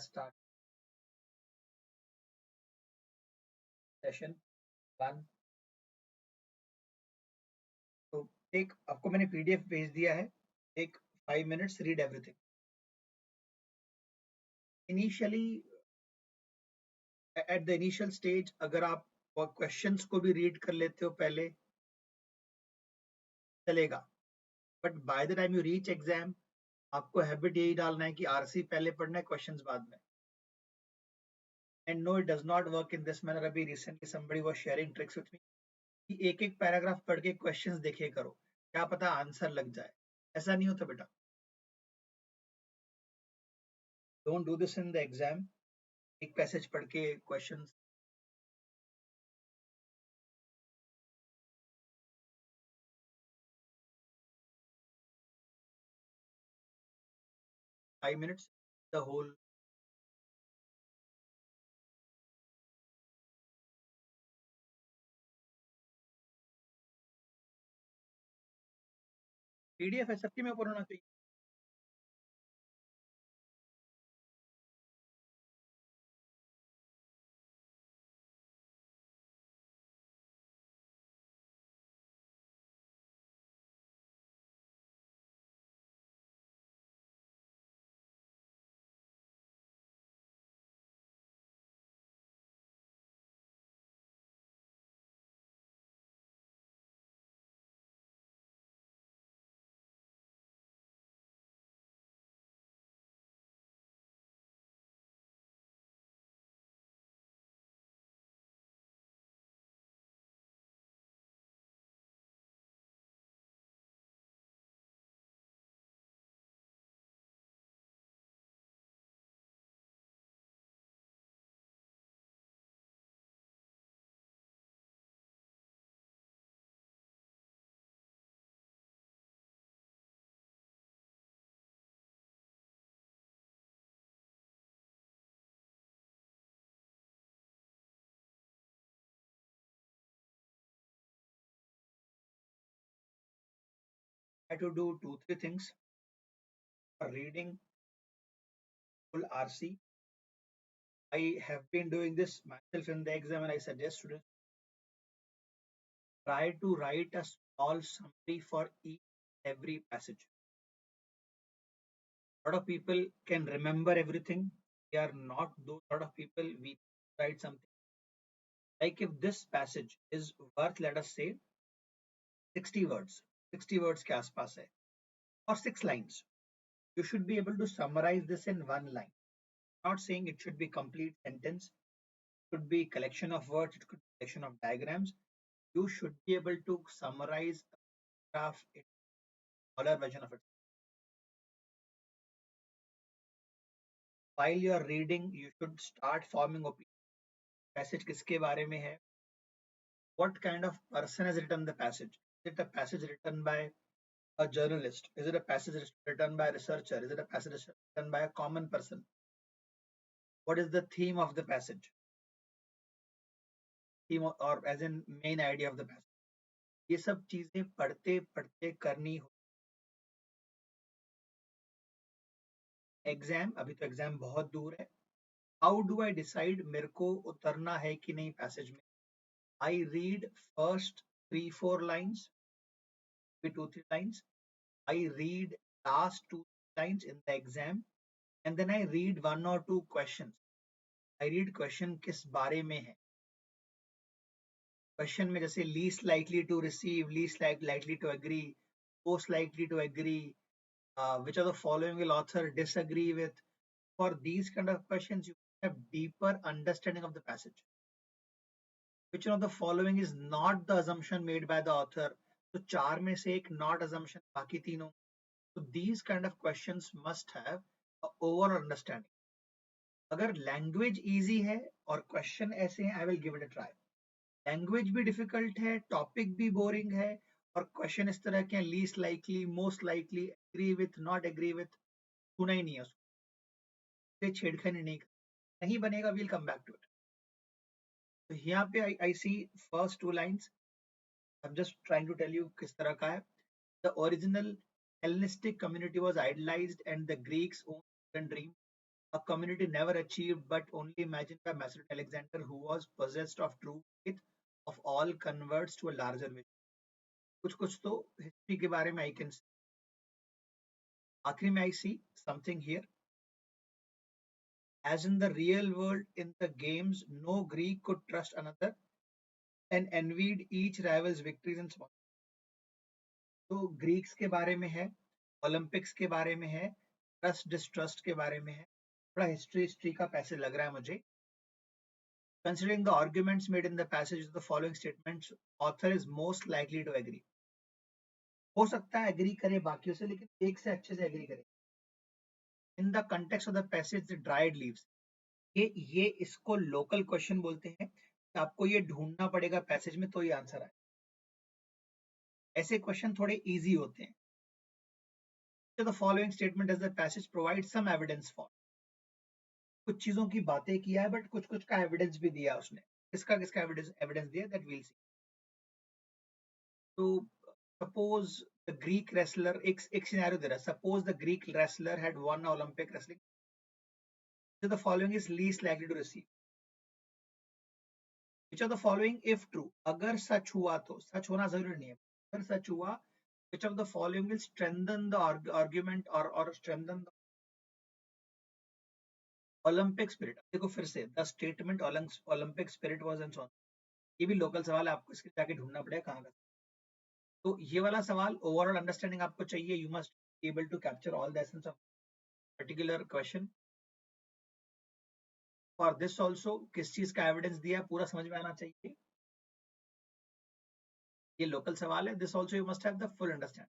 start session 1. तो एक आपको मैंने पीडीएफ भेज दिया है. एक 5 minutes read everything. Initially at the initial stage अगर आप क्वेश्चंस को भी रीड कर लेते हो पहले चलेगा, but by the time you reach exam आपको हैबिट यही डालना है कि आरसी पहले पढ़ना है, क्वेश्चंस बाद में. And no, it does not work in this manner. अभी recently somebody was sharing tricks with me कि एक एक पैराग्राफ पढ़ के क्वेश्चंस देखे करो, क्या पता आंसर लग जाए. ऐसा नहीं होता बेटा. Don't do this in the exam. एक पैसेज पढ़ के questions. 5 minutes the whole. PDF है सबके में ऊपर होना चाहिए. I had to do 2-3 things for reading full RC. I have been doing this myself in the exam, and I suggest students try to write a small summary for each every passage. A lot of people can remember everything. We are not those lot of people. We write something like if this passage is worth, let us say, 60 words. 60 words के आसपास है or 6 lines. You should be able to summarize this in 1 line. Not saying it should be complete sentence. It could be collection of words. It could be collection of diagrams. You should be able to summarize a graph in smaller version of it. While you are reading, you should start forming opinion. Passage किसके बारे में है? What kind of person has written the passage? Is it a passage written by a journalist? Is it a passage written by a researcher? Is it a passage written by a common person? What is the theme of the passage? Theme or as in main idea of the passage. ये सब चीजें पढ़ते पढ़ते करनी हो. Exam, अभी तो exam बहुत दूर है. हाउ डू आई डिसाइड मेरे को उतरना है कि नहीं पैसेज में? I read first 3-4 lines, 2-3 lines. I read last 2 lines in the exam, and then I read 1 or 2 questions. I read question किस बारे में है. Question में जैसे least likely to receive, least likely to agree, most likely to agree, which of the following will author disagree with. For these kind of questions, you have deeper understanding of the passage. Which one of the following is not the assumption made by the author? तो 4 में से एक not assumption, बाकी तीनों. So these kind of questions must have a overall understanding. अगर language easy है और question ऐसे हैं, I will give it a try. Language भी डिफिकल्ट है, टॉपिक भी बोरिंग है और क्वेश्चन इस तरह के हैं, least likely, most likely, agree with, not agree with, सुना ही नहीं है उसको, छेड़खानी नहीं बनेगा. Will come back to it. तो यहाँ पे I see first 2 lines. I am just trying to tell you किस तरह का है. The original Hellenistic community was idolized and the Greeks owned dream. a community never achieved but only imagined by Macedonian Alexander, who was possessed of true faith of all converts to a larger vision. कुछ कुछ तो history के बारे में आई can, आखिरी में I see something here. As in the real world, in the games, no Greek could trust another and envied each rival's victories and small. तो Greeks के बारे में है, ओलंपिक्स के बारे में है, ट्रस्ट डिस्ट्रस्ट के बारे में है. थोड़ा हिस्ट्री हिस्ट्री का पैसेज लग रहा है मुझे. Considering the arguments made in the passage of the following statements, author is most likely to agree. हो सकता है एग्री करे बाकियों से, लेकिन एक से अच्छे से एग्री करे. In the context of the passage the dried leaves, ये इसको लोकल क्वेश्चन बोलते हैं. आपको ये ढूंढना पड़ेगा पैसेज में तो ये आंसर आए. ऐसे क्वेश्चन थोड़े इजी होते हैं. The following statement as the passage provide some evidence for. कुछ चीजों की बातें किया है बट कुछ कुछ का एविडेंस भी दिया उसने. किसका किसका एविडेंस दिया दैट विल सी. तो सपोज द ग्रीक रेसलर, एक सिनेरियो दे रहा है. Suppose the Greek wrestler had won Olympic wrestling. So the following is least likely to receive. Which of the following if true? अगर सच हुआ तो, सच होना जरूरी नहीं है, अगर सच हुआ, which of the following will strengthen the argument or strengthen the Olympic spirit? देखो फिर से the statement Olympic spirit was and so on. ये भी लोकल सवाल है, आपको इसके जाके ढूंढना पड़ेगा कहाँ का. तो ये वाला सवाल ओवरऑल अंडरस्टैंडिंग आपको चाहिए. You must able to capture all the essence of particular question. For this also किस चीज का एविडेंस दिया पूरा समझ में आना चाहिए. ये लोकल सवाल है. This also you must have the full understanding.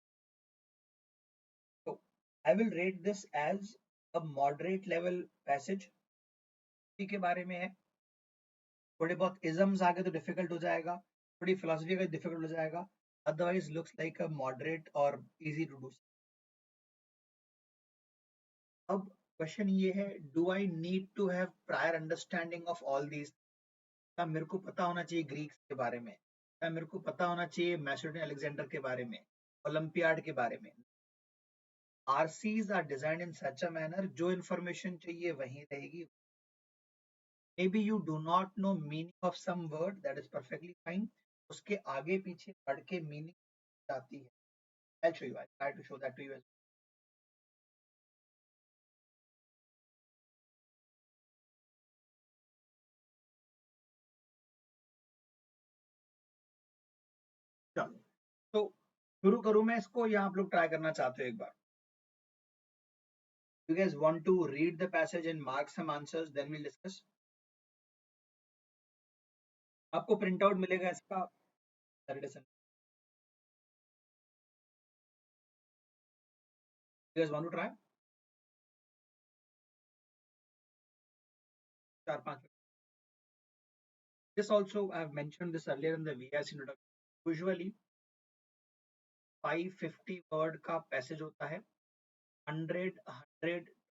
So I will rate this as a moderate level passage. के बारे में है. थोड़े बहुत इजम्स आगे तो डिफिकल्ट हो जाएगा, थोड़ी फिलोसफी का डिफिकल्ट हो जाएगा. Otherwise looks like a moderate और इजी टू डू. अब क्वेश्चन ये है, do I need to have prior understanding of all these. क्या मेरे को पता होना चाहिए ग्रीक्स के बारे में, क्या मेरे को पता होना चाहिए मैसेडोनियन अलेक्जेंडर के बारे में, ओलंपियाड के बारे में. RCs are designed in such a manner, जो इन्फॉर्मेशन चाहिए वहीं रहेगी. Maybe you do not know meaning of some word, that is perfectly fine. उसके आगे पीछे पढ़ के मीनिंग आती है. I'll show you. I'll try to show that to you as well. चलो तो शुरू करूं मैं इसको या आप लोग ट्राई करना चाहते हो एक बार. You guys want to read the passage and mark some answers, then we'll discuss. आपको प्रिंट आउट मिलेगा इसका Saturday Sunday. You guys want to try? 4-5. This also I have mentioned this earlier in the VS introduction. Usually 550 word का passage होता है. 100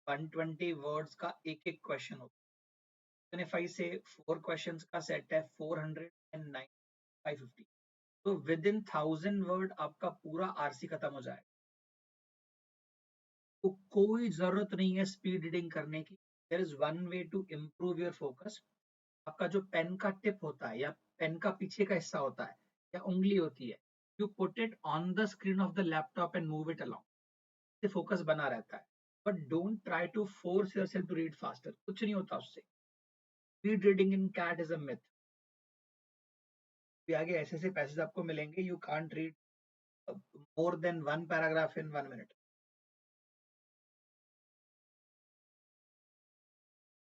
120 words का एक एक question होता है. if I say 4 क्वेश्चंस का सेट है 400 and 550, तो विद इन 1000 वर्ड आपका पूरा आरसी खत्म हो जाएगा. तो कोई जरूरत नहीं है स्पीड रीडिंग करने की. There is one way to improve your focus. आपका जो पेन का टिप होता है या पेन का पीछे का हिस्सा होता है या उंगली होती है, you put it on the screen of the laptop and move it along. से फोकस बना रहता है. But don't try to force yourself to read faster. कुछ नहीं होता उससे. Speed reading in CAT is a myth. आगे ऐसे ऐसे पैसेज आपको मिलेंगे. You can't read more than 1 paragraph in 1 minute.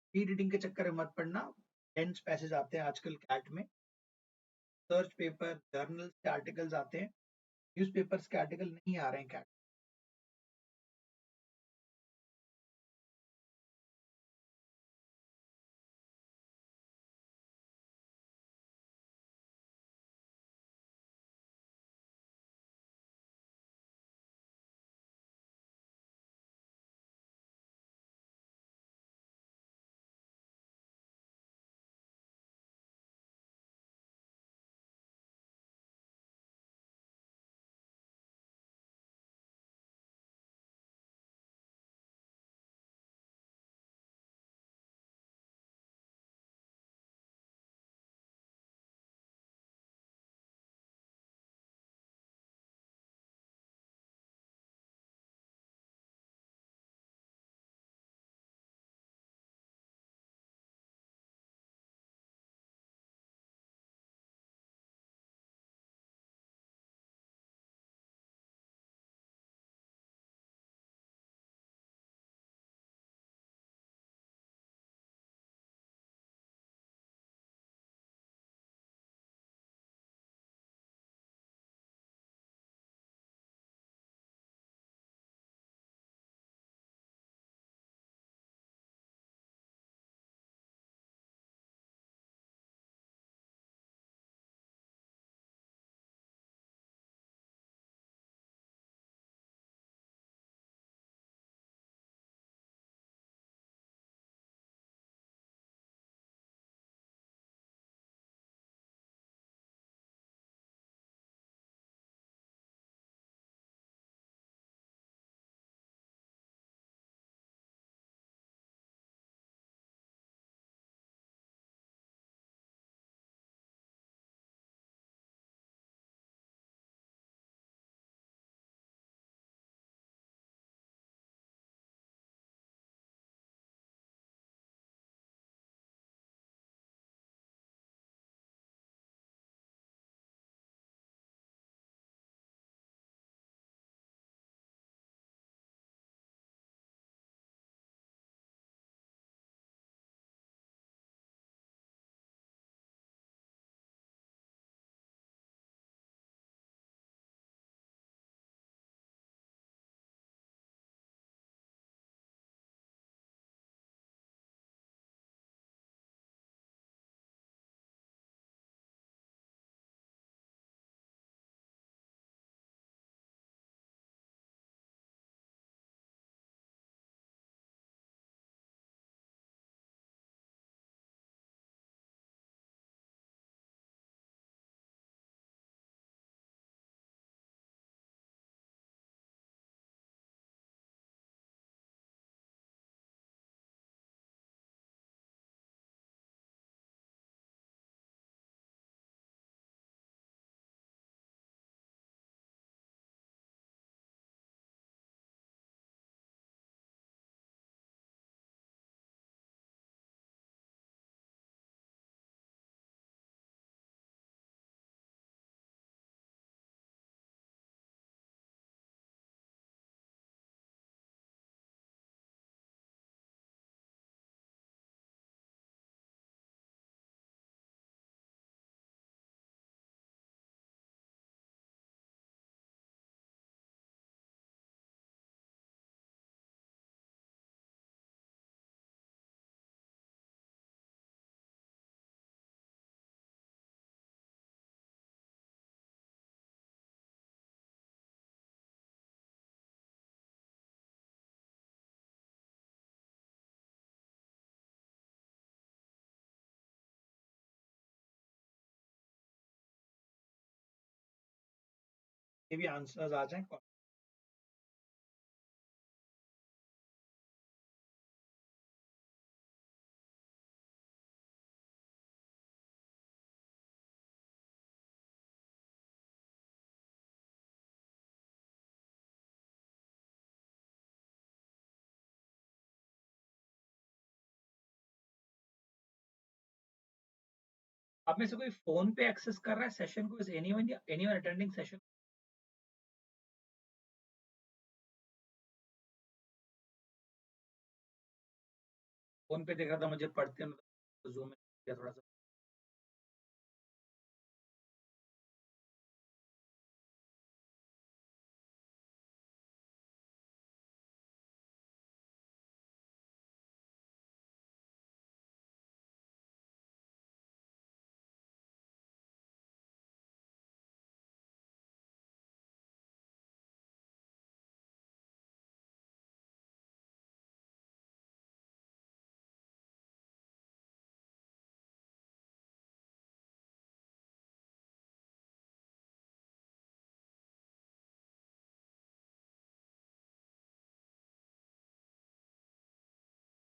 Speed reading के चक्कर में मत पड़ना. डेंस पैसेज आते हैं आजकल कैट में. सर्च पेपर जर्नल्स के आर्टिकल्स आते हैं. न्यूज़पेपर्स के आर्टिकल नहीं आ रहे हैं कैट. भी आंसर्स आ जाएं। आप में से कोई फोन पे एक्सेस कर रहा है सेशन को? Is anyone attending session? Phone पे देख रहा था मुझे पढ़ते में, तो जूम में किया थोड़ा सा।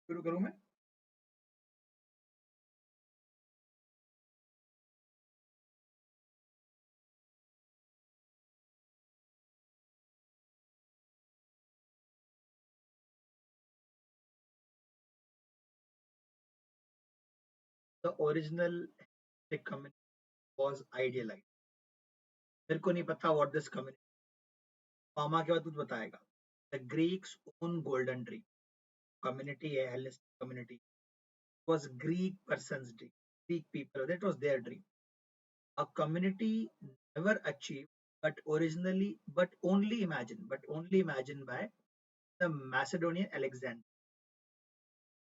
शुरू करूं मैं? The original community was idealised. मेरे को नहीं पता व्हाट दिस कम्युनिटी, मामा के बाद कुछ बताएगा। The Greeks own golden dream, community है Hellenistic community, was Greek person's dream, Greek people, that was their dream. A community never achieved, but only imagined by the Macedonian Alexander.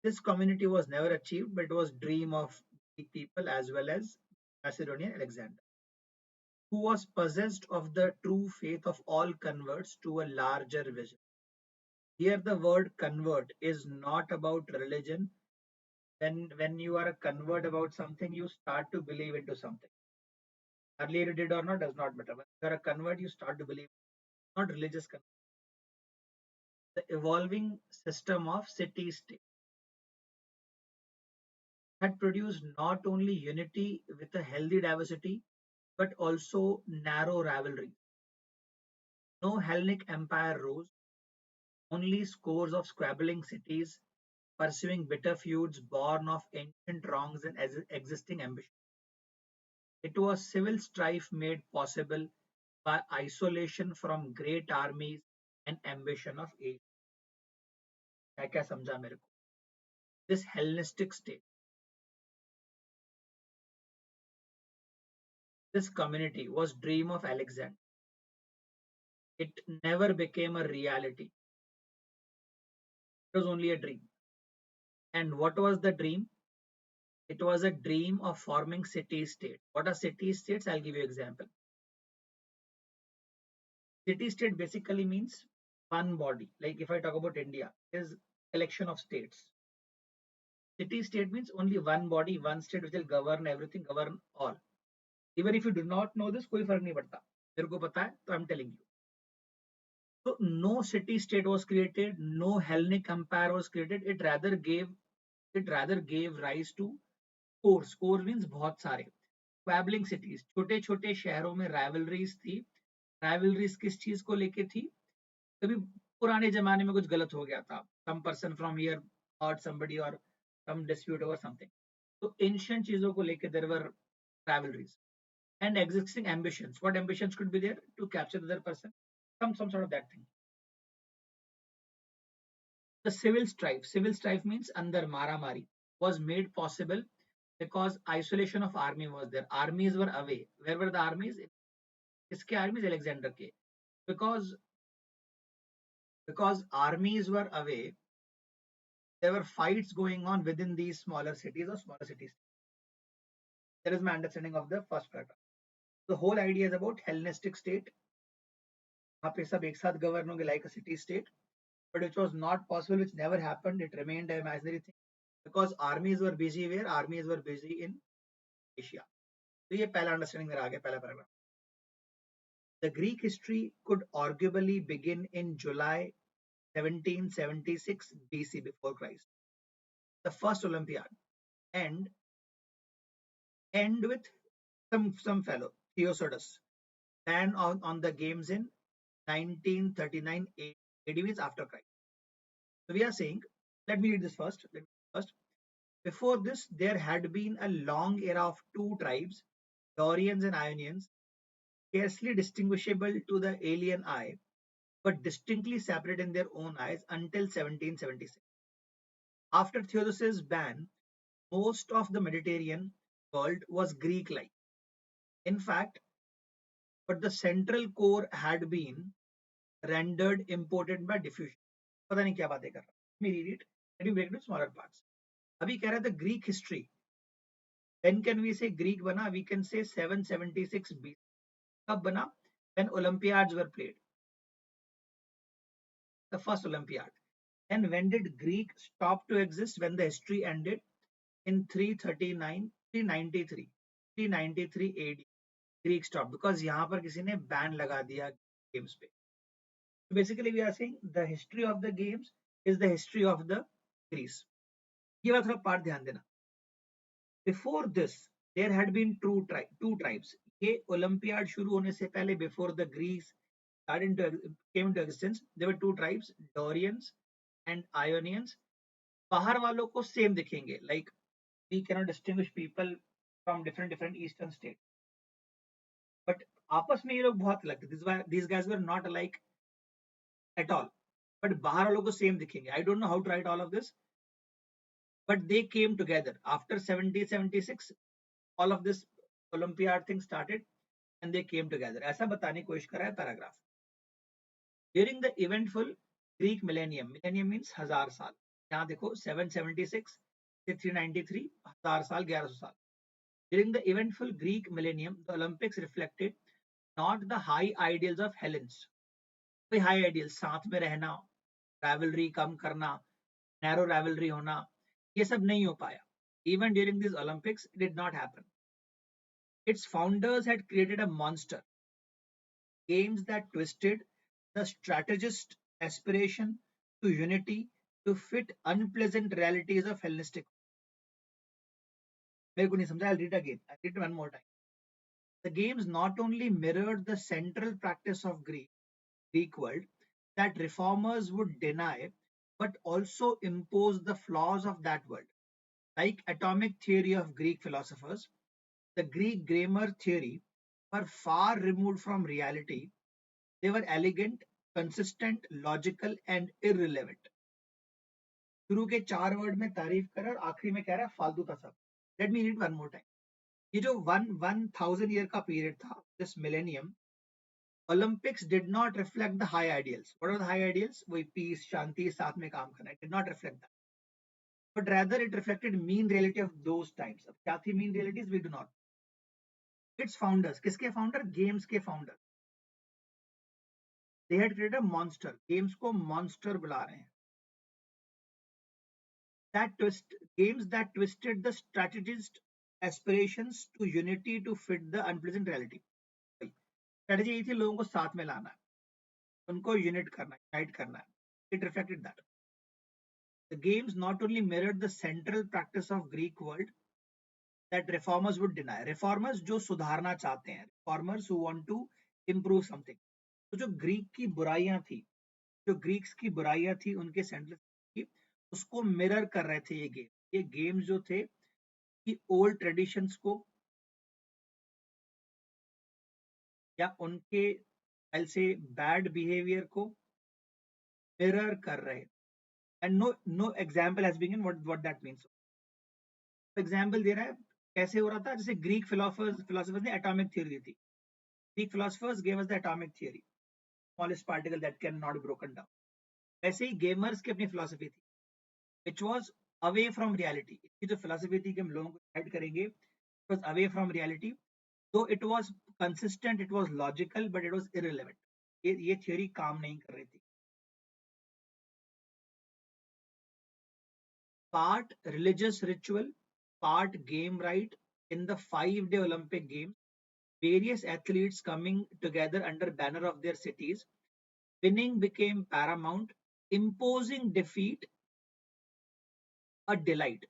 This community was never achieved, but it was dream of Greek people as well as Macedonian Alexander, who was possessed of the true faith of all converts to a larger vision. Here, the word convert is not about religion. When you are a convert about something, you start to believe into something. Earlier you did or not does not matter. When you are a convert, you start to believe, not religious convert. The evolving system of city-state had produced not only unity with a healthy diversity, but also narrow rivalry. No Hellenic empire rose, only scores of squabbling cities pursuing bitter feuds born of ancient wrongs and existing ambition. It was civil strife made possible by isolation from great armies and ambition of age. क्या क्या समझा मेरे को? This Hellenistic state, this community was dream of Alexander. It never became a reality. It was only a dream. And what was the dream? It was a dream of forming city-state. What are city-states? I'll give you an example. City-state basically means one body. Like if I talk about India, is collection of states. City-state means only one body, one state which will govern everything, govern all. Even if you do not know this, कोई फर्क नहीं पड़ता. मेरे को पता है, तो I'm telling you. So no city-state was created, no Hellenic empire was created. It rather gave rise to scores. Scores means बहुत सारे. Squabbling cities, छोटे छोटे शहरों में rivalries थी. Rivalries किस चीज को लेके थी? कभी पुराने जमाने में कुछ गलत हो गया था. Some person from here hurt somebody or some dispute over something. तो ancient चीजों को लेके there were rivalries and existing ambitions. What ambitions could be there? To capture the other person, some sort of that thing. The civil strife means under maramari, was made possible because isolation of army was there. Armies were away. Where were the armies? Iske armies Alexander ke. Because armies were away, there were fights going on within these smaller cities or smaller cities. That is my understanding of the first paragraph. The whole idea is about Hellenistic state. वहाँ पे सब एक साथ govern होंगे like a city state, but which was not possible, which never happened. It remained an imaginary thing because armies were busy where? Armies were busy in Asia. तो ये पहला understanding मेरा आ गया, पहला paragraph. The Greek history could arguably begin in July 1776 BC before Christ, the first Olympiad, and end with some fellow, Theodotus, ban on the games in 1939 AD means after Christ. So we are saying, let me read this first. First. Before this, there had been a long era of two tribes, Dorians and Ionians, scarcely distinguishable to the alien eye, but distinctly separate in their own eyes until 1776. After Theodosius' ban, most of the Mediterranean world was Greek-like. In fact, but the central core had been rendered important by diffusion. पता नहीं क्या बातें कर रहा. Let me read it. Let me break it into smaller parts. अभी कह रहा था Greek history. When can we say Greek बना? We can say 776 BC. कब बना? When Olympiads were played. The first Olympiad. And when did Greek stop to exist? When the history ended in 339, 393, 393 AD. Greek stopped because यहाँ पर किसी ने ban लगा दिया games पे. So basically we are saying the history of the games is the history of the Greece. ये बात थोड़ा part ध्यान देना. Before this, there had been two tribes. ये Olympiad शुरू होने से पहले, before the Greeks came into existence, there were two tribes, Dorians and Ionians. बाहर वालों को same दिखेंगे, like we cannot distinguish people from different eastern states. But आपस में ये लोग बहुत अलग थे. These guys were not alike at all. But बाहर वालों को same दिखेंगे. I don't know how to write all of this. But they came together after 1776. All of this Olympiad thing started and they came together. ऐसा बताने की कोशिश कर रहा है paragraph. During the eventful Greek millennium means 1000 साल. यहाँ देखो 776 से 393, 1000 साल, 1100 साल. During the eventful Greek millennium, the Olympics reflected not the high ideals of Hellenes. कोई high ideals, साथ में रहना, rivalry कम करना, narrow rivalry होना, ये सब नहीं हो पाया. Even during these Olympics, it did not happen. Its founders had created a monster, games that twisted the strategist aspiration to unity to fit unpleasant realities of Hellenistic. मेरे को नहीं समझा. I'll read again. I'll read it one more time. The games not only mirrored the central practice of Greek world that reformers would deny, but also impose the flaws of that world. Like atomic theory of Greek philosophers, the Greek grammar theory were far removed from reality. They were elegant, consistent, logical, and irrelevant. शुरू के 4 word में तारीफ कर और आखिरी में कह रहा है फालतू था सब. Let me read one more time. ये जो 1000 year का period था, this millennium, Olympics did not reflect the high ideals. What are the high ideals? वही peace, शांति, साथ में काम करना. It did not reflect that. But rather it reflected mean reality of those times. अब क्या थी mean realities? We do not. Its founders, किसके founder? Games के founder. They had created a monster. Games को monster बुला रहे हैं. Games that twisted the strategist aspirations to unity to fit the unpleasant reality. Strategy यही थी लोगों को साथ में लाना है, उनको unite करना है. It reflected that. The games not only mirrored the central practice of Greek world that reformers would deny. Reformers जो सुधारना चाहते हैं, reformers who want to improve something. तो जो ग्रीक की बुराइयां थी, जो ग्रीक्स की बुराइयां थी उनके सेंट्रल की, उसको मिरर कर रहे थे ये गेम. ये गेम्स जो थे कि ओल्ड ट्रेडिशंस को या उनके ऐसे बैड बिहेवियर को मिरर कर रहे. And no example has been given what that means. Example दे रहा है कैसे हो रहा था. जैसे ग्रीक फिलोसोफर्स ने एटॉमिक थ्योरी दी थी. Greek philosophers gave us the atomic theory, smallest particle that can not be broken down. ऐसे ही गेमर्स की अपनी फिलोसफी थी which was away from reality. इसकी जो फिलोसफी थी कि हम लोगों को गाइड करेंगे, it was away from reality. Though it was consistent, it was logical, but it was irrelevant. ये थ्योरी काम नहीं कर रही थी. Part religious ritual, part game right in the 5-day Olympic Games various athletes coming together under banner of their cities. Winning became paramount, imposing defeat a delight.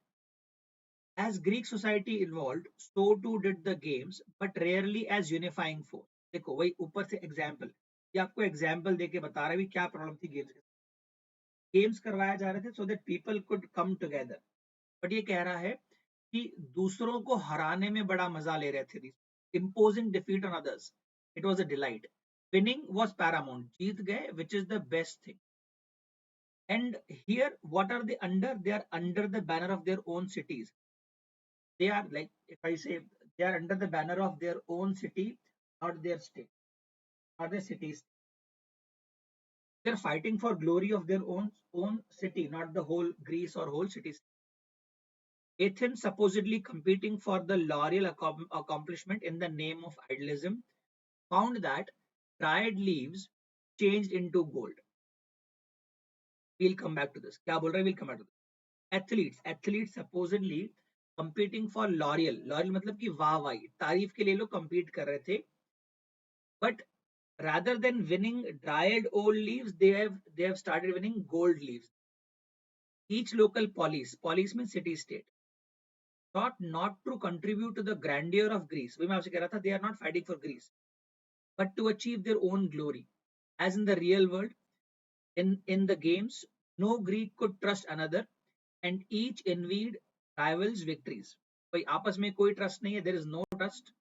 As Greek society evolved, so too did the games, but rarely as unifying force. देखो वही ऊपर से example, ये आपको example देके बता रहा है भी क्या प्रॉब्लम थी गेम्स के। गेम्स करवाए जा रहे थे so that people could come together, but ये कह रहा है कि दूसरों को हराने में बड़ा मजा ले रहे थे, imposing defeat on others. It was a delight. Winning was paramount. जीत गए, which is the best thing. And here, what are they under? They are under the banner of their own cities. They are like, if I say, they are under the banner of their own city, not their state, not their cities. They're fighting for glory of their own city, not the whole Greece or whole cities. Athens supposedly competing for the laurel accomplishment in the name of idealism found that dried leaves changed into gold. We'll come back to this. क्या बोल रहा है? We'll come back to this. Athletes supposedly competing for laurel. Laurel मतलब कि वाहवाही, तारीफ के लिए लोग compete कर रहे थे. But rather than winning dried old leaves, they have started winning gold leaves. Each local police means city state, thought not to contribute to the grandeur of Greece. वही मैं आपसे कह रहा था, they are not fighting for Greece, but to achieve their own glory. As in the real world, in the games, no Greek could trust another, and each envied rivals' victories. भाई आपस में कोई trust नहीं है, there is no trust.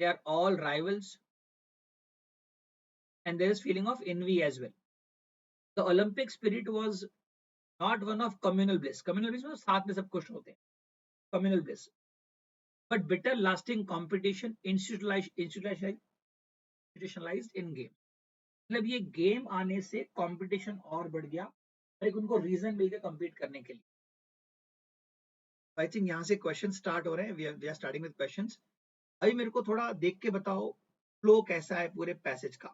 They are all rivals, and there is feeling of envy as well. The Olympic spirit was not one of communal bliss. Communal bliss में साथ में सब खुश होते हैं, communal bliss. But bitter lasting competition institutionalized in game. मतलब ये game आने से कंपटीशन और बढ़ गया, एक उनको रीजन मिल गया compete करने के लिए. आई थिंक यहाँ से क्वेश्चन स्टार्ट हो रहे हैं. We are starting with questions. अभी मेरे को थोड़ा देख के बताओ फ्लो कैसा है पूरे पैसेज का.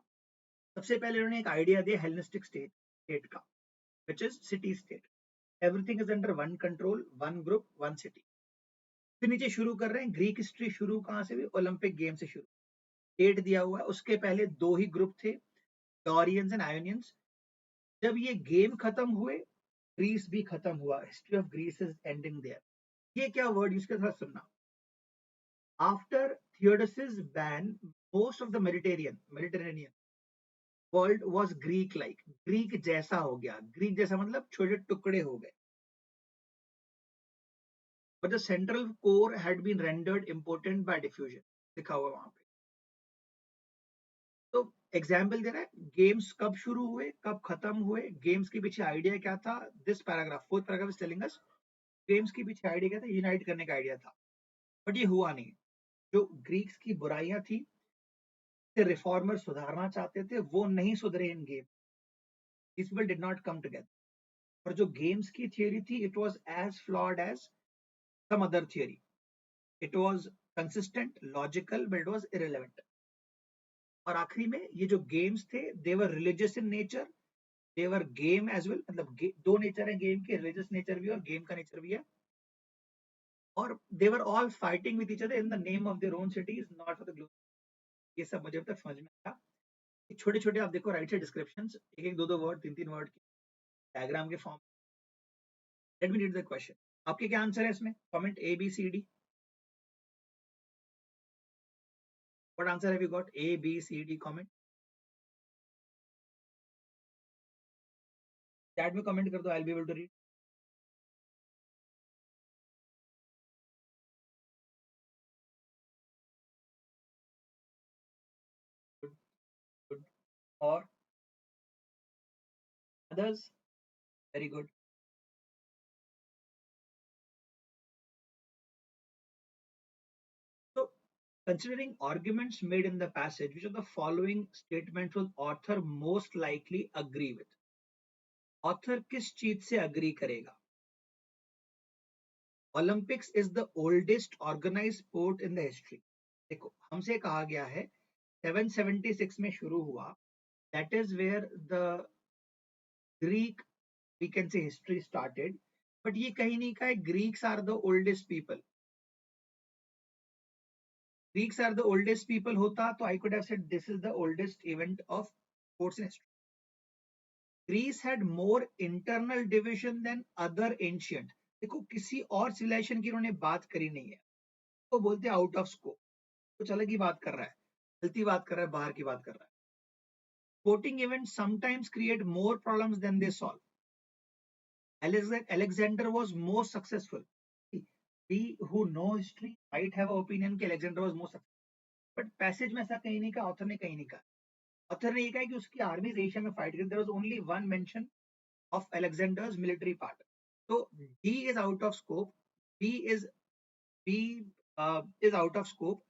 सबसे पहले उन्होंने एक आइडिया दिया हेलेनिस्टिक स्टेट का, which is city state. Everything is under one control, one group, one city. फिर नीचे शुरू कर रहे हैं ग्रीक हिस्ट्री. शुरू कहाँ से? भी ओलंपिक गेम से शुरू. डेट दिया हुआ है, उसके पहले दो ही ग्रुप थे, डोरियंस एंड आयोनियंस. जब ये गेम खत्म हुए, ग्रीस भी खत्म हुआ. History of Greece is ending there. ये क्या वर्ड यूज कर, सुनना. After Theodosius ban, most of the Mediterranean world was Greek like. Greek जैसा हो गया. ग्रीक जैसा मतलब छोटे टुकड़े हो गए. But the central core had been rendered important by diffusion. लिखा हुआ वहां पे. तो एग्जाम्पल दे रहा है, गेम्स कब शुरू हुए, कब खत्म हुए, गेम्स के पीछे आइडिया क्या था. This paragraph, fourth paragraph is telling us games के पीछे आइडिया क्या था. यूनाइट करने का आइडिया था, बट ये हुआ नहीं. जो ग्रीक्स की बुराइयां थी, रिफॉर्मर सुधारना चाहते थे, वो नहीं सुधरे इन game. This people did not come together. और जो गेम्स की थियोरी थी, it was as flawed as some other theory. It was consistent, logical, but it was irrelevant. और आखिरी में ये जो गेम्स थे, they were religious in nature, they were game as well. मतलब दो नेचर है गेम के, रिलीजियस नेचर भी और गेम का नेचर भी है. और they were all fighting with each other in the name of their own cities, not for the glory. ये सब मुझे अब तक समझ में आया. छोटे छोटे आप देखो राइट साइड डिस्क्रिप्शंस, एक एक दो दो वर्ड, तीन तीन वर्ड डायग्राम के form. Let me read the question. आपके क्या आंसर है इसमें? Comment A B C D. What answer have you got? A B C D comment. Chat में कमेंट कर दो, I will be able to read. Good, good. और others? Very good. So, considering arguments made in the passage, which of the following statements will author most likely agree with? Author किस चीज से agree करेगा? Olympics is the oldest organized sport in the history. देखो, हमसे कहा गया है 776 में शुरू हुआ. That is where the Greek, we can say, history started. But ये कहीं नहीं कहा Greeks are the oldest people. Greeks are the oldest people होता तो I could have said this is the oldest event of sports in history. Greece had more internal division than other ancient. देखो किसी और civilization की उन्होंने बात करी नहीं है, तो बोलते हैं आउट ऑफ स्कोप, कुछ अलग ही बात कर रहा है, गलती बात कर रहा है, बाहर की बात कर रहा है. Sporting events sometimes create more problems than they solve. Alexander was more successful. We who know history might have an opinion कि Alexander was more successful. But passage में ऐसा कहीं नहीं कहा, ऑथर ने कहीं नहीं कहा. ऑथर ने ये कहा कि उसकी आर्मीज एशिया में फाइट करी. There was only one mention of Alexander's military part. So D is out of scope. B is out of scope.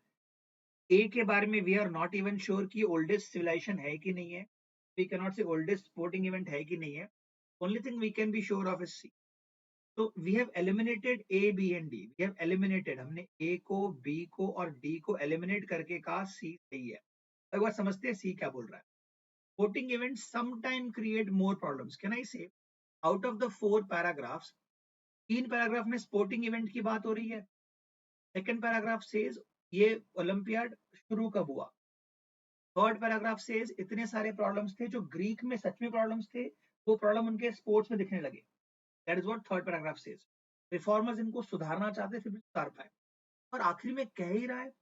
A के बारे में we are not even sure कि oldest civilization है कि नहीं है. We cannot say oldest sporting event है कि नहीं है. Only thing we can be sure of is C. So we have eliminated A, B and D. We have eliminated. हमने A को, B को और D को eliminate करके कहा C सही है. एक बार समझते हैं C क्या बोल रहा है. Sporting events sometimes create more problems. Can I say out of the 4 paragraphs, 3 paragraph में स्पोर्टिंग इवेंट की बात हो रही है. सेकंड पैराग्राफ सेज ये ओलंपियाड शुरू कब हुआ. थर्ड पैराग्राफ सेज इतने सारे प्रॉब्लम्स थे जो ग्रीक में सच में प्रॉब्लम्स थे, वो प्रॉब्लम उनके स्पोर्ट्स में दिखने लगे. That is what third paragraph says. Reformers इनको सुधारना चाहते फिर भी सुधार पाए. और आखिरी में कह ही रहा है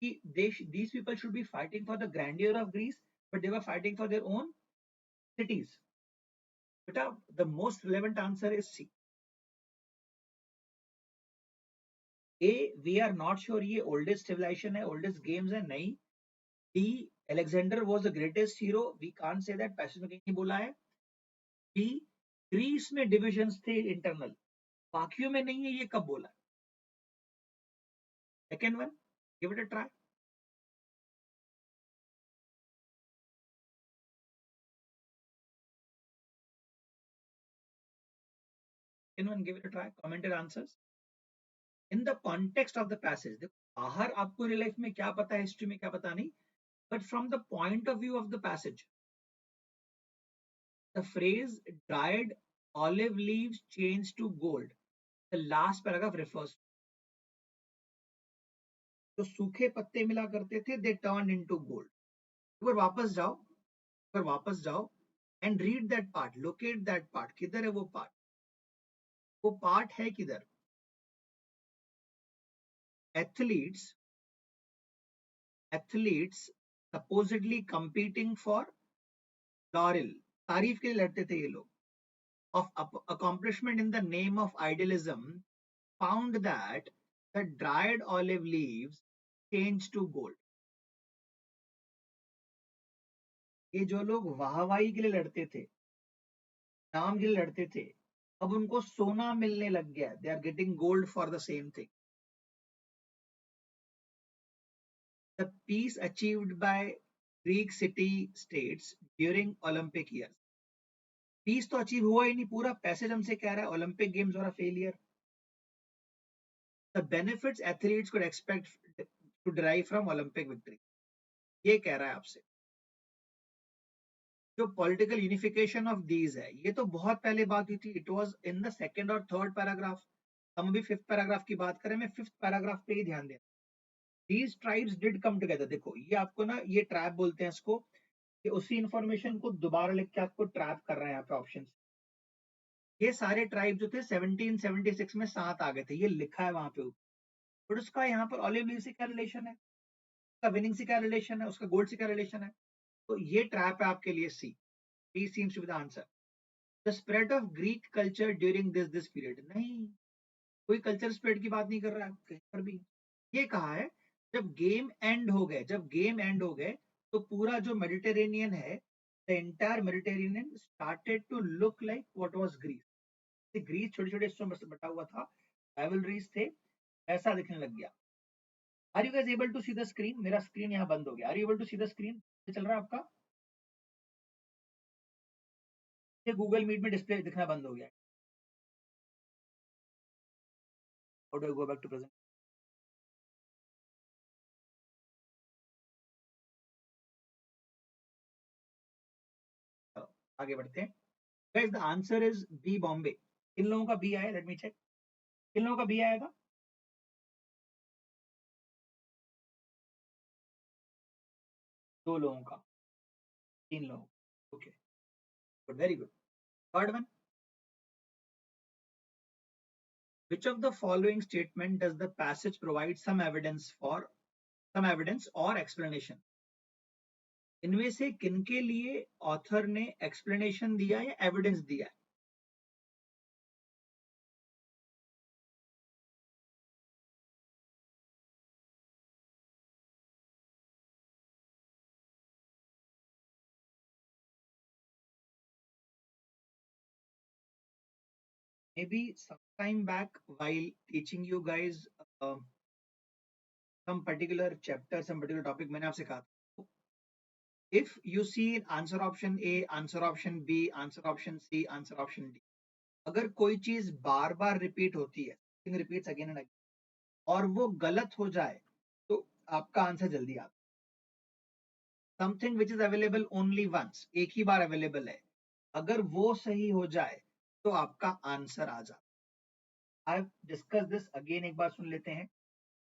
कि these people should be fighting for the grandeur of Greece, but they were fighting for their own cities. बेटा the most relevant answer is C. A, we are not sure ये oldest civilization है, oldest games है, नहीं. D, Alexander was the greatest hero, we can't say that, passage में कहीं नहीं बोला है. B, ग्रीस में divisions थे internal, बाकियों में नहीं है, ये कब बोला. Second one, give it a try. Second one, give it a try. Comment your answers. In the context of the passage, देखो बाहर आपको रियल लाइफ में क्या पता है, हिस्ट्री में क्या पता नहीं, but from the point of view of the passage, the phrase dried olive leaves changed to gold, the last paragraph refers. जो सूखे पत्ते मिला करते थे दे टर्न इनटू गोल्ड. अगर वापस जाओ, अगर वापस जाओ and read that part, locate that part. किधर है वो पार्ट, वो पार्ट है किधर. Athletes, athletes supposedly competing for laurel, तारीफ के लिए लड़ते थे ये लोग, of accomplishment in the name of idealism, found that the dried olive leaves changed to gold. ये जो लोग वाहवाही के लिए लड़ते थे, नाम के लिए लड़ते थे, अब उनको सोना मिलने लग गया. They are getting gold for the same thing. The peace achieved by Greek city states during Olympic years. Peace तो अचीव हुआ ही नहीं, पूरा पैसेज हमसे कह रहा है ओलंपिक गेम्स और failure. The benefits athletes could expect to derive from Olympic victory, ये कह रहा है आपसे. जो पॉलिटिकल यूनिफिकेशन ऑफ दीज है, ये तो बहुत पहले बात हुई थी. It was in the second और थर्ड पैराग्राफ. हम अभी फिफ्थ पैराग्राफ की बात करें, मैं फिफ्थ पैराग्राफ पे ही ध्यान दें. These tribes did come together. देखो ये आपको ना, ये ट्रैप बोलते हैं इसको, कि उसी इंफॉर्मेशन को दोबारा लिख के आपको ट्रैप कर रहे हैं यहाँ पे ऑप्शन. ये सारे ट्राइब जो थे 1776 में साथ आ गए थे, ये लिखा है वहां पे. बट उसका यहाँ पर ऑलिव लीव से क्या रिलेशन है, उसका विनिंग से क्या रिलेशन है, उसका गोल्ड से क्या रिलेशन है. तो ये ट्रैप है आपके लिए. C, B seems to be the answer. The spread of Greek culture during this period, नहीं, कोई कल्चर स्प्रेड की बात नहीं कर रहा है कहीं पर भी. ये कहा है जब गेम एंड हो गए, जब गेम एंड हो गए तो पूरा जो मेडिटेरेनियन है, the entire Mediterranean started to look like what was Greece. Greece छोटे छोटे हिस्सों में बटा हुआ था, राइवलरीज थे, ऐसा दिखने लग गया. Are you guys able to see the screen. मेरा स्क्रीन यहाँ बंद हो गया. Are you able to see the screen, चल रहा है आपका. ये गूगल मीट में डिस्प्ले दिखना बंद हो गया. How do I go back to present. आगे बढ़ते हैं. Guys the answer is B, Bombay. इन लोगों का बी आया, लेट मी चेक. इन लोगों का बी आया था. 2 लोगों का, 3 लोगों का, okay, good, very good. Third one, which of the following statement does the passage provide some evidence or explanation? इनमें से किनके लिए ऑथर ने एक्सप्लेनेशन दिया या एविडेंस दिया है? Maybe some time back while teaching you guys some particular chapter, some particular topic, मैंने आपसे कहा था, if you see answer option A, answer option B, answer option C, answer option D, अगर कोई चीज बार बार रिपीट होती है, रिपीट्स अगेन एंड अगेन, और वो गलत हो जाए, तो आपका आंसर जल्दी आता है। Something which is available only once, एक ही बार अवेलेबल है, अगर वो सही हो जाए तो आपका आंसर आ जाता है। आई डिस्कस दिस अगेन, एक बार सुन लेते हैं।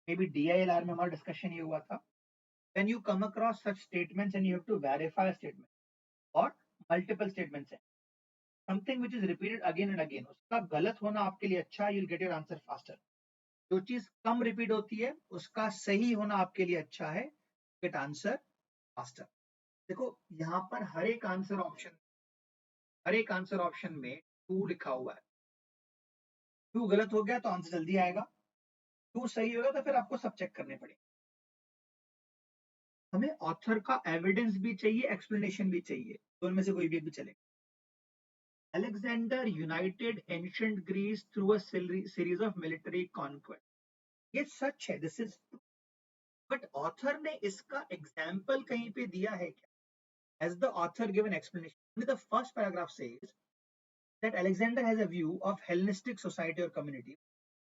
मे बी DILR में हमारा डिस्कशन ये हुआ था, when you come across such statements and you have to verify a statement or multiple statements है, something which is repeated again and again, उसका गलत होना आपके लिए अच्छा है, you'll get your answer faster। जो चीज कम रिपीट होती है उसका सही होना आपके लिए अच्छा है, get answer faster। देखो यहाँ पर हर एक आंसर ऑप्शन में 2 लिखा हुआ है। 2 गलत हो गया तो आंसर जल्दी आएगा, 2 सही होगा तो फिर आपको सब चेक करने पड़ेंगे। हमें ऑथर का एविडेंस भी चाहिए, एक्सप्लेनेशन भी चाहिए, दोनों में से कोई भी एक भी चलेगा। Alexander united ancient Greece through a series of military conquests. ये सच है, दिस इज, बट ऑथर ने इसका एग्जाम्पल कहीं पे दिया है क्या? As the author gave an explanation, only the first paragraph says that Alexander has a view of Hellenistic society or community.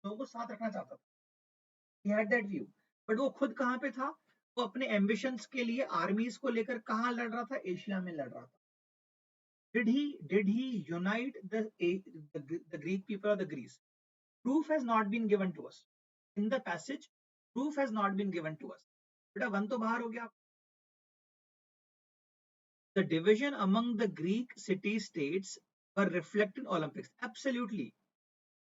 लोगों को साथ रखना चाहता था, he had that view, but वो खुद कहाँ पे था? वो अपने एम्बिशंस के लिए आर्मीज को लेकर कहाँ लड़ रहा था? एशिया में लड़ रहा था। Did he unite the Greek people or the Greece? Proof has not been given to us in the passage. Proof has not been given to us. बेटा वन तो बाहर हो गया। The division among the Greek city states were reflected in Olympics. Absolutely.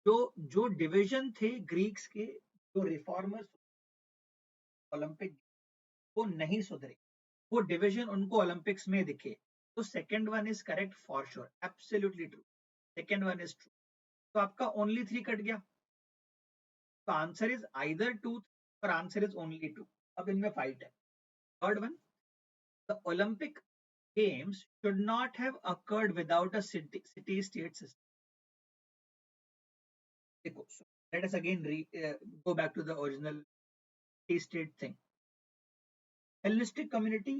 जो division थे Greeks के, जो reformers Olympic, वो नहीं सुधरे, वो डिवीजन उनको ओलंपिक्स में दिखे। तो second one is correct for sure, absolutely true, second one is true. तो आपका ओनली 3 कट गया, तो आंसर इज आइदर 2 और आंसर इज ओनली 2। अब इनमें फाइट है। Third one, the Olympic games should not have occurred without a city-state system. So let us again go back to the original city-state thing. Hellenistic community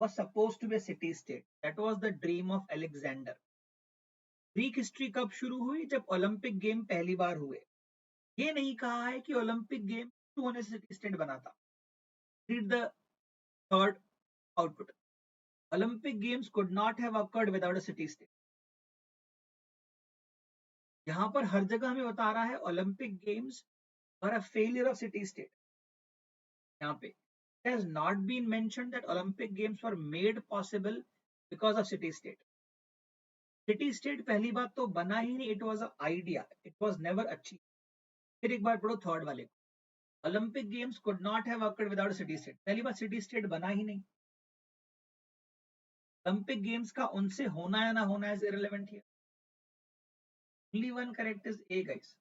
was supposed to be a city-state. That was the dream of Alexander. Greek history कब शुरू हुई? जब Olympic game पहली बार हुए। ये नहीं कहा है कि ओलंपिक गेम शुरू होने से सिटी स्टेट बना था। Read the third output. Olympic games could not have occurred without a city state. यहाँ पर हर जगह हमें बता रहा है Olympic games are a failure of city state. यहाँ पे it has not been mentioned that Olympic games were made possible because of city state. City state पहली बात तो बना ही नहीं, it was a idea, it was never achieve. फिर एक बार पढ़ो थर्ड वाले को, Olympic games could not have occurred without city state. पहली बात सिटी स्टेट बना ही नहीं। ओलंपिक गेम्स का उनसे होना या ना होना is irrelevant here. Only one correct is a guys.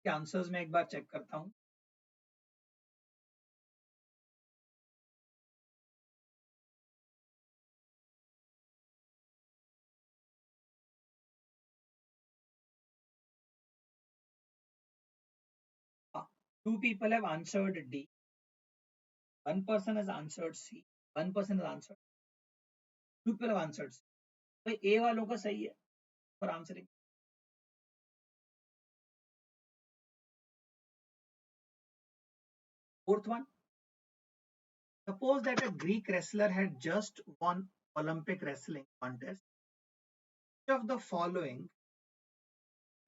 Answers में एक बार चेक करता हूं। Two people have answered D. One person has answered C. One person has answered. Two people have answered C. तो A वालों का सही है for answering. Fourth one. Suppose that a Greek wrestler had just won Olympic wrestling contest. Which of the following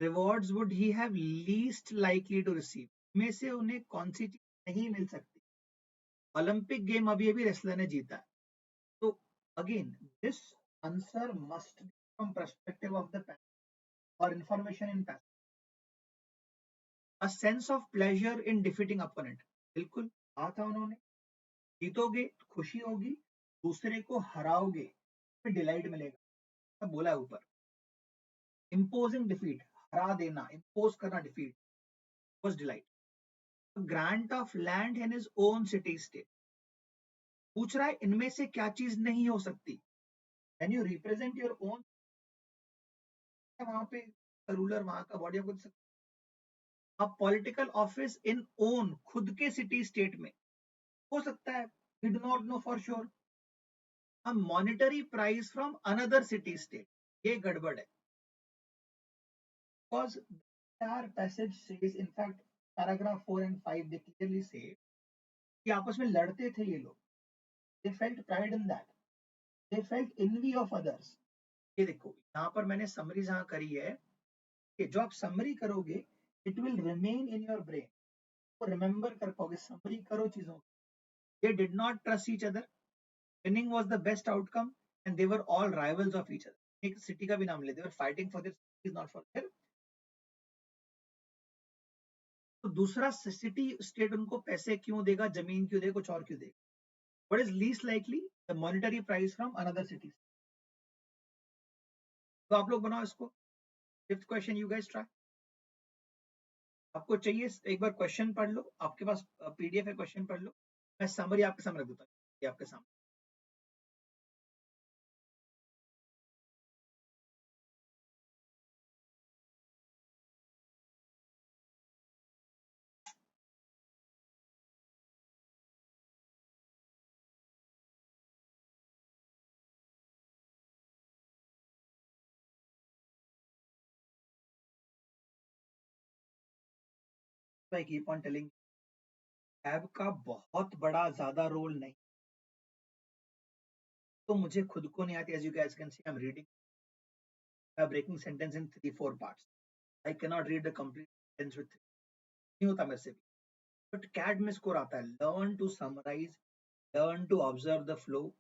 rewards would he have least likely to receive? में से उन्हें कौन सी चीज नहीं मिल सकती? ओलंपिक गेम अभी अभी रेसलर ने जीता है. तो again, this answer must be from perspective of the passion or information in passion. A sense of pleasure in defeating opponent. बिल्कुल कहा था उन्होंने, जीतोगे तो खुशी होगी, दूसरे को हराओगे फिर डिलाइट मिलेगा, सब बोला है ऊपर. इम्पोजिंग डिफीट, हरा देना, इम्पोज करना defeat, was delight. Grant of land in his own city state. पूछ रहा है इनमें से क्या चीज नहीं हो सकती. Can you represent your own, वहां पे रूलर वहां का बॉडी ऑफ अब पॉलिटिकल ऑफिस इन ओन, खुद के सिटी स्टेट में हो सकता है, we do not know for sure. A monetary price from another city state, ये गड़बड़ है. Because entire passage says, in fact, paragraph 4 and 5 they clearly say कि आपस में लड़ते थे ये लोग. They felt pride in that. They felt envy of others. ये देखो यहाँ पर मैंने समरी जहाँ करी है कि जो आप समरी करोगे it will remain in your brain, तो रिमेंबर कर पाओगे. समरी करो चीजों. They did not trust each other. Winning was the best outcome and they were all rivals of each other. एक सिटी का भी नाम ले, they were fighting for their cities, not for their. तो दूसरा सिटी स्टेट उनको पैसे क्यों देगा, जमीन क्यों देगा, कुछ और क्यों देगा. What is least likely? The monetary price from another city. तो आप लोग बनाओ इसको. Fifth question you guys try. आपको चाहिए एक बार क्वेश्चन पढ़ लो, आपके पास पीडीएफ है, क्वेश्चन पढ़ लो, मैं समरी आपके सामने रख देता हूँ, ये आपके सामने. I keep on telling, tab का बहुत बड़ा ज्यादा रोल नहीं, तो मुझे खुद को नहीं आती. As you guys can see I am reading, breaking sentence in 3-4 parts. I cannot read the complete sentence with 3. नहीं होता मेरे से भी. But CAD में स्कोर आता है. Learn to summarize, learn to observe the flow.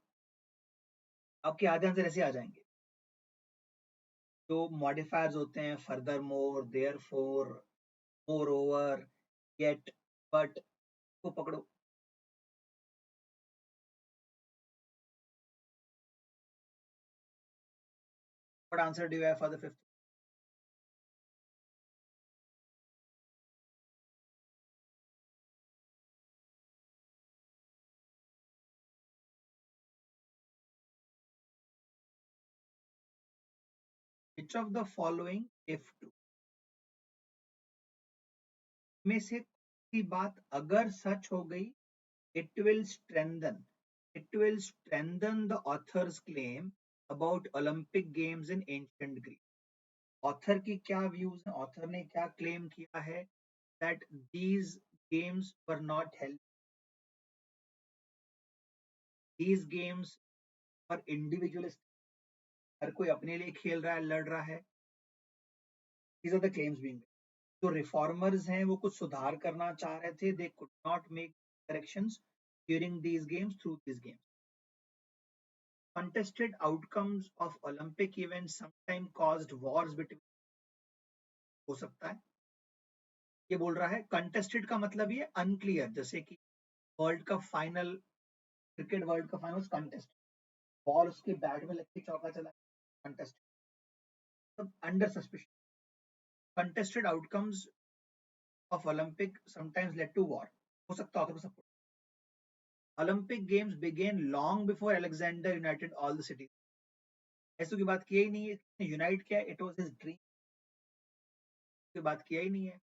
आपके आधे आंसर ऐसे आ जाएंगे. जो मॉडिफायर्स होते हैं, furthermore, therefore, moreover, yet, but, को पकड़ो. What answer do you have for the fifth? Which of the following if true? में से की बात अगर सच हो गई, it will strengthen the author's claim about Olympic Games in ancient Greece. Author की क्या व्यूज हैं, ऑथर ने क्या क्लेम किया है, that these games were not held, these games were individualistic, हर कोई अपने लिए खेल रहा है, लड़ रहा है. these are the claims being made. जो रिफॉर्मर्स हैं वो कुछ सुधार करना चाह रहे थे, they could not make corrections during these games, through these games. Contested outcomes of Olympic events sometimes caused wars between, हो सकता है. ये बोल रहा है कंटेस्टेड का मतलब ये अनक्लियर, जैसे कि world cup final, cricket world cup final contest, ball उसके बैट में लग के चौका चला, contest, under suspicion. Contested outcomes of Olympic sometimes led to war, हो सकता है support. Olympic games began long before Alexander united all the cities. ऐसे की बात किया ही नहीं है, यूनाइट किया, इट वाज हिज ड्रीम, की बात किया ही नहीं है.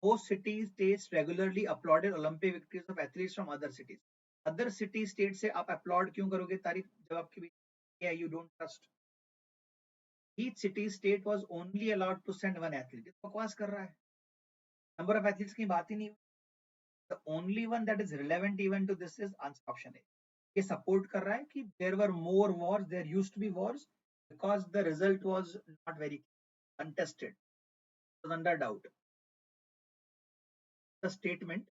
Most city states regularly applauded Olympic victories of athletes from other cities. Other city states से आप applaud क्यों करोगे, तारीफ जब आपके बीच है, you don't trust. Each city state was only allowed to send one athlete. बकवास कर रहा है. Number of athletes की बात ही नहीं. The only one that is relevant even to this is answer option A. ये support कर रहा है कि there were more wars, there used to be wars because the result was not very contested. It was under doubt. The statement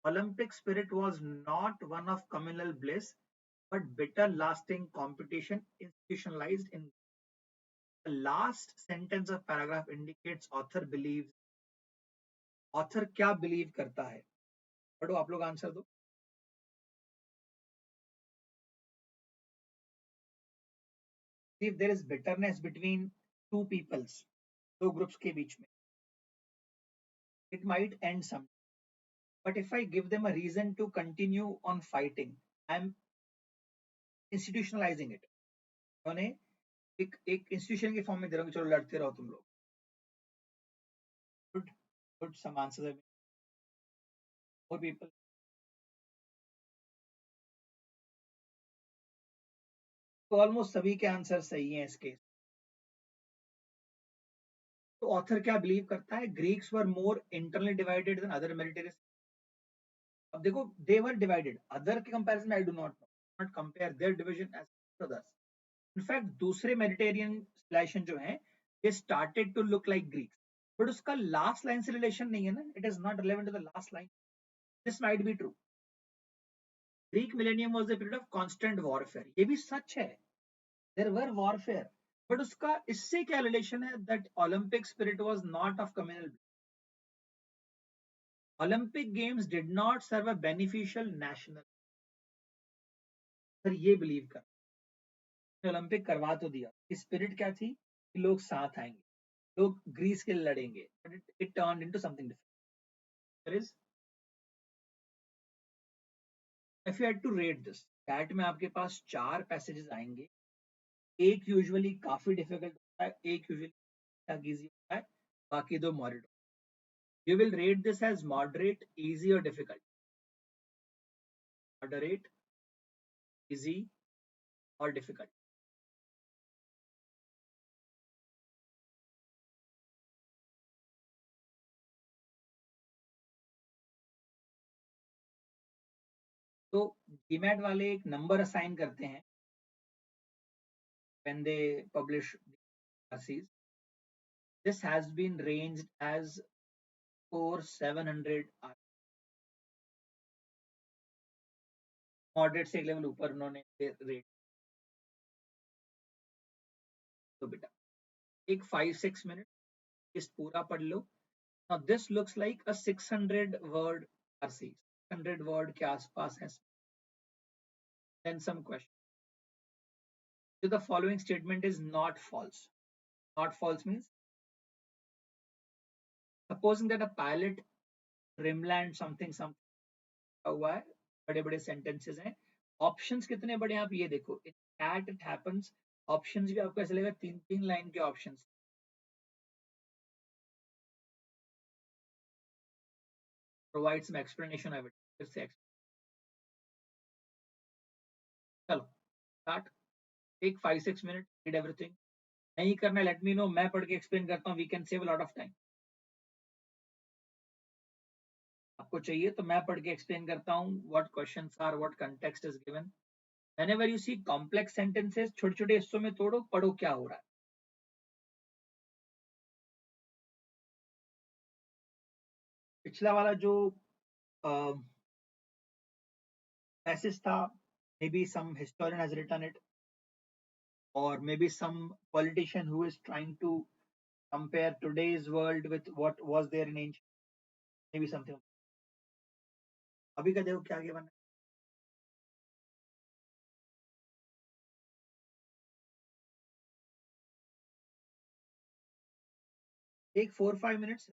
Olympic spirit was not one of communal bliss, but bitter lasting competition institutionalized in the last sentence of paragraph indicates author क्या believe करता है. पढ़ो आप लोग answer दो. If there is bitterness between two peoples, दो groups के बीच में, it might end some. But if I give them a reason to continue on fighting, I'm institutionalizing it. उन्हें एक इंस्टीट्यूशन के फॉर्म में दे रहा हूँ, चलो लड़ते रहो तुम लोग. Good, good. Some answers have been more people. तो ऑलमोस्ट सभी के आंसर सही हैं इस केस. तो ऑथर क्या बिलीव करता है? Greeks were more internally divided than other military. अब देखो, दे वर डिवाइडेड. अदर के कंपैरिजन में I do not compare their division as others. In fact दूसरे मेडिटेरियन सिविलाइजेशन जो है, they started to look like Greeks, but उसका last line से relation नहीं है ना. It is not relevant to the last line. This might be true. Greek millennium was the period of constant warfare. ये भी सच है, देयर वर वॉरफेयर, बट उसका इससे क्या रिलेशन है? That Olympic spirit was not of communal. Olympic games did not serve a beneficial national. Sir ये believe कर, Olympic करवा तो दिया, स्पिरिट क्या थी कि लोग साथ आएंगे, लोग ग्रीस के लिए लड़ेंगे, but it turned into something different. There is, if you had to rate this, that में आपके पास चार पैसेजेस आएंगे. एक यूजुअली काफी डिफिकल्ट होता है, एक यूजुअली इजी होता है, बाकी दो moderate. You will rate this as moderate, easy और डिफिकल्ट. मॉडरेट, इजी और डिफिकल्ट. तो GMAT वाले एक नंबर असाइन करते हैं when they publish RCs. This has been ranged as 4700. Moderate से एक लेवल ऊपर उन्होंने रेट. तो बेटा एक 5-6 मिनट इस पूरा पढ़ लो. Now this looks like a 600 word RC. 600 word के आसपास है. Then some question. So the following statement is not false. Not false means, supposing that a pilot rimland something हुआ है, बड़े बड़े सेंटेंसेस हैं. ऑप्शंस कितने बड़े हैं आप ये देखो. It happens. ऑप्शंस भी आपको ऐसा लगेगा 3-3 लाइन के options. Provide some explanation of it. फिर से चलो start. Take 5-6 minute, read everything. नहीं करना लेट मी नो, मैं पढ़ के एक्सप्लेन करता हूँ. We can save a lot of time. आपको चाहिए तो मैं पढ़ के एक्सप्लेन करता हूँ. What questions are, what context is given. Whenever you see complex sentences, छोटे छोटे हिस्सों में तोड़ो, पढ़ो क्या हो रहा है. पिछला वाला जो पैसेज था, maybe some historian has written it, or maybe some politician who is trying to compare today's world with what was there in ancient, maybe something. अभी का देखो क्या गिवन है. एक 4-5 मिनट्स,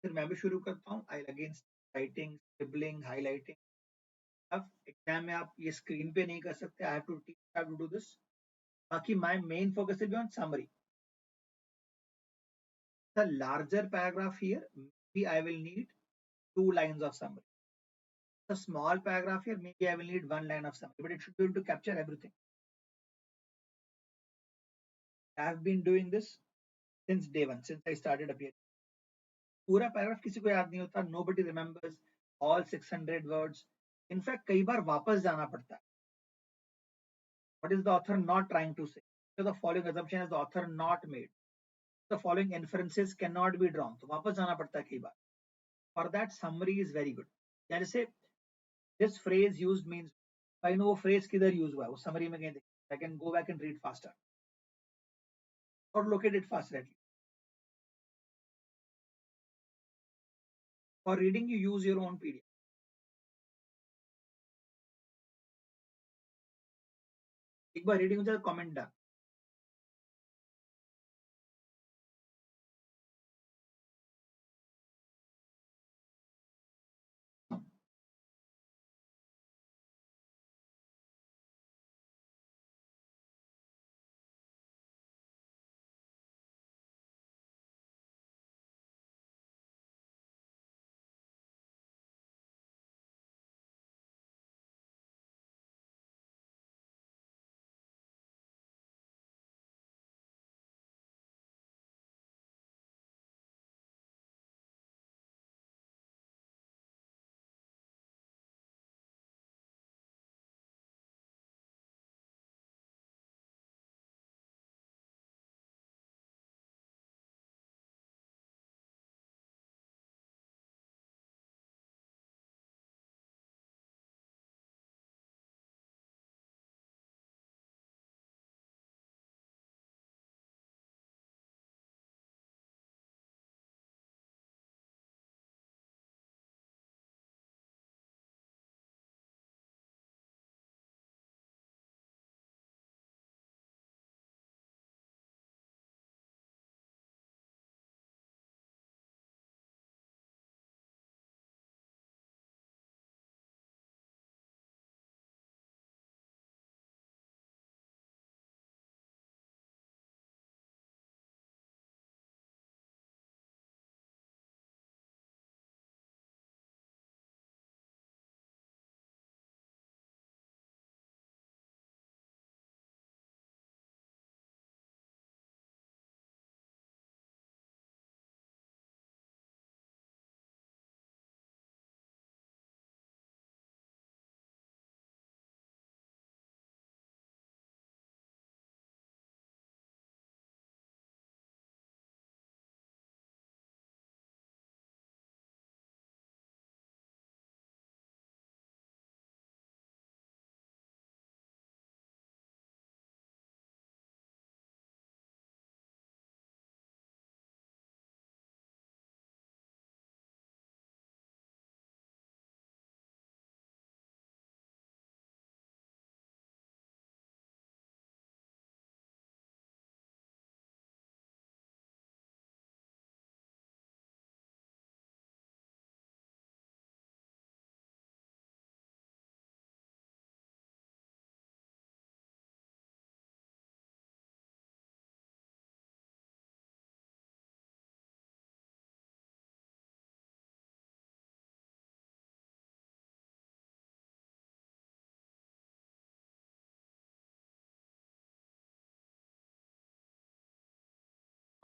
फिर मैं भी शुरू करता हूँ. I against writing, scribbling, highlighting. अब एग्जाम में आप ये स्क्रीन पे नहीं कर सकते. I have to do this. बाकी my main focus will be on summary. The larger paragraph here, maybe I will need 2 lines of summary. The small paragraph here, maybe I will need 1 line of summary, but it should be able to capture everything. I have been doing this since day one, since I started appearing. पूरा paragraph किसी को याद नहीं होता. Nobody remembers all 600 words. In fact कई बार वापस जाना पड़ता है. What is the author not trying to say? So the following assumption is the author not made. The following inferences cannot be drawn. तो वापस जाना पड़ता है कई बार. For that, summary is very good. या जैसे this phrase used means, I know वो phrase किधर यूज हुआ है, वो समरी में कहीं I can go back and read faster और locate it faster. For reading you use your own PDF. एक बार रीडिंग हो जाए कमेंट डाल।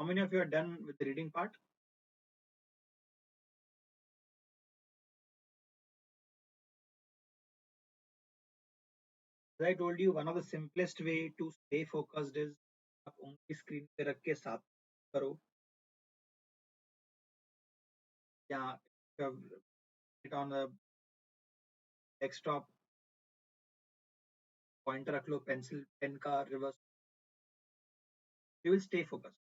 How many of you are done with the reading part? As I told you, one of the simplest way to stay focused is आप उंगली screen पे रख के साथ करो, या it on the desktop, pointer रख लो, पेंसिल पेन का reverse, you will stay focused.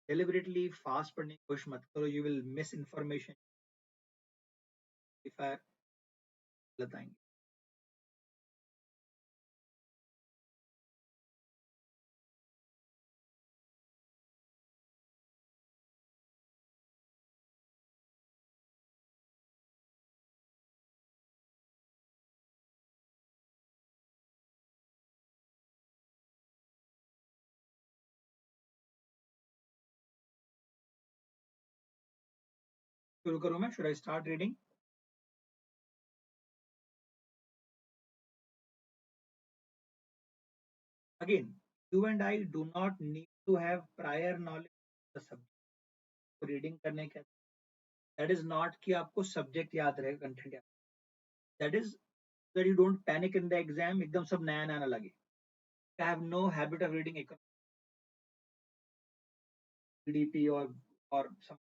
Deliberately fast पढ़ने की कोशिश मत करो, you will miss information if I गलत आएंगे। शुरू करूँ मैं? Should I start reading? Again, you and I do not need to have prior knowledge of the subject को रीडिंग करने के। That is not कि आपको सब्जेक्ट याद रहेगा, कंटेंट याद। That is that you don't panic in the exam, एकदम सब नया नया ना लगे। I have no habit of reading GDP or some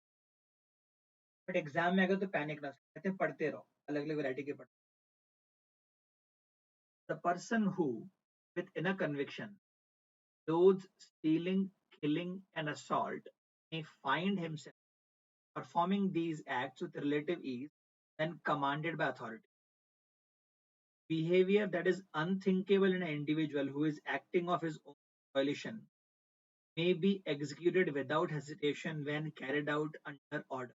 but exam में अगर तो पैनिक ना कहते पढ़ते रहो, अलग अलग वैरायटी के पढ़ते। The person who with inner conviction loathes stealing, killing, and assault may find himself performing these acts with relative ease when commanded by authority. Behavior that is unthinkable in an individual who is acting of his own volition may be executed without hesitation when carried out under order.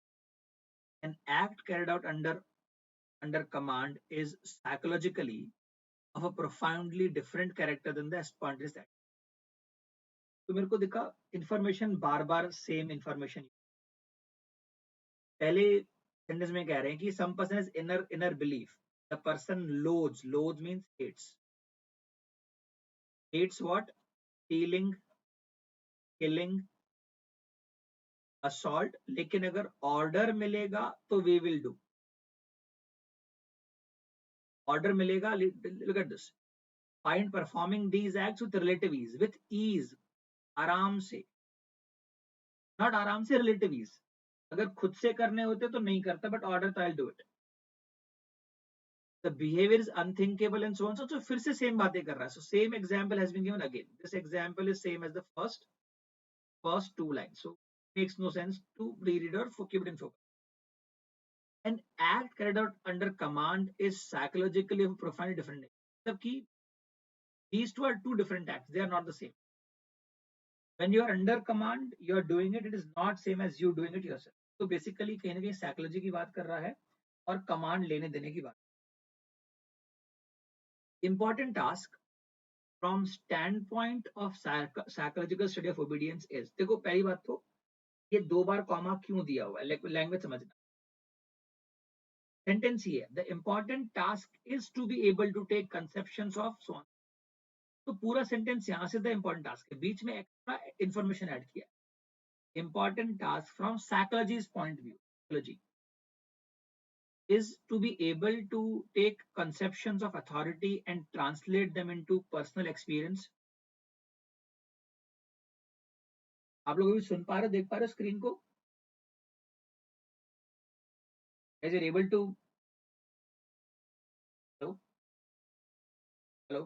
An act carried out under command is psychologically of a profoundly different character than the spontaneous act. तो मेरे को दिखा information बार बार same information. पहले sentence में कह रहे हैं कि some person is inner belief, the person lose means hates what, stealing, killing, assault. लेकिन अगर ऑर्डर मिलेगा तो वी विल डू, ऑर्डर मिलेगा, look at this, find performing these acts with relative ease, with ease, आराम से, not आराम से, relative ease. अगर खुद से करने होते तो नहीं करता, बट ऑर्डर तो I do it. The behavior is unthinkable and so on, so फिर से सेम बातें कर रहा है। So same example has been given again. This example is same as the first two lines, so it makes no sense to read it or keep it in focus. An act carried out under command is psychologically of a profoundly different nature. मतलब these two are two different acts, they are not the same. When you are under command, you are doing it, it is not same as you doing it yourself. So basically कहीं ना कहीं psychology की बात कर रहा है और command लेने देने की बात। Important task from standpoint of psychological study of obedience is, देखो पहली बात तो ये दो बार कॉमा क्यों दिया हुआ है, लैंग्वेज समझना। सेंटेंस ही है, the important task is to be able to take conceptions of so on. तो पूरा सेंटेंस यहां से द इंपॉर्टेंट टास्क है, बीच में एक्स्ट्रा इंफॉर्मेशन ऐड किया। Important task from psychologies point view, psychology is to be able to take conceptions of authority and translate them into personal experience. आप लोग अभी सुन पा रहे हो, देख पा रहे हो स्क्रीन को? Is it able to? Hello? Hello?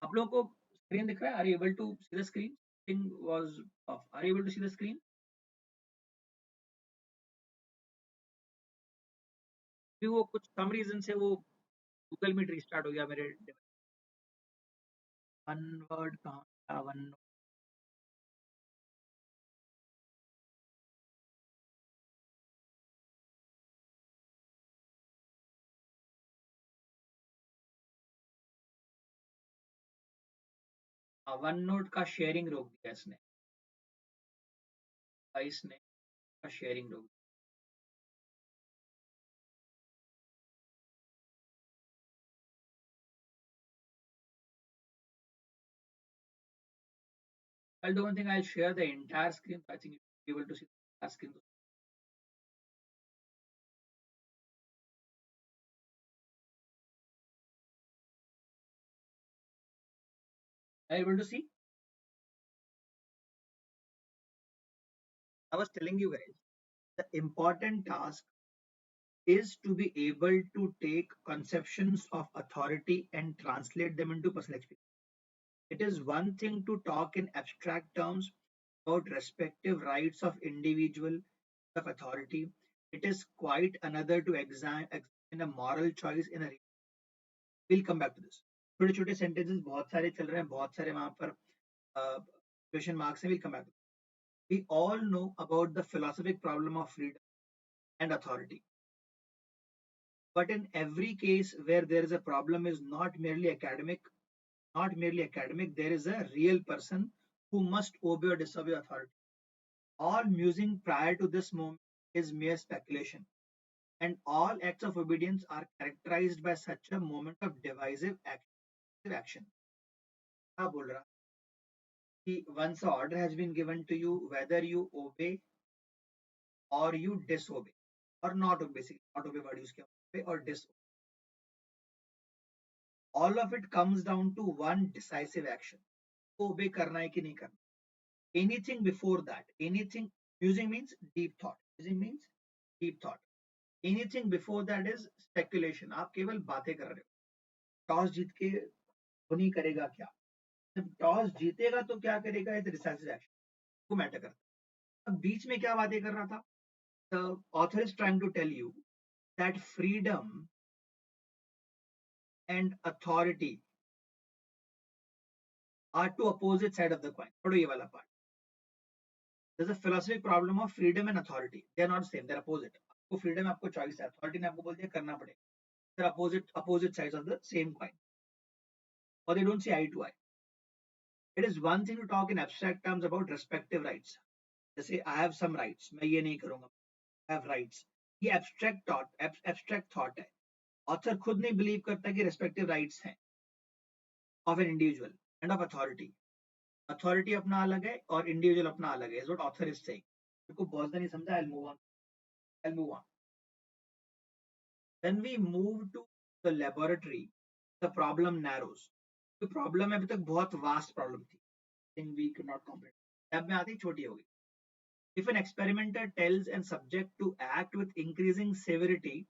आप लोगों को स्क्रीन दिख रहा है? Are you able to see the screen? Screen was off. Are you able to see the screen? फिर वो कुछ सम रीजन से वो गूगल मीट रिस्टार्ट हो गया मेरे। वन वर्ड कहाँ था? वन नोट का शेयरिंग रोक दिया इसने, इसने का शेयरिंग रोक दिया। I'll do one thing. I'll share the entire screen. I think you'll be able to see the entire screen. Are you able to see? I was telling you guys, the important task is to be able to take conceptions of authority and translate them into personal experience. It is one thing to talk in abstract terms about respective rights of individual of authority. It is quite another to examine a moral choice in a. We'll come back to this. छोटे छोटे sentences बहुत सारे चल रहे हैं, बहुत सारे वहां पर question marks हैं. We'll come back. We all know about the philosophic problem of freedom and authority. But in every case where there is a problem is not merely academic, there is a real person who must obey or disobey authority. All musing prior to this moment is mere speculation, and all acts of obedience are characterized by such a moment of divisive action. क्या बोल रहा कि once an order has been given to you, whether you obey or you disobey or not obey, basically not obey what use किया, obey or disobey, all of it comes down to one decisive action. को ओबे करना है कि नहीं करना. Anything before that, anything, musing means deep thought. Musing means deep thought. Anything before that is speculation. आप केवल बातें कर रहे हो. टॉस जीत के धोनी करेगा क्या? जब टॉस जीतेगा तो क्या करेगा? Is decisive action. वो मैटर करता है. अब बीच में क्या बातें कर रहा था? The author is trying to tell you that freedom and authority are two opposite side of the coin. पढ़ो ये वाला part. There's a philosophic problem of freedom and authority. They are not same. They're opposite. आपको freedom है, आपको choice है. Authority ने आपको बोल दिया करना पड़ेगा. They're opposite sides of the same coin. Or they don't see eye to eye. It is one thing to talk in abstract terms about respective rights. जैसे I have some rights. मैं ये नहीं करूंगा. I have rights. ये abstract thought है. Author खुद नहीं believe करता कि respective rights हैं of an individual and of authority. Authority अपना अलग है और individual अपना अलग है. Is what author is saying. को बहुत नहीं समझा. I'll move on. When we move to the laboratory, the problem narrows. The problem अभी तक बहुत vast problem थी. Thing we could not comprehend. Lab में आती ही छोटी हो गई. If an experimenter tells a subject to act with increasing severity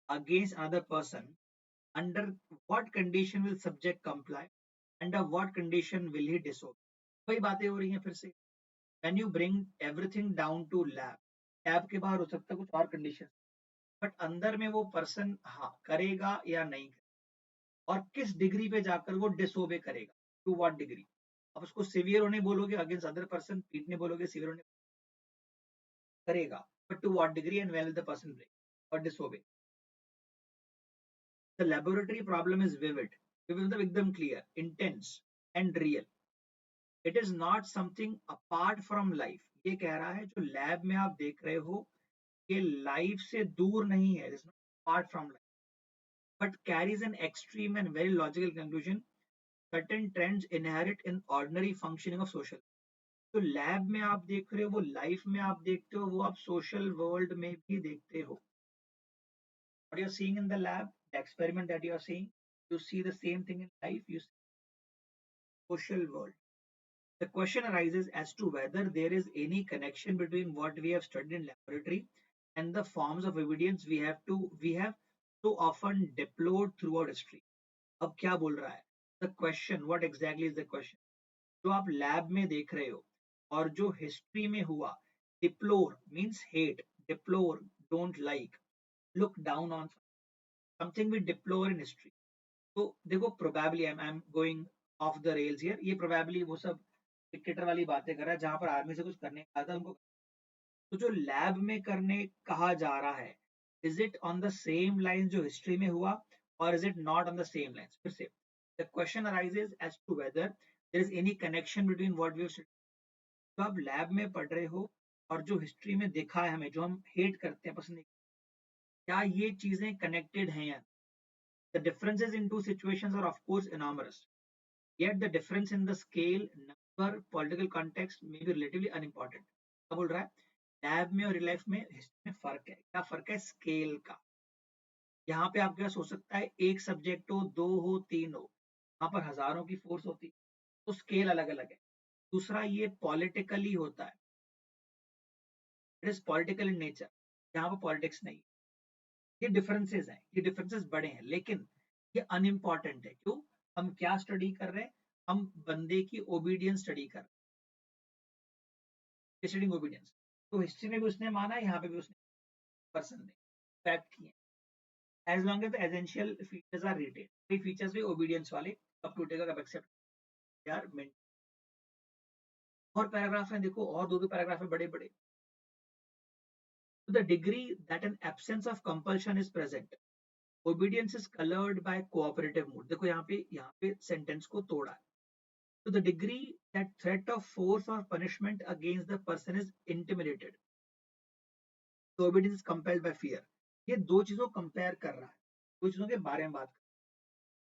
against another person, under what condition will subject comply? Under what condition will he disobey? वही बातें हो रही हैं फिर से. When you bring everything down to lab के बाहर हो सकता है कुछ और condition, बट अंदर में वो पर्सन हाँ करेगा या नहीं करेगा और किस डिग्री पे जाकर वो डिसोबे करेगा. To what degree? अब उसको सिवियर होने बोलोगे अगेंस्ट अदर पर्सन, पीटने बोलोगे सिवियर होने करेगा, but to what degree and when will the person break और disobey. The laboratory problem is vivid. Vivid एकदम clear, intense and real. It is not something apart from life. ये कह रहा है जो लैब में आप देख रहे हो ये लाइफ से दूर नहीं है. It is not apart from life but carries an extreme and very logical conclusion. Certain trends inherent in ordinary functioning of social. तो लैब में आप देख रहे हो वो लाइफ में आप देखते हो वो आप सोशल वर्ल्ड में भी देखते हो. What you're seeing in the lab, the experiment that you're seeing, you see the same thing in life, you see social world. The question arises as to whether there is any connection between what we have studied in laboratory and the forms of evidence we have so often deplored throughout history. अब क्या बोल रहा है? The question, what exactly is the question? जो आप lab में देख रहे हो और जो हिस्ट्री में हुआ, deplore means hate, deplore don't like, look down on something we deplore in history. तो देखो probably I'm going off the rails here. ये probably वो सब क्रिकेटर वाली बातें कर रहा है जहां पर आर्मी से कुछ करने का था उनको. तो जो लैब में करने कहा जा रहा है, is it on the same lines जो हिस्ट्री में हुआ or is it not on the same lines? फिर से the question arises as to whether there is any connection between what we have studied. तो आप लैब में पढ़ रहे हो और जो हिस्ट्री में देखा है हमें जो हम हेट करते हैं पसंद नहीं, क्या ये चीजें कनेक्टेड हैं या? The differences in two situations are of course enormous. Yet the difference in the scale, number, political context may be relatively unimportant. क्या बोल रहा है? लैब में और रियल लाइफ में हिस्ट्री में फर्क है. क्या फर्क है? स्केल का. यहाँ पे आपके पास हो सकता है एक सब्जेक्ट हो, दो हो, तीन हो, यहाँ पर हजारों की फोर्स होती, तो स्केल अलग अलग है. दूसरा ये पॉलिटिकली होता है. It is political in nature. यहाँ पर पॉलिटिक्स नहीं. ये डिफरेंसेस हैं, ये डिफरेंसेस बड़े हैं लेकिन ये अनइम्पॉर्टेंट है. क्यों? हम क्या स्टडी कर रहे हैं? हम बंदे की ओबीडियंस स्टडी कर रहे हैं. Studying obedience. तो हिस्ट्री में भी उसने माना, यहाँ पे भी उसने पर्सन ने फैक्ट किए. As long as the essential features are retain. ये फीचर्स भी ओबीडियंस वाले कब टूटेगा कब एक्सेप्ट यार मेंट. और पैराग्राफ है देखो, और दो पैराग्राफ है बड़े बड़े. To the degree that an absence of compulsion is present, obedience is colored by cooperative mood. देखो यहाँ पे सेंटेंस को तोड़ा है. To the degree that threat of force or punishment against the person is intimidated, so obedience is compelled by fear. ये दो चीजों को कंपेयर कर रहा है, दो चीजों के बारे में बात कर.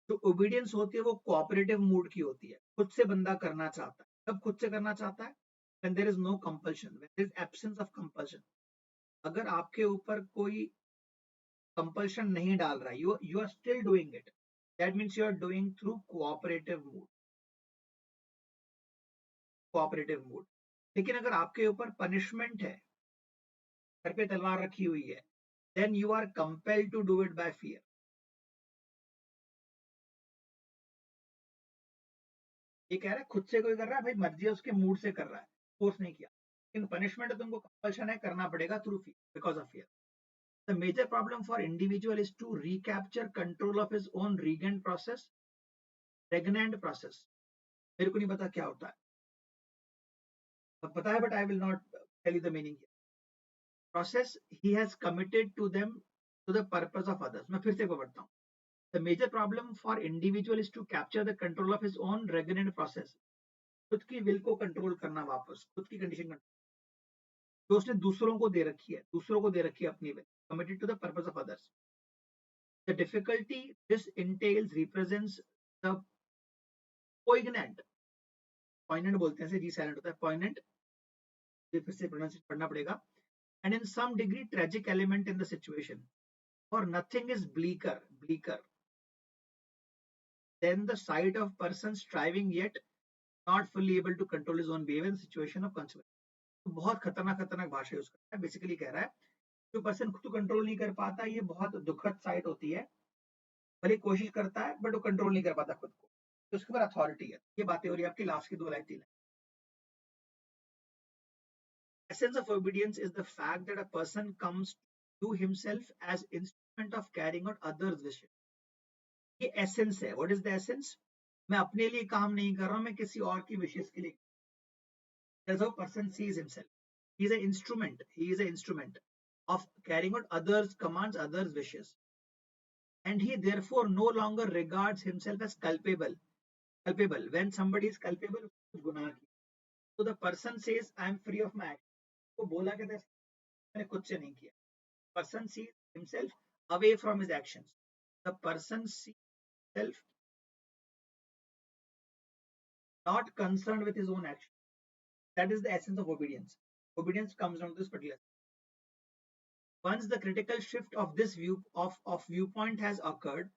जो ओबीडियंस होती है वो कोऑपरेटिव मूड की होती है, खुद से बंदा करना चाहता है. कब खुद से करना चाहता है? when there is no compulsion, when there is absence of compulsion. अगर आपके ऊपर कोई कंपल्शन नहीं डाल रहा है, you are still doing it. That means you are doing through cooperative mood. Cooperative mood. लेकिन अगर आपके ऊपर पनिशमेंट है, सर पे तलवार रखी हुई है, then you are compelled to do it by fear. ये कह रहा है खुद से कोई कर रहा है, भाई मर्जी है उसके, मूड से कर रहा है, फोर्स नहीं किया। लेकिन पनिशमेंट तुमको कंपल्शन है, करना पड़ेगा through fear, because of fear. The major problem for individual is to recapture control of his own regnant process। मेरे को नहीं पता क्या होता है, अब पता है but I will not tell you the meaning. Process ही has committed to them to the purpose of others. मैं फिर से को पढ़ता हूँ। The major problem for individual is to capture the control of his own regnant process. खुद की will को कंट्रोल करना, वापस खुद की कंडीशन जो उसने दूसरों को दे रखी है, दूसरों को दे रखी है अपनी will, committed to the purpose of others. The difficulty this entails represents the poignant, poignant बोलते हैं, जी साइलेंट होता है, पॉइनेंट, ये फिर से प्रोनाउंसिएशन पढ़ना पड़ेगा, and in some degree tragic element in the situation, for nothing is bleaker than the sight of person striving yet not fully able to control his own behavior in situation of consequence। तो बहुत खतरनाक खतरनाक भाषा use करता है, basically कह रहा है जो पर्सन खुद को कंट्रोल नहीं कर पाता, ये बहुत दुखद साइट होती है। भले कोशिश करता है बट वो कंट्रोल नहीं कर पाता खुद को, तो उसके ऊपर अथॉरिटी है। ये बातें हो रही है आपकी लास्ट की 2 line 3 line. Essence of obedience is the fact that a person comes to himself as instrument of carrying out others' wishes। ये एसेंस है। What is the essence? मैं अपने लिए काम नहीं कर रहा हूं, मैं किसी और की विशेष के लिए। That's how person sees himself. He is an instrument. He is an instrument of carrying out others' commands, others' wishes, and he therefore no longer regards himself as culpable. Culpable when somebody is culpable, कुछ गुनाह किया, so the person says, "I am free of my action." वो बोला कहता है मैंने खुद से नहीं किया। Person sees himself away from his actions. The person sees himself not concerned with his own action. That is the essence of obedience. Obedience comes down to this particular. Once the critical shift of this viewpoint has occurred,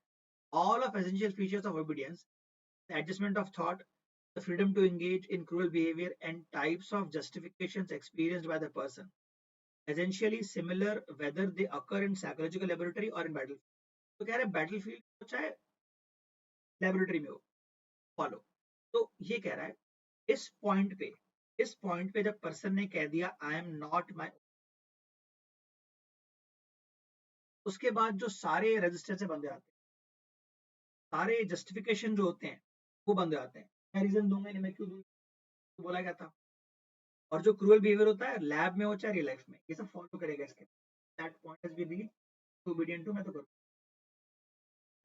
all of essential features of obedience, the adjustment of thought, the freedom to engage in cruel behavior, and types of justifications experienced by the person, essentially similar whether they occur in psychological laboratory or in battlefield। तो कह रहे battlefield हो चाहे laboratory में हो, follow. तो ये कह रहा है इस पॉइंट पे जब पर्सन ने कह दिया आई एम नॉट माई, उसके बाद जो सारे रजिस्टर से बंद हो जाते हैं, सारे जस्टिफिकेशन जो होते हैं वो बंद हो जाते हैं। मैं रीजन दूंगा नहीं, मैं क्यों दूंगा, तो बोला गया था। और जो क्रूअल बिहेवियर होता है लैब में हो चाहे रियल लाइफ में, ये सब फॉलो करेगा इसके। That point has been read to obedient to, मैं तो करूँ।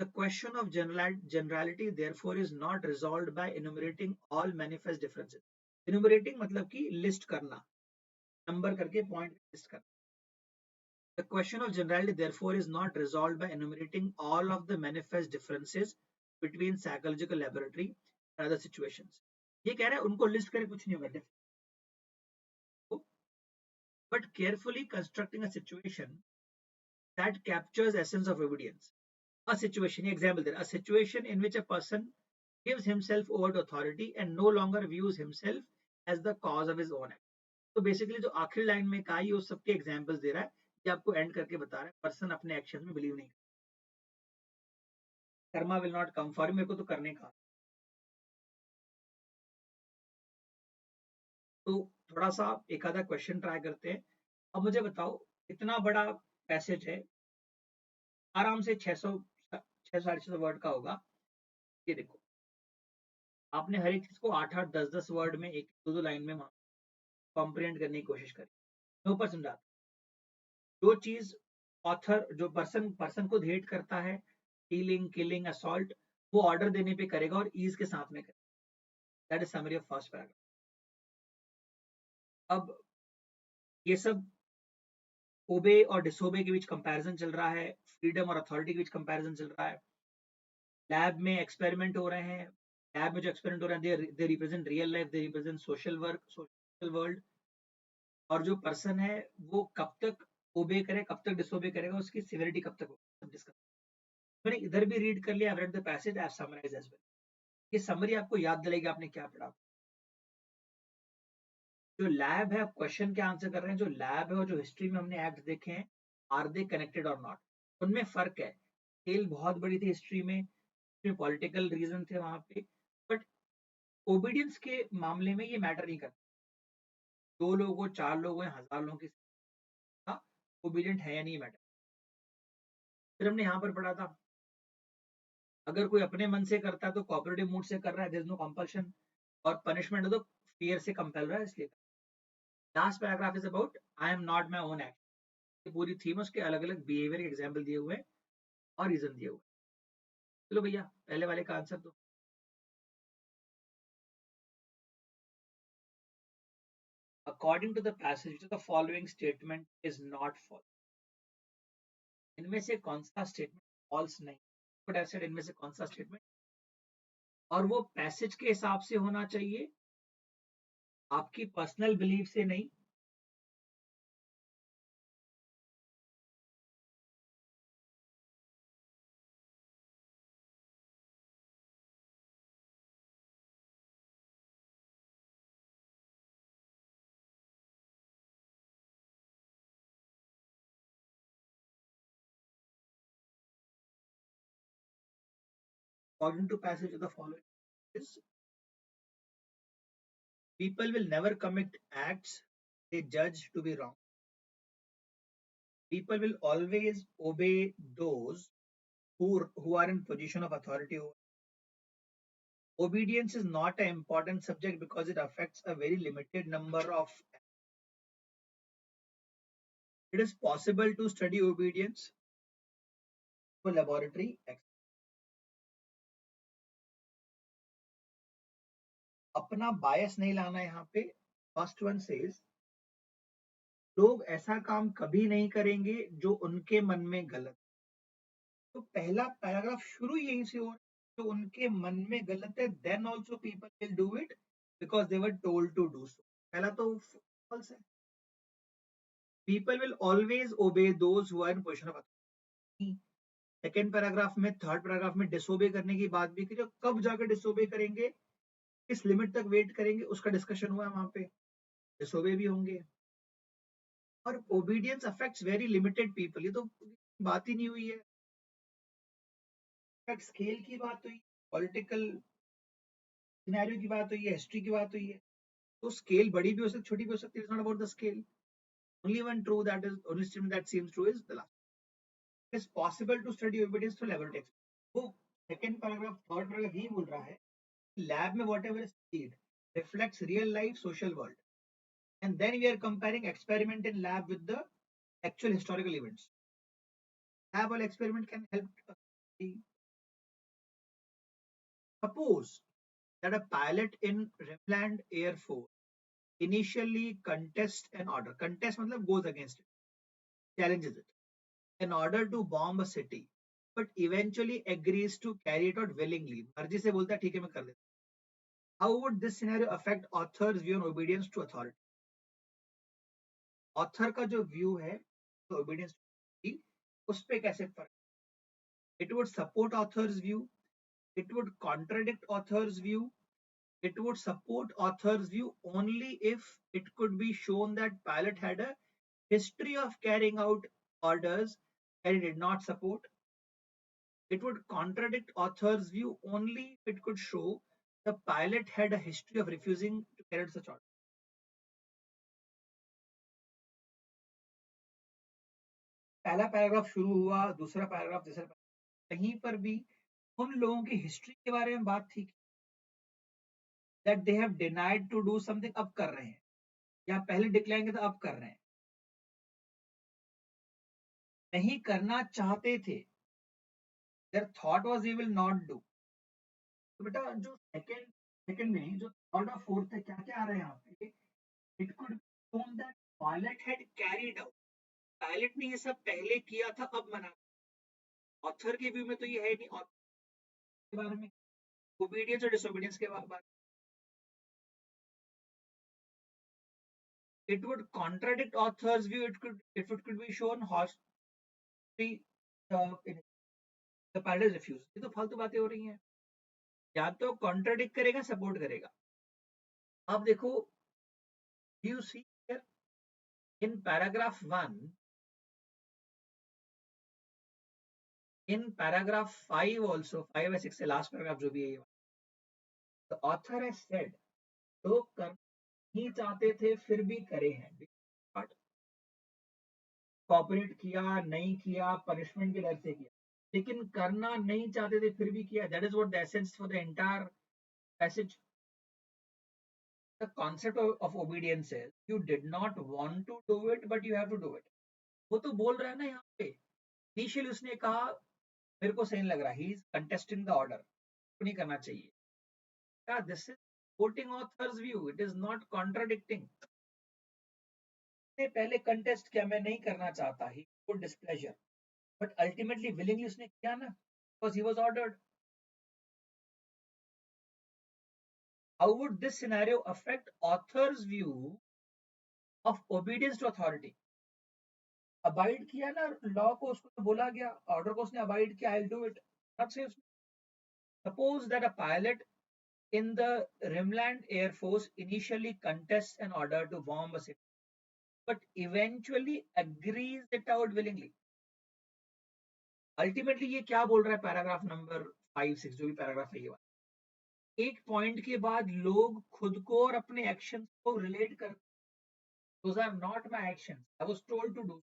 The question of generality therefore is not resolved by enumerating all manifest differences। enumerating मतलब कि लिस्ट करना, नंबर करके पॉइंट लिस्ट करना। The question of generality therefore is not resolved by enumerating all of the manifest differences between psychological laboratory and other situations। ये कह रहा है उनको लिस्ट करके कुछ नहीं होगा, but carefully constructing a situation that captures essence of obedience। A situation, example there, a situation in which a person gives himself over to authority and no longer views himself as the cause of his own act। तो basically जो आखिरी line में कहा ये उस सबके examples दे रहा है, ये आपको एंड करके बता रहा है पर्सन अपने एक्शन में बिलीव नहीं, Karma will not come for, मेरे को तो करने का। तो थोड़ा सा एक आधा क्वेश्चन ट्राई करते हैं। अब मुझे बताओ, इतना बड़ा पैसेज है, आराम से 600 600 वर्ड का होगा। ये देखो, आपने हर एक चीज को 8 8 10 10 वर्ड में, एक 2 2 लाइन में कॉम्प्रिहेंड करने की कोशिश करी। मैं ऊपर समझाता, जो चीज ऑथर, जो पर्सन को हेट करता है, स्टीलिंग, किलिंग, असॉल्ट, वो ऑर्डर देने पे करेगा और ईज के साथ में करेगा। That is summary of first paragraph. अब ये सब ओबे और डिसोबे के बीच कंपैरिजन चल रहा है, फ्रीडम और अथॉरिटी के बीच कंपैरिजन चल रहा है, लैब में एक्सपेरिमेंट हो रहे हैं, लैब में जो एक्सपेरिमेंट हो रहे हैं they represent real life, they represent social work, social world, और जो पर्सन है वो कब तक ओबे करे, कब तक डिसोबे करेगा, उसकी सिवियरिटी कब तक होगी, सब डिस्कस। मैंने इधर भी रीड कर लिया, I read the passage, I have summarised as well. ये समरी आपको याद दिलाएगी आपने क्या पढ़ा। जो लैब है, आप क्वेश्चन के आंसर कर रहे हैं, जो लैब है और जो हिस्ट्री में हमने एक्ट देखे हैं, आर दे कनेक्टेड और नॉट, उनमें फर्क है। स्केल बहुत बड़ी थी हिस्ट्री में, पॉलिटिकल रीजन थे वहां पे, बट ओबीडियंस के मामले में ये मैटर नहीं करता। 2 लोगों, 4 लोगों या 1000 लोगों की ओबीडियंट है या नहीं मैटर। फिर हमने यहाँ पर पढ़ा था, अगर कोई अपने मन से करता है तो कोऑपरेटिव मूड से कर रहा है, देयर इज नो कंपल्शन, और पनिशमेंट है तो फियर से कंपेल रहा है, इसलिए। Last paragraph is about I am not my own act. पूरी थीम उसके अलग अलग बिहेवियर के एग्जाम्पल दिए हुए हैं और रीजन दिए हुए हैं। चलो भैया, पहले वाले का आंसर तो according to the passage the following statement is not false. इनमें से कौन सा स्टेटमेंट फॉल्स नहीं, बट आई सेड इनमें से कौन सा स्टेटमेंट, और वो पैसेज के हिसाब से होना चाहिए, आपकी पर्सनल बिलीफ से नहीं। According to passage of the following is, people will never commit acts they judge to be wrong. People will always obey those who are in position of authority. Obedience is not an important subject because it affects a very limited number of. It is possible to study obedience to laboratory. अपना बायस नहीं लाना यहाँ पे। First one says, लोग ऐसा काम कभी नहीं करेंगे जो उनके मन में गलत। तो पहला पैराग्राफ शुरू यहीं से हो रहा है, जो उनके मन में गलत है, then also people will do it because they were told to do so. पहला तो फॉल्स है। People will always obey those who are in position of authority. Second paragraph में, थर्ड पैराग्राफ में डिसोबे करने की बात भी की, जो कब जाकर डिसोबे करेंगे, किस लिमिट तक वेट करेंगे, उसका डिस्कशन हुआ है वहां पे। डिसोबे भी होंगे, और obedience affects very limited people, ये तो बात ही नहीं हुई है। स्केल की बात हुई, पॉलिटिकल सिनेरियो की बात हुई है, हिस्ट्री की बात हुई है। तो स्केल बड़ी भी हो सकती, छोटी भी हो सकती है। It's not about the scale. Only one true that is, only statement that seems true is the last. It is possible to study evidence through laboratory. वो सेकंड पैराग्राफ, थर्ड पैराग्राफ यही बोल रहा है, लैब में whatever is studied reflects real life social world, and then we are comparing experiment in lab with the actual historical events. Lab or experiment can help. Suppose that a pilot in Rimland Air Force initially contests an order. Contest मतलब goes against it, challenges it, in order to bomb a city, but eventually agrees to carry it out willingly. मर्जी से बोलता है ठीक है मैं कर देता हूँ. How would this scenario affect author's view on obedience to authority? Author का जो view है तो obedience to authority, उस पे कैसे फर्क? It would support author's view. It would contradict author's view. It would support author's view only if it could be shown that pilot had a history of carrying out orders that it did not support. It would contradict author's view only if it could show the pilot had a history of refusing to carry out such orders. पहला paragraph शुरू हुआ, दूसरा paragraph, तीसरा paragraph, कहीं पर भी उन लोगों की हिस्ट्री के बारे में बात थी, that they have denied to do something, अब कर रहे हैं, या पहले डिक्लाइन किया था अब कर रहे हैं, नहीं करना चाहते थे, their thought was we will not do. तो बेटा जो सेकंड में जो थर्ड और फोर्थ है, क्या क्या आ रहा है यहाँ पे, it could shown that pilot had carried out, pilot ने ये सब पहले किया था अब मना। ऑथर के व्यू में तो ये है नहीं, ऑथर के बारे में ओबीडियंस और डिसोबीडियंस के बारे में। It would contradict author's view, it could be shown हॉस्टी द पायलट रिफ्यूज। ये तो फालतू बातें हो रही हैं, या तो कॉन्ट्राडिक्ट करेगा, सपोर्ट करेगा। अब देखो You see here in paragraph 1, in paragraph 5 also, 5 or 6 the last paragraph जो भी है, the author has said लोग कर नहीं चाहते थे फिर भी करे हैं, कॉपरेट किया नहीं किया पनिशमेंट के डर से किया, लेकिन करना नहीं चाहते थे फिर भी किया. That is what the essence for the entire passage. The concept of obedience is you did not want to do it but you have to do it. वो तो बोल रहा है ना यहाँ पे, इनिशियली उसने कहा मेरे को सही नहीं लग रहा, he is contesting the order, नहीं करना चाहिए. क्या this is quoting author's view, it is not contradicting. पहले कंटेस्ट किया, मैं नहीं करना चाहता, he good displeasure, but ultimately willingly उसने किया ना, because he was ordered. How would this scenario affect author's view of obedience to authority? Abide किया ना law को, उसको तो बोला गया, order को उसने abide किया, I'll do it. Not say उसने. Suppose that a pilot in the Rimland Air Force initially contests an order to bomb a city, but eventually agrees it out willingly. Ultimately ये क्या बोल रहा है paragraph number 5-6 जो भी paragraph है ये वाला, एक पॉइंट के बाद लोग खुद को और अपने एक्शन को रिलेट कर, those are not my actions, I was told to do.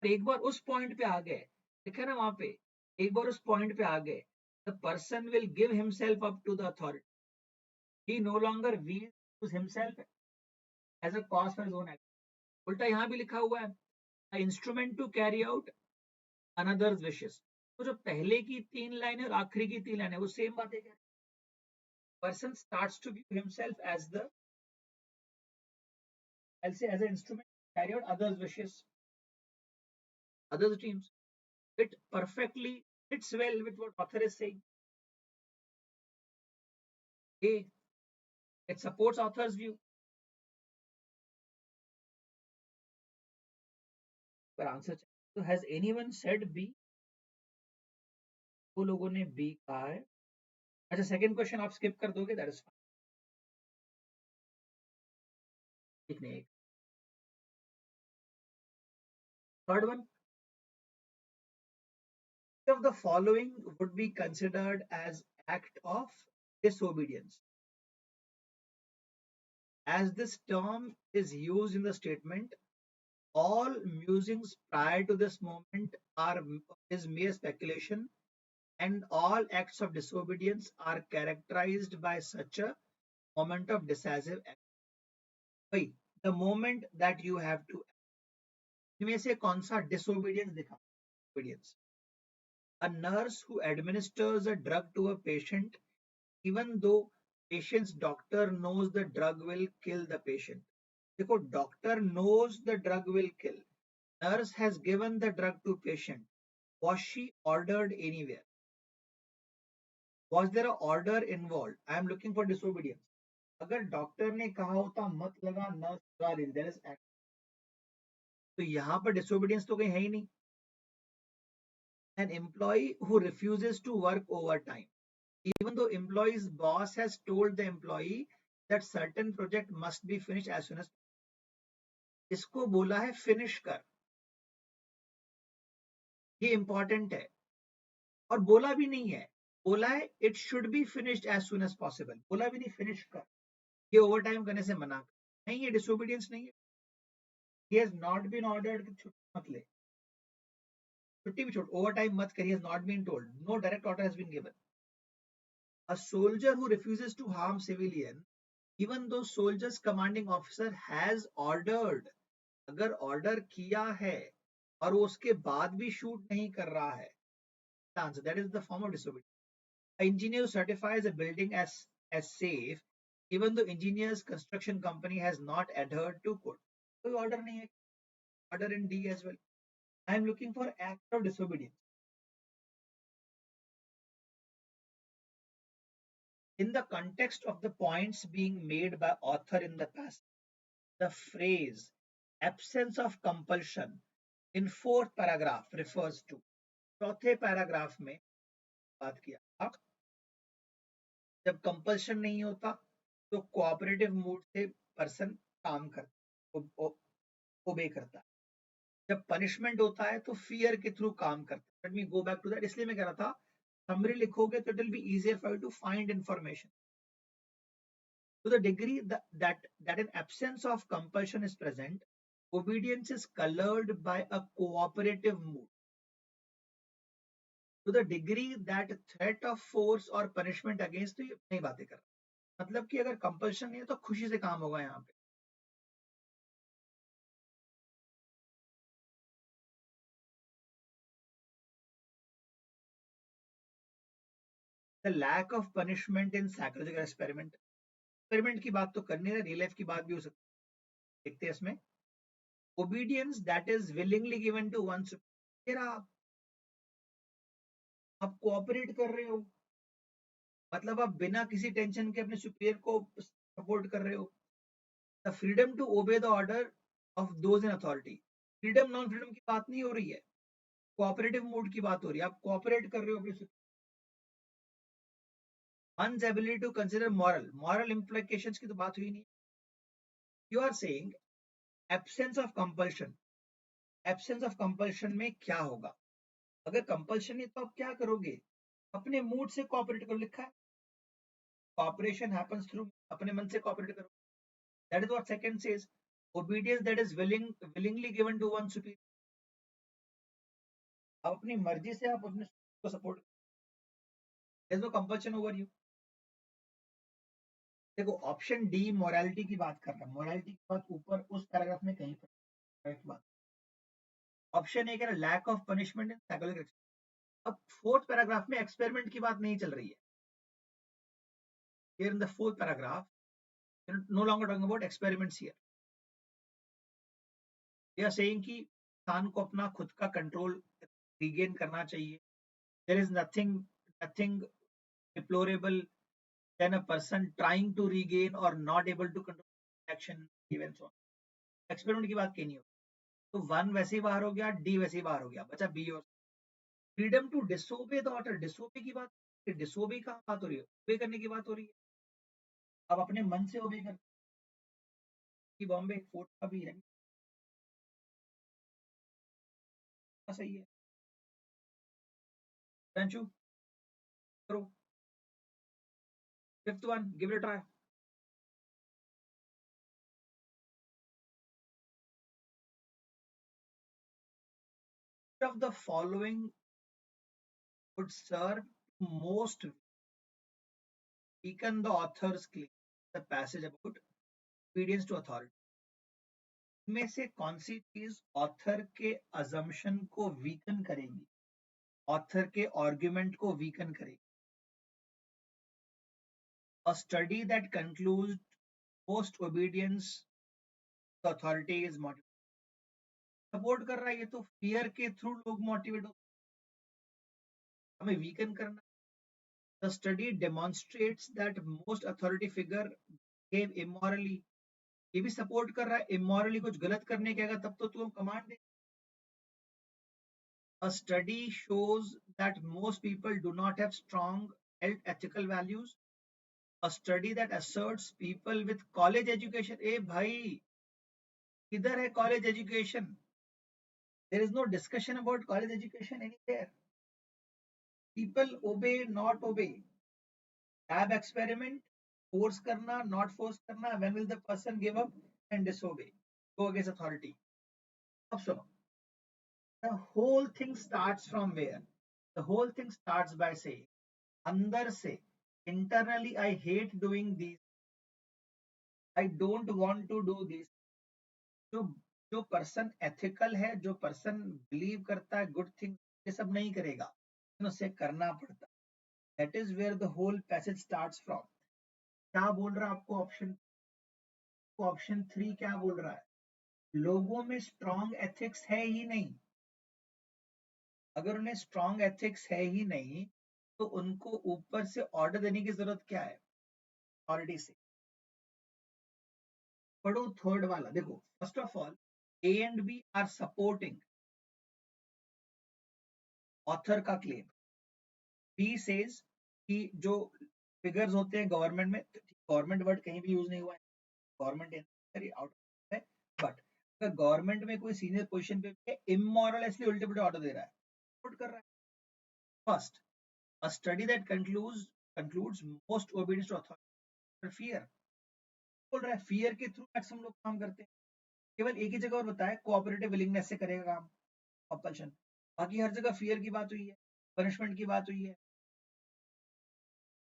एक बार उस पॉइंट पे आ गए, लिखा ना वहां पे, एक बार उस पॉइंट पे आ गए, the person will give himself up to the authority, he no longer views himself as a cause for his own action. उल्टा यहाँ भी लिखा हुआ है instrument to carry out another's wishes. तो जो पहले की 3 लाइन और आखिरी की 3 लाइन है वो सेम बातें कह रहे हैं. Person starts to view himself as the, I'll say as an instrument to carry out others wishes, others dreams. It perfectly fits well with what author is saying. A, it supports author's view. पर answer चाहिए. तो has anyone said B? दो लोगों ने B कहा है. अच्छा second question आप स्किप कर दोगे, that is fine. Third one, of the following would be considered as act of disobedience? As this term is used in the statement, all musings prior to this moment are is mere speculation, and all acts of disobedience are characterized by such a moment of decisive act. Wait, the moment that you have to, इनमें से कौन सा disobedience दिखा? Obedience. A nurse who administers a drug to a patient even though patient's doctor knows the drug will kill the patient. देखो, doctor knows the drug will kill. Nurse has given the drug to patient. Was she ordered anywhere? Was there an order involved? I am looking for disobedience. अगर doctor ने कहा होता मत लगा, nurse लगा दी, there is act. तो यहाँ पर disobedience तो कहीं है ही नहीं. An employee who refuses to work overtime, even though employee's boss has told the employee that certain project must be finished as soon as, इसको बोला है फिनिश कर, ये इंपॉर्टेंट है. और बोला भी नहीं है, बोला है it should be finished as soon as possible, बोला भी नहीं फिनिश कर. ये ओवर टाइम करने से मना कर, नहीं ये डिसोबीडियंस नहीं है. He has not been ordered कि छुट्टी मत ले, छुट्टी भी छोड़, ओवर टाइम मत कर, he has not been told, no direct order has been given. A soldier who refuses to harm civilian, even though soldier's commanding officer has ordered, अगर ऑर्डर किया है और वो उसके बाद भी शूट नहीं कर रहा है, answer, that is the form of disobedience. An engineer who certifies a building as safe even though engineer's construction company has not adhered to code, कोई ऑर्डर नहीं है. Order in D as well. I am looking for act of disobedience. In the context of the points being made by author in the passage, the phrase absence of compulsion in fourth paragraph refers to, चौथे paragraph में बात किया, जब compulsion नहीं होता तो cooperative mood से person काम करता, ओबे करता है। जब पनिशमेंट होता है तो फियर के थ्रू काम करता है। Let me go back to that, इसलिए मैं कह रहा था समरी लिखोगे तो it will be easier for you to find information. To the degree that an absence of compulsion is present, obedience is colored by a cooperative mood. To the degree that threat of force or punishment against, तो ये नई बातें कर रहा है। मतलब कि अगर कंपल्शन नहीं है तो खुशी से काम होगा यहाँ पे। The lack of punishment in psychological experiment की बात तो करनी है, रियल लाइफ की बात भी हो सकती है। देखते हैं इसमें, obedience that is willingly given to one superior, आप कोऑपरेट कर रहे हो, मतलब आप बिना किसी टेंशन के अपने सुपीरियर को सपोर्ट कर रहे हो। The freedom to obey the order of those in authority, freedom non freedom की बात नहीं हो रही है, कोऑपरेटिव मोड की बात हो रही है। आप कोऑपरेट कर रहे हो अपने, one's ability to consider moral implications की तो बात हुई नहीं। You are saying absence of compulsion में क्या होगा? अगर कंपल्शन है तो आप क्या करोगे? अपने मूड से कोऑपरेट करो, लिखा है कोऑपरेशन हैपेंस थ्रू, अपने मन से कोऑपरेट करो। That is what second says, obedience that is willingly given to one superior, आप अपनी मर्जी से आप अपने को support, there is no compulsion over you. देखो ऑप्शन डी मोरालिटी की बात कर रहा है, मोरालिटी की बात ऊपर उस पैराग्राफ में कहीं पर की बात। ऑप्शन ए कह रहा है lack of punishment in psychological. अब फोर्थ पैराग्राफ में एक्सपेरिमेंट की बात नहीं चल रही है। Here in the fourth paragraph no longer talking about experiments here, we are saying कि इंसान को अपना खुद का कंट्रोल रीगेन करना चाहिए। There is nothing deplorable than a person trying to regain or not able to control action events on। Experiment की बात कहीं नहीं हो, तो वन वैसे ही बाहर हो गया, डी वैसे ही बाहर हो गया, बचा बी और freedom to disobey the order. Disobey की बात, डिसोबे का बात हो रही है, ओबे करने की बात हो रही है। अब अपने मन से ओबे कर की बॉम्बे फोर्ट का भी है, सही है। पंचू करो, fifth one give it a try. Of the following would serve most weaken the author's claim, the passage about obedience to authority। में से कौन सी चीज ऑथर के अजम्पशन को वीकन करेगी, ऑथर के आर्गुमेंट को वीकन करेगी? A study that concludes most obedience to authority is motivated, support कर रहा है, ये तो फियर के थ्रू लोग मोटिवेट होते हैं, हमें वीकन करना। The study demonstrates that most authority figure behave immorally, ये भी सपोर्ट कर रहा है, इमोरली कुछ गलत करने के अगर तब तो तुम command they. A study shows that most people do not have strong held ethical values। A study that asserts people with college education, ए भाई किधर है college education? There is no discussion about college education anywhere। People obey, not obey। Lab experiment, force करना, not force करना। When will the person give up and disobey, go against authority? अब सुनो, the whole thing starts from where? The whole thing starts by saying, अंदर से, internally I hate doing these, I don't want to do this। जो जो person ethical है, जो person believe करता है गुड थिंग, ये सब नहीं करेगा, उसे करना पड़ता। That is where the whole passage starts from. क्या बोल रहा है आपको ऑप्शन थ्री क्या बोल रहा है? लोगों में स्ट्रॉन्ग एथिक्स है ही नहीं। अगर उन्हें स्ट्रॉन्ग एथिक्स है ही नहीं तो उनको ऊपर से ऑर्डर देने की जरूरत क्या है? ऑलरेडी से पढ़ो थर्ड वाला, देखो first of all A and B are supporting author का क्लेम। बी सेज कि जो फिगर्स होते हैं गवर्नमेंट में, गवर्नमेंट वर्ड कहीं भी यूज नहीं हुआ है, गवर्नमेंट वेरी आउट है। बट अगर गवर्नमेंट में कोई सीनियर पोजीशन पे भी है, इमोरल इसलिए उल्टे पुल्टे ऑर्डर दे रहा है, सपोर्ट कर रहा है। First, a study that concludes most obedience to authority fear, बोल रहा है फियर के थ्रू मैक्सिमम लोग काम करते हैं। केवल एक ही जगह और बताया कोऑपरेटिव विलिंगनेस से करेगा काम, कंपल्शन। बाकी हर जगह फियर की बात हुई है, पनिशमेंट की बात हुई है।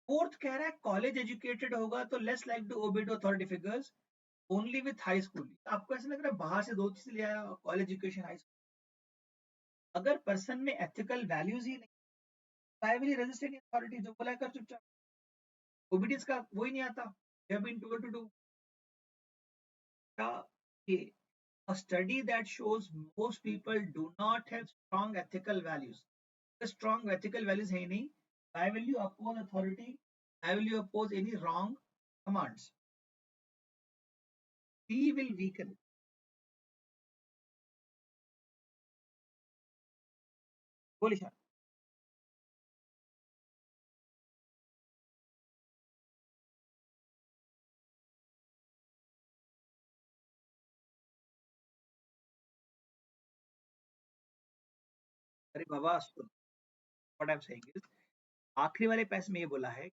फोर्थ कह रहा है कॉलेज एजुकेटेड होगा तो less like to obey to authority figures only with high school. आपको ऐसा लग रहा है बाहर से दो चीज ले आया, कॉलेज एजुकेशन, हाई स्कूल। अगर पर्सन में एथिकल वैल्यूज ही नहीं, I will resist any authority, जो बोला कर चुपचाप, ओबीडियंस का वो ही नहीं आता, you have been told to do. A study that shows most people do not have strong ethical values. The strong ethical values है ही नहीं, why will you oppose authority? Why will you oppose any wrong commands? C will weaken. बोलिए sir. अरे बाबा सुन, what I'm saying is, आखिरी वाले पैसे में ये बोला है,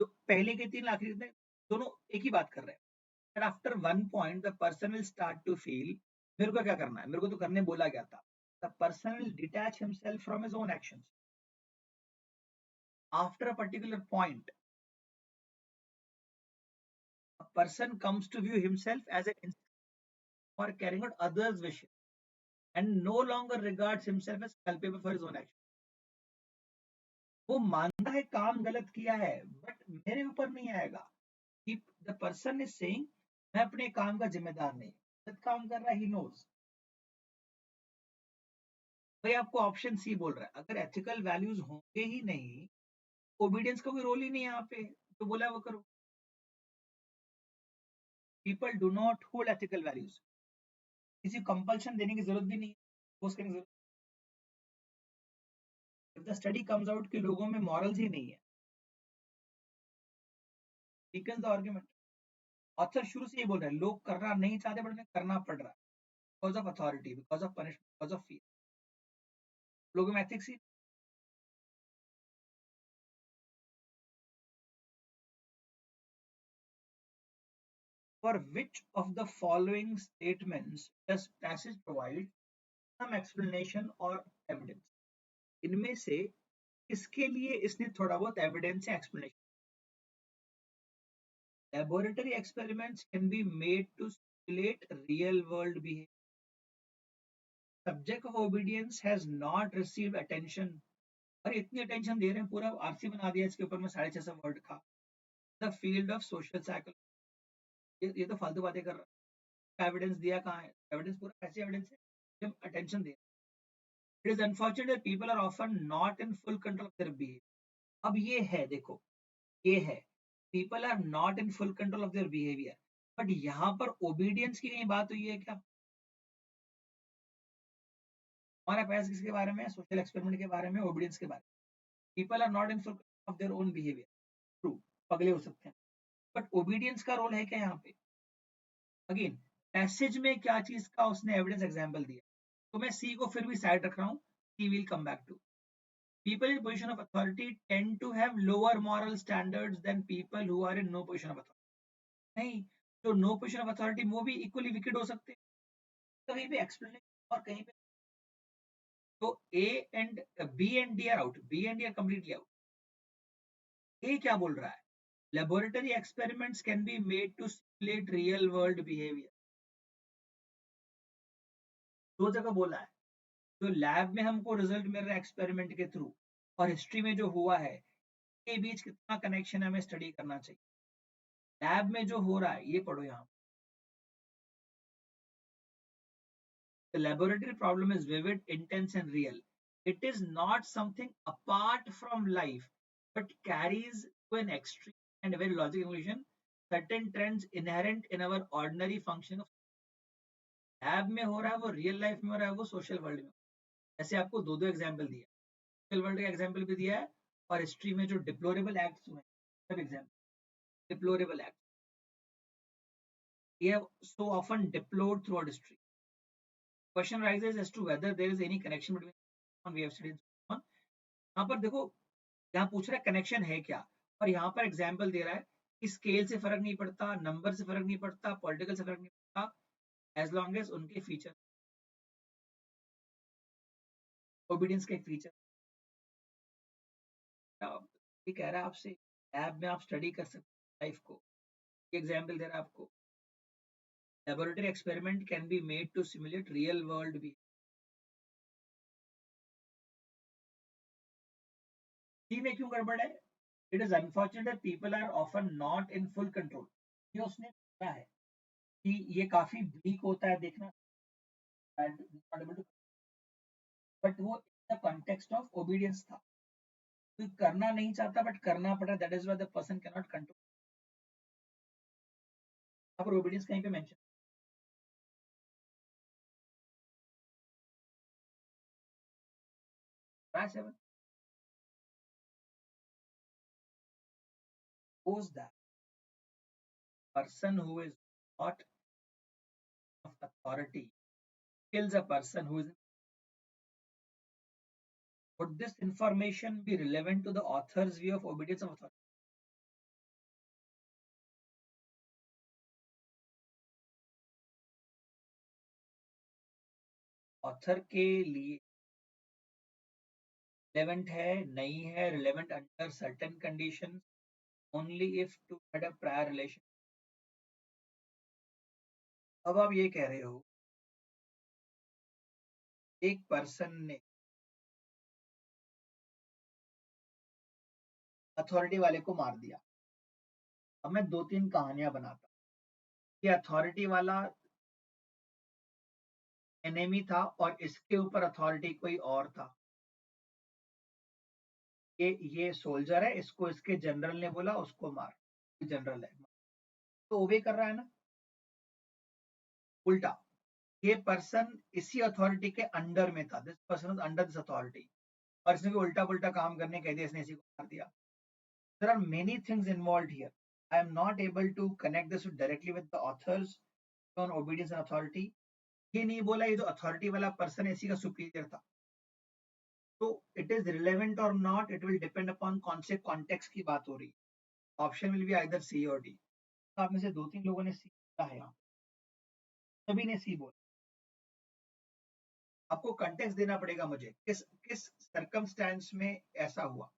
तो पहले के तीन आखिरी में दोनों एक ही बात कर रहे हैं। And after one point the person will start to feel, मेरे को क्या करना है, मेरे को तो करने बोला गया था। The person will detach himself from his own actions. After a particular point, a person comes to view himself as an instrument for carrying out others' wishes and no longer regards himself as culpable for his own actions. वो मानता है काम गलत किया है, but मेरे ऊपर नहीं आएगा। द पर्सन इज सेइंग मैं अपने काम का जिम्मेदार नहीं, गलत काम कर रहा है, ही नोज। भाई आपको ऑप्शन सी बोल रहा है, अगर एथिकल वैल्यूज होंगे ही नहीं, ओबीडियंस का कोई रोल ही नहीं है यहाँ पे, तो बोला वो करो। People do not hold ethical values, किसी कंपल्शन देने की जरूरत भी नहीं है, फोर्स करने की जरूरत। If the study comes out कि लोगों में मॉरल्स ही नहीं है, वीकन्स द आर्गुमेंट। ऑथर शुरू से ये बोल रहा है लोग करना नहीं चाहते बट उन्हें करना पड़ रहा है, because of authority, because of punishment, because of fear. लोगों में ethics he. For which of the following statements does passage provide some explanation or evidence? इनमें से किसके लिए इसने थोड़ा बहुत एविडेंस या explanation? Laboratory experiments can be made to simulate real world behavior. Subject of obedience has not received attention. अरे इतनी अटेंशन दे रहे हैं, पूरा आरसी बना दिया इसके ऊपर में 650 वर्ड का। The field of social psychology, ये तो फालतू बातें कर रहा है। एविडेंस दिया कहाँ है? एविडेंस पूरा ऐसी एविडेंस है जब अटेंशन दे। It is unfortunate people are often not in full control of their behaviour. अब ये है, देखो ये है, people are not in full control of their behaviour, but यहाँ पर ओबीडियंस की कहीं बात हुई है क्या? हमारा बहस किसके बारे में है? सोशल एक्सपेरिमेंट के बारे में, ओबीडियंस के बारे में। People are not in full of their own behaviour, true, पगले हो सकते हैं, बट ओबीडियंस का रोल है क्या यहाँ पे? अगेन पैसेज में क्या चीज का उसने एविडेंस एग्जाम्पल दिया, तो मैं सी को फिर भी साइड रख रहा हूँ, see will come back to. People in position of authority tend to have lower moral standards than people who are in no position of authority. नहीं, जो नो पोजिशन ऑफ अथॉरिटी वो भी इक्वली विकेट हो सकते हैं, कहीं पे explanation और कहीं पे। तो A and B and D are out, B and D are completely out. A क्या बोल रहा है? Laboratory experiments can be made to simulate real world behaviour, दो जगह बोला है। जो लैब में हमको रिजल्ट मिल रहा है एक्सपेरिमेंट के थ्रू, और हिस्ट्री में जो हुआ है, के बीच कितना कनेक्शन हमें स्टडी करना चाहिए। लैब में जो हो रहा है ये पढ़ो यहाँ। The laboratory problem is vivid, intense, and real. It is not something apart from life, but carries to an extreme and a very logical conclusion certain trends inherent in our ordinary functioning of lab में हो रहा है, वो real life में हो रहा है, वो सोशल वर्ल्ड में। ऐसे आपको दो दो एग्जाम्पल दिया, सोशल वर्ल्ड का एग्जाम्पल भी दिया है, और हिस्ट्री में जो डिप्लोरेबल एक्ट्स हुए सब example deplorable act. we have so often deplored throughout history. Question rises as to whether there is any connection between one we have studied on. यहाँ पर देखो, यहाँ पूछ रहा है कनेक्शन है क्या, और यहाँ पर एग्जाम्पल दे रहा है कि स्केल से फर्क नहीं पड़ता, नंबर से फर्क नहीं पड़ता, पॉलिटिकल से फर्क नहीं पड़ता, एज लॉन्ग एज उनके फीचर, ओबीडियंस का एक फीचर। ये कह रहा है आपसे लैब में आप स्टडी कर सकते लाइफ को। एग्जाम्पल दे रहा है आपको, laboratory experiment can be made to simulate real world भी। में क्यों गड़बड़ है? It is unfortunate people are often not in full control. ये उसने बोला है कि ये काफी ब्लीक होता है देखना, बट वो in the context of obedience था, कोई करना नहीं चाहता बट करना पड़ा, that is why the person can not control. यहाँ पर ओबीडियंस कहीं पे mention 7 shows that person who is not of authority kills a person who is. Would this information be relevant to the author's view of obedience of authority? Author के लिए relevant है, नहीं है, relevant under certain condition, only if two had a prior relation. अब आप ये कह रहे हो एक पर्सन ने अथॉरिटी वाले को मार दिया, अब मैं 2-3 कहानियां बनाता, ये अथॉरिटी वाला एनिमी था और इसके ऊपर अथॉरिटी कोई और था, ये सोल्जर है, इसको इसके जनरल ने बोला उसको मार, जनरल है तो ओबे कर रहा है ना। उल्टा, ये पर्सन इसी अथॉरिटी के अंडर में था, this person was under this authority, और इसने भी उल्टा पुल्टा काम करने कह दिया, इसने इसी को मार दिया। There are many things involved here, I am not able to connect this directly with the authors on obedience and authority. ये नहीं बोला ये जो अथॉरिटी वाला पर्सन है इसी का सुपीरियर था, तो इट इज रिलेवेंट और not, it will depend upon कौन से कॉन्टेक्स्ट की बात हो रही है। Option will be either C और डी। आप में से 2-3 लोगों ने सी बोला है, यहाँ सभी ने सी बोला। आपको कंटेक्स्ट देना पड़ेगा मुझे, किस किस सर्कमस्टेंस में ऐसा हुआ।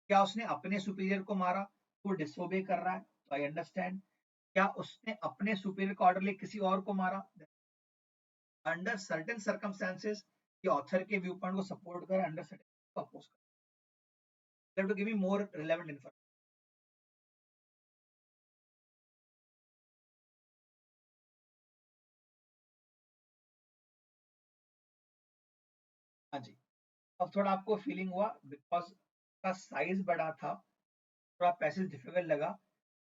क्या उसने अपने सुपीरियर को मारा, वो डिसोबे कर रहा है, तो आई अंडरस्टैंड। क्या उसने अपने सुपीरियर को ऑर्डर ले किसी और को मारा, अंडर सर्टेन सर्कमस्टेंसेस ये ऑथर के व्यू पॉइंट को सपोर्ट कर, अंडर सर्टेन अपोज कर, to give me more relevant information. हाँ जी, अब थोड़ा आपको फीलिंग हुआ बिकॉज का साइज बड़ा था, थोड़ा पैसेज डिफिकल्ट लगा,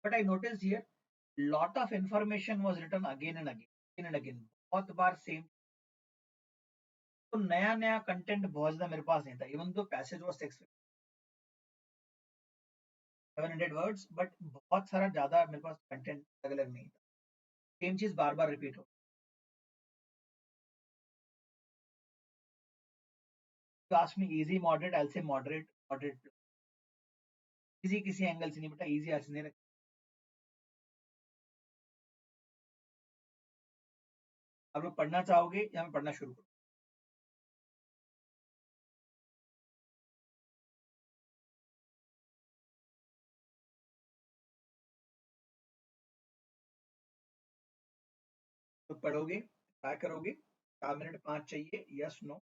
but I notice here lot of information was written again and again, again and again, बहुत बार सेम, तो नया नया कंटेंट बहुत ज्यादा मेरे पास नहीं था, इवन तो पैसेज वाज 700 वर्ड्स, बट बहुत सारा ज्यादा मेरे पास कंटेंट अलग अलग नहीं था, सेम चीज बार बार रिपीट हो। तो ask me easy moderate, I will say moderate, moderate easy किसी एंगल से नहीं बेटा, इजी ऐसे नहीं रख। आप लोग पढ़ना चाहोगे या मैं पढ़ना शुरू करूँ? तो पढ़ोगे, ट्राई करोगे, 4 मिनट 5 चाहिए, यस नो?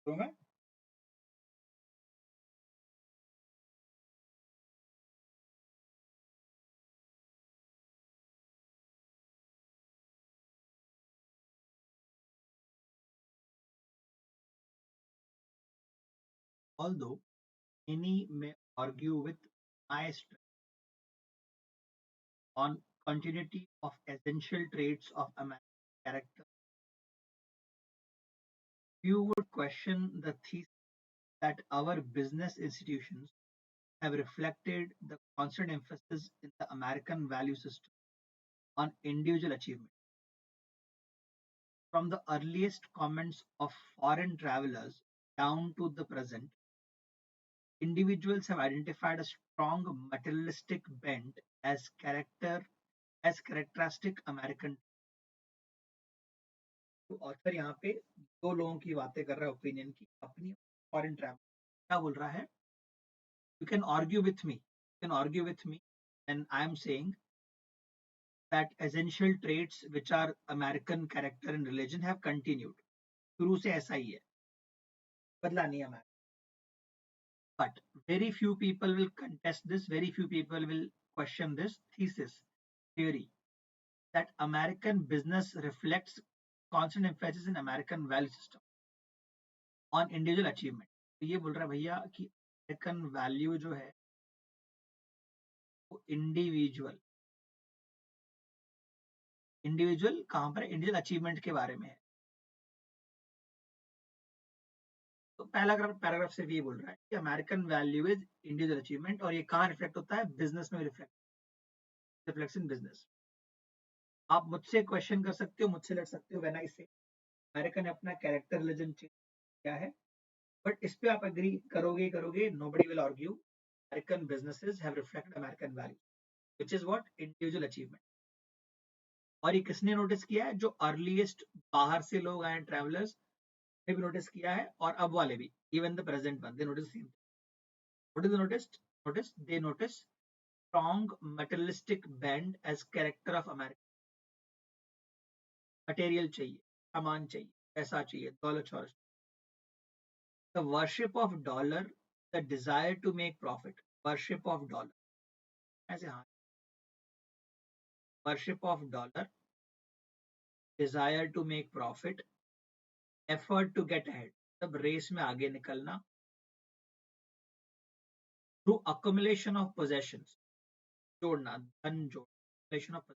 तो मैं although many may argue with my strength on continuity of essential traits of American character, few would question the thesis that our business institutions have reflected the constant emphasis in the American value system on individual achievement. From the earliest comments of foreign travelers down to the present, individuals have identified a strong materialistic bent as characteristic American. तो author यहाँ पे दो लोगों की बातें कर रहा है ओपिनियन की अपनी फॉरेन ट्रैवल क्या बोल रहा है you can argue with me and I am saying that essential traits which are American character and religion have continued शुरू से ऐसा ही है बदला नहीं है but very few people will contest this very few people will question this thesis theory that American business reflects constant emphasis in American value system on individual achievement तो ये बोल रहा है भैया कि अमेरिकन वैल्यू जो है वो इंडिविजुअल इंडिविजुअल कहां पर इंडिविजुअल अचीवमेंट के बारे में है तो पहला पैराग्राफ सिर्फ ये बोल रहा है कि American value is individual achievement और ये कहाँ रिफ्लेक्ट होता है बिजनेस में रिफ्लेक्ट्स इन बिजनेस आप मुझसे क्वेश्चन कर सकते हो मुझसे लड़ सकते हो व्हेन आई से अमेरिका ने अपना कैरेक्टर रिलीजन किया है बट इस पे आप एग्री करोगे करोगे nobody will argue American businesses have reflected American value which is what individual achievement और ये किसने नोटिस किया है जो अर्लीस्ट बाहर से लोग आए ट्रैवलर्स ने भी नोटिस किया है और अब वाले भी even the present one they notice same what is notice they notice strong materialistic bend as character of America material चाहिए सामान चाहिए पैसा चाहिए दौलत शौहरत the worship of dollar the desire to make profit worship of dollar ऐसे हाँ worship of dollar desire to make profit effort to get ahead तब race में आगे निकलना through accumulation of possessions जोड़ना धन जोड़ accumulation of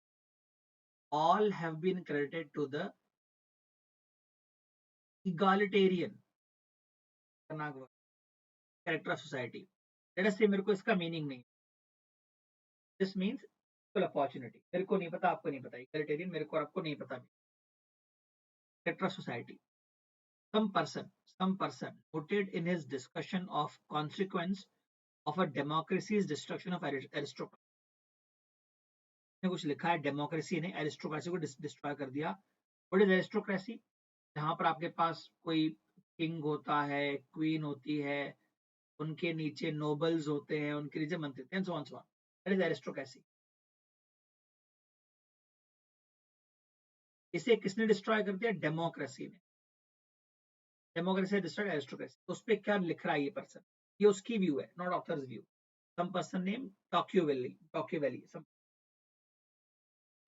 all have been credited to the egalitarian character of society let us say मेरे को इसका मीनिंग नहीं दिस मीन्स इक्वल अपॉर्चुनिटी मेरे को नहीं पता आपको नहीं पता इक्वलिटेरियन मेरे को और आपको नहीं पता character of society some person noted in his discussion of consequence of a democracy's destruction of aristocracy ने कुछ लिखा है डेमोक्रेसी ने एरिस्टोक्रेसी को डिस्ट्रॉय कर दिया व्हाट इज एरिस्टोक्रेसी जहां पर आपके पास कोई किंग होता है क्वीन होती है उनके नीचे नोबल्स होते हैं उनके नीचे मंत्री होते हैं so on so on that is aristocracy इसे किसने डिस्ट्रॉय कर दिया डेमोक्रेसी ने डेमोक्रेसी डिस्ट्रॉय एरिस्टोक्रेसी तो उस पर क्या लिख रहा है ये पर्सन ये उसकी व्यू है not authors view some person named Tocqueville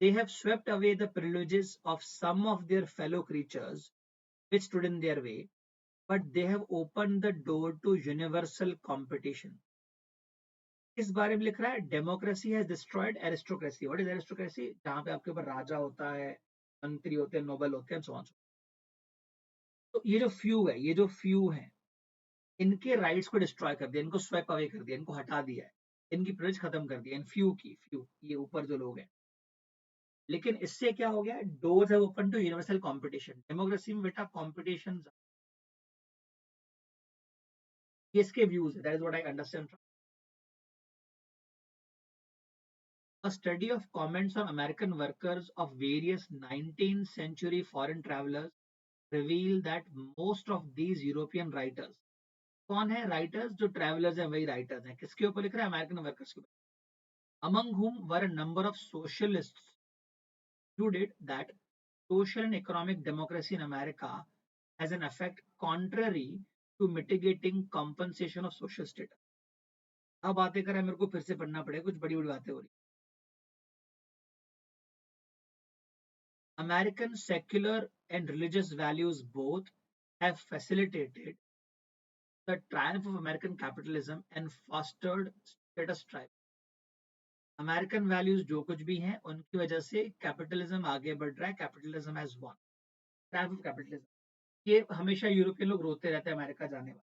they have swept away the privileges of some of their fellow creatures which stood in their way but they have opened the door to universal competition इस बारे में लिख रहा है democracy has destroyed aristocracy what is aristocracy जहां पे आपके ऊपर राजा होता है मंत्री होते हैं नोबल होते हैं सो ऑन तो ये जो फ्यू है इनके राइट्स को डिस्ट्रॉय कर दिया इनको स्वैप अवे कर दिया इनको हटा दिया है इनकी प्रिविलेज खत्म कर दिया इन फ्यू ये ऊपर जो लोग हैं लेकिन इससे क्या हो गया doors have open to universal competition democracy में बेटा कंपटीशन ये इसके व्यूज है that is what I understand A study of comments on American workers of various 19th century foreign travelers reveal that most of these European writers कौन है writers जो travellers हैं वही राइटर्स हैं किसके ऊपर लिख रहे हैं अमेरिकन वर्कर्स के ऊपर among whom were a number of socialists concluded that social and economic democracy in America has an effect contrary to mitigating compensation of social status. अब बातें करें, मेरे को फिर से पढ़ना पड़ेगा, कुछ बड़ी बड़ी बातें हो रही. American secular and religious values both have facilitated the triumph of American capitalism and fostered status strife. American values जो कुछ भी हैं उनकी वजह से कैपिटलिज्म आगे बढ़ रहा है. Capitalism has one. Triumph of capitalism. ये हमेशा यूरोपियन लोग रोते रहते हैं अमेरिका जाने वाले.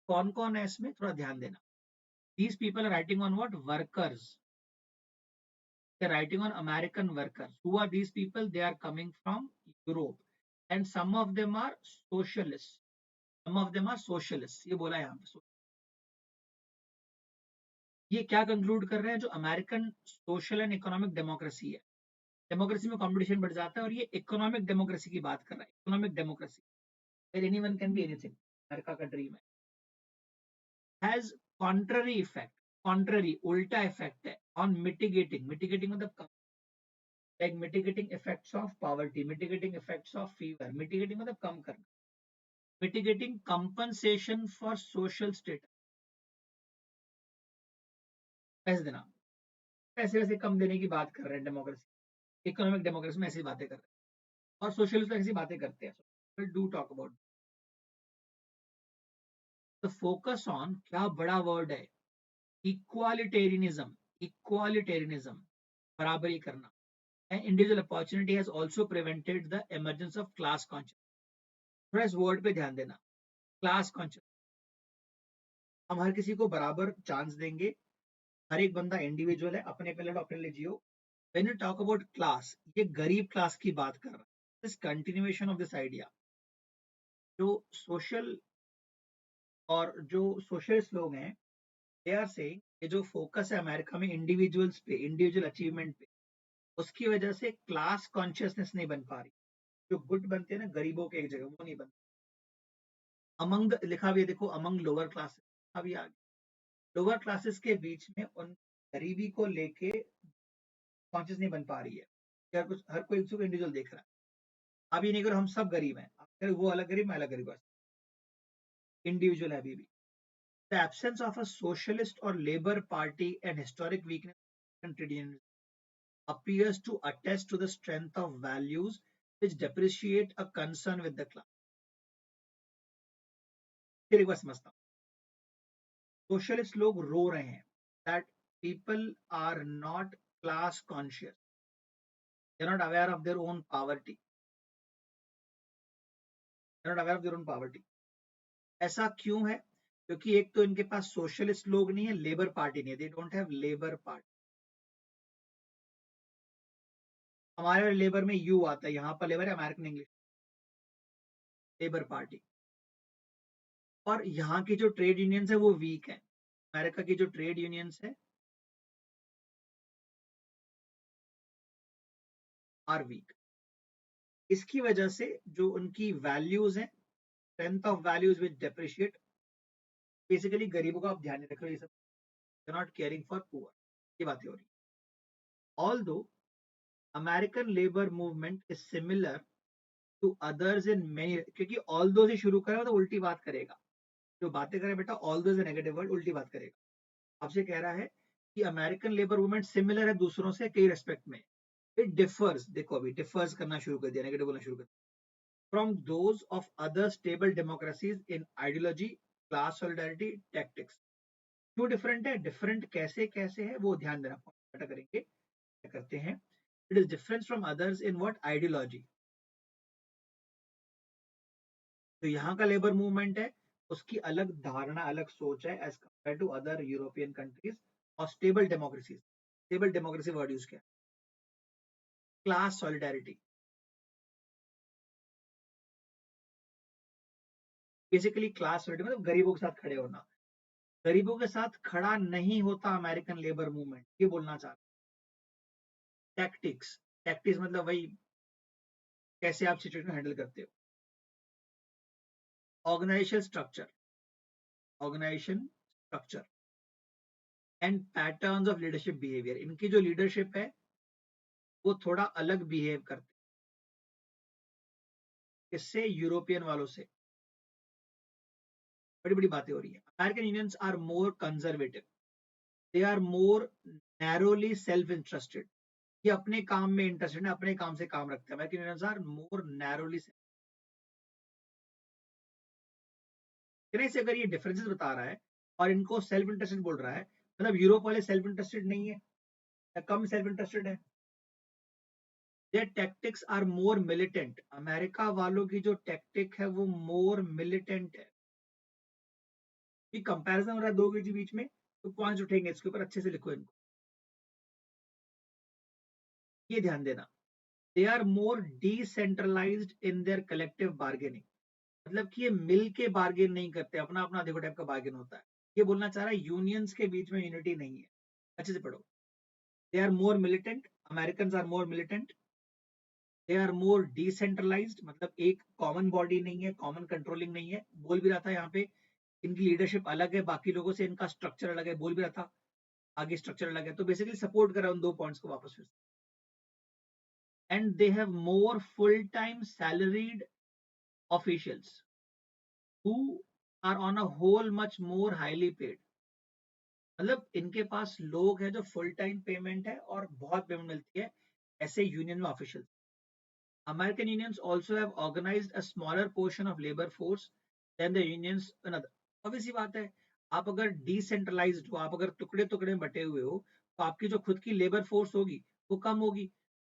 कौन कौन है इसमें, थोड़ा ध्यान देना. These people are writing on what? Workers. They're writing on American workers. Who are these people? They are coming from Europe. And some of them are socialists. Some of them are socialists. ये बोला यहाँ पे. ये क्या conclude कर रहे हैं, जो American social and economic democracy है, डेमोक्रेसी में कंपटीशन बढ़ जाता है, और ये इकोनॉमिक डेमोक्रेसी की बात कर रहा है. Economic democracy, where anyone can be anything, America का ड्रीम है. Has contrary effect. कॉन्ट्ररी उल्टा इफेक्ट है ऑन मिटिगेटिंग. मिटिगेटिंग मतलब like mitigating effects of poverty, mitigating effects of fever. Mitigating मतलब कम करना. Mitigating compensation for social status. पैसे देना, पैसे वैसे कम देने की बात कर रहे हैं डेमोक्रेसी. इकोनॉमिक डेमोक्रेसी में ऐसी बातें कर रहे हैं, और सोशलिस्ट ऐसी बातें करते हैं. Will do talk about the focus on. क्या बड़ा वर्ड है, इक्वालिटेरियनिज्म. इक्वालिटेरियनिज्म, बराबरी करना. And individual opportunity has also prevented the emergence of class conscious. थोड़ा इस वर्ड पे ध्यान देना, क्लास कॉन्शियस. हम हर किसी को बराबर चांस देंगे. हर एक बंदा इंडिविजुअल है, अपने पे लड़ो, अपने लिए जियो. When you talk about class, ये गरीब क्लास की बात कर रहा है. This continuation of this idea. जो सोशल और जो सोशलिस्ट लोग हैं, दे आर सेइंग ये जो फोकस है अमेरिका में इंडिविजुअल्स पे, इंडिविजुअल अचीवमेंट पे, उसकी वजह से क्लास कॉन्शियसनेस नहीं बन पा रही. जो गुट बनते हैं ना गरीबों के एक जगह, वो नहीं बनते. अमंग लिखा भी है, देखो, अमंग लोअर क्लासेस. अभी आगे लोअर क्लासेस के बीच में उन गरीबी को लेके कॉन्शियस नहीं बन पा रही है. हर कोई इंडिविजुअल देख रहा है. अभी नहीं करो, हम सब गरीब हैं, अगर वो अलग गरीब, मैं अलग गरीब, इंडिविजुअल है अभी भी. The absence of a socialist or labor party and historic weakness in trade unions appears to attest to the strength of values which depreciate a concern with the class. फिर एक बार समझता हूँ. सोशलिस्ट लोग रो रहे हैं that people are not class conscious. They're not aware of their own poverty. They're not aware of their own poverty. ऐसा क्यों है? क्योंकि एक तो इनके पास सोशलिस्ट लोग नहीं है, लेबर पार्टी नहीं है. They don't have labour party. हमारे लेबर में यू आता है, यहाँ पर लेबर है अमेरिकन इंग्लिश, लेबर पार्टी. और यहाँ की जो ट्रेड यूनियंस है वो वीक है. अमेरिका की जो ट्रेड यूनियंस है आर वीक. इसकी वजह से जो उनकी वैल्यूज हैं, strength of values which depreciate. Basically गरीबों का आप ध्यान नहीं रख रहे, ये सब नॉट केयरिंग फॉर पुअर, ये बातें हो रही. Although American labour movement is similar to others in many, क्योंकि ऑल्दो से शुरू करेगा तो उल्टी बात करेगा. जो बातें करे बेटा, although is a negative word, उल्टी बात करेगा. आपसे कह रहा है कि अमेरिकन लेबर मूवमेंट सिमिलर है दूसरों से कई रेस्पेक्ट में. इट डिफर्स, देखो अभी डिफर्स करना शुरू कर दिया, नेगेटिव बोलना शुरू कर दिया. From those of other stable democracies in ideology, class solidarity, tactics. क्यों डिफरेंट है? डिफरेंट कैसे कैसे है वो ध्यान देना. पता करेंगे क्या करते हैं. It is different from others in what? Ideology. तो यहाँ का लेबर मूवमेंट है, उसकी अलग धारणा, अलग सोच है as compare to other European countries और stable democracies. Stable democracy word use किया. Class solidarity, basically class solidarity मतलब गरीबों के साथ खड़े होना. गरीबों के साथ खड़ा नहीं होता अमेरिकन लेबर मूवमेंट, ये बोलना चाहता. टैक्टिक्स, टैक्टिक्स मतलब वही कैसे आप सिचुएशन हैंडल करते हो. Organisation structure, organisation structure and patterns of leadership behaviour. इनकी जो लीडरशिप है वो थोड़ा अलग बिहेव करते. इससे यूरोपियन वालों से बड़ी बड़ी बातें हो रही है। American unions are more conservative, they are more narrowly self interested. ये अपने काम में इंटरेस्टेड है, अपने काम से काम रखते हैं। American unions are more narrowly. से अगर ये डिफरेंसेस बता रहा है और इनको सेल्फ इंटरेस्टेड बोल रहा है, मतलब यूरोप वाले सेल्फ इंटरेस्टेड नहीं है या कम सेल्फ इंटरेस्टेड है। Their tactics are more militant. America वालों की जो टैक्टिक है वो मोर मिलिटेंट है। ये कंपैरिजन हो रहा है दो के बीच में, तो पॉइंट्स उठेंगे इसके ऊपर, अच्छे से लिखो इनको, ये ध्यान देना। They are more decentralised in their collective bargaining, मतलब कि ये मिल के बार्गेन नहीं करते, अपना अपना देखो टाइप का बार्गेन होता है। ये बोलना चाह रहा है यूनियंस के बीच में यूनिटी नहीं है। अच्छे से पढ़ो। They are more militant, American are more militant. They are more decentralised, मतलब एक कॉमन बॉडी नहीं है, कॉमन कंट्रोलिंग नहीं है। बोल भी रहा था यहाँ पे इनकी लीडरशिप अलग है, बाकी लोगों से इनका स्ट्रक्चर अलग है, बोल भी रहा था आगे स्ट्रक्चर अलग है। तो बेसिकली सपोर्ट कर रहा है उन दो पॉइंट्स को वापस फिर। And they have more full time salaried officials who are on a whole much more highly paid, मतलब इनके पास लोग हैं जो फुल टाइम पेमेंट है और बहुत पेमेंट मिलती है ऐसे यूनियन में official. American unions also have organized a smaller portion of labor force than the unions another. obvious सी बात है, आप अगर डिसेंट्रलाइज्ड हो, आप अगर टुकड़े टुकड़े में बटे हुए हो, तो आपकी जो खुद की लेबर फोर्स होगी वो कम होगी।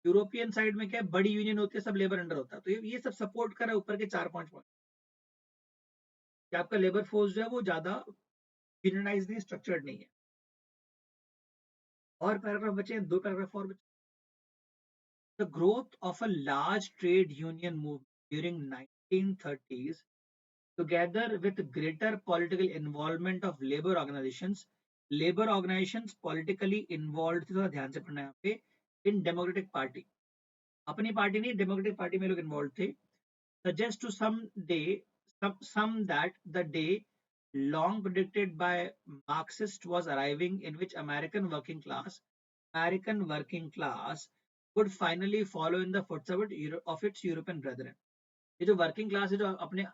यूरोपियन साइड में क्या है, बड़ी यूनियन होती है, सब लेबर अंडर होता है। तो ये सब सपोर्ट कर रहा है ऊपर के 4-5 पॉइंट कि आपका लेबर फोर्स जो है वो ज्यादा यूनियनाइज नहीं, स्ट्रक्चर्ड नहीं है। और पैराग्राफ बचे हैं, 2 पैराग्राफ और बचे। The growth of a large trade union move during 1930s together with greater political involvement of labor organizations politically involved थे, थोड़ा ध्यान से पढ़ना है यहाँ पे, in democratic party, अपनी पार्टी नहीं, डेमोक्रेटिक पार्टी में लोग इन्वॉल्व थे। suggest to some that the day long predicted by Marxists was arriving in which American working class would finally follow in the footsteps of its European brethren। ये जो working class है, जो अपने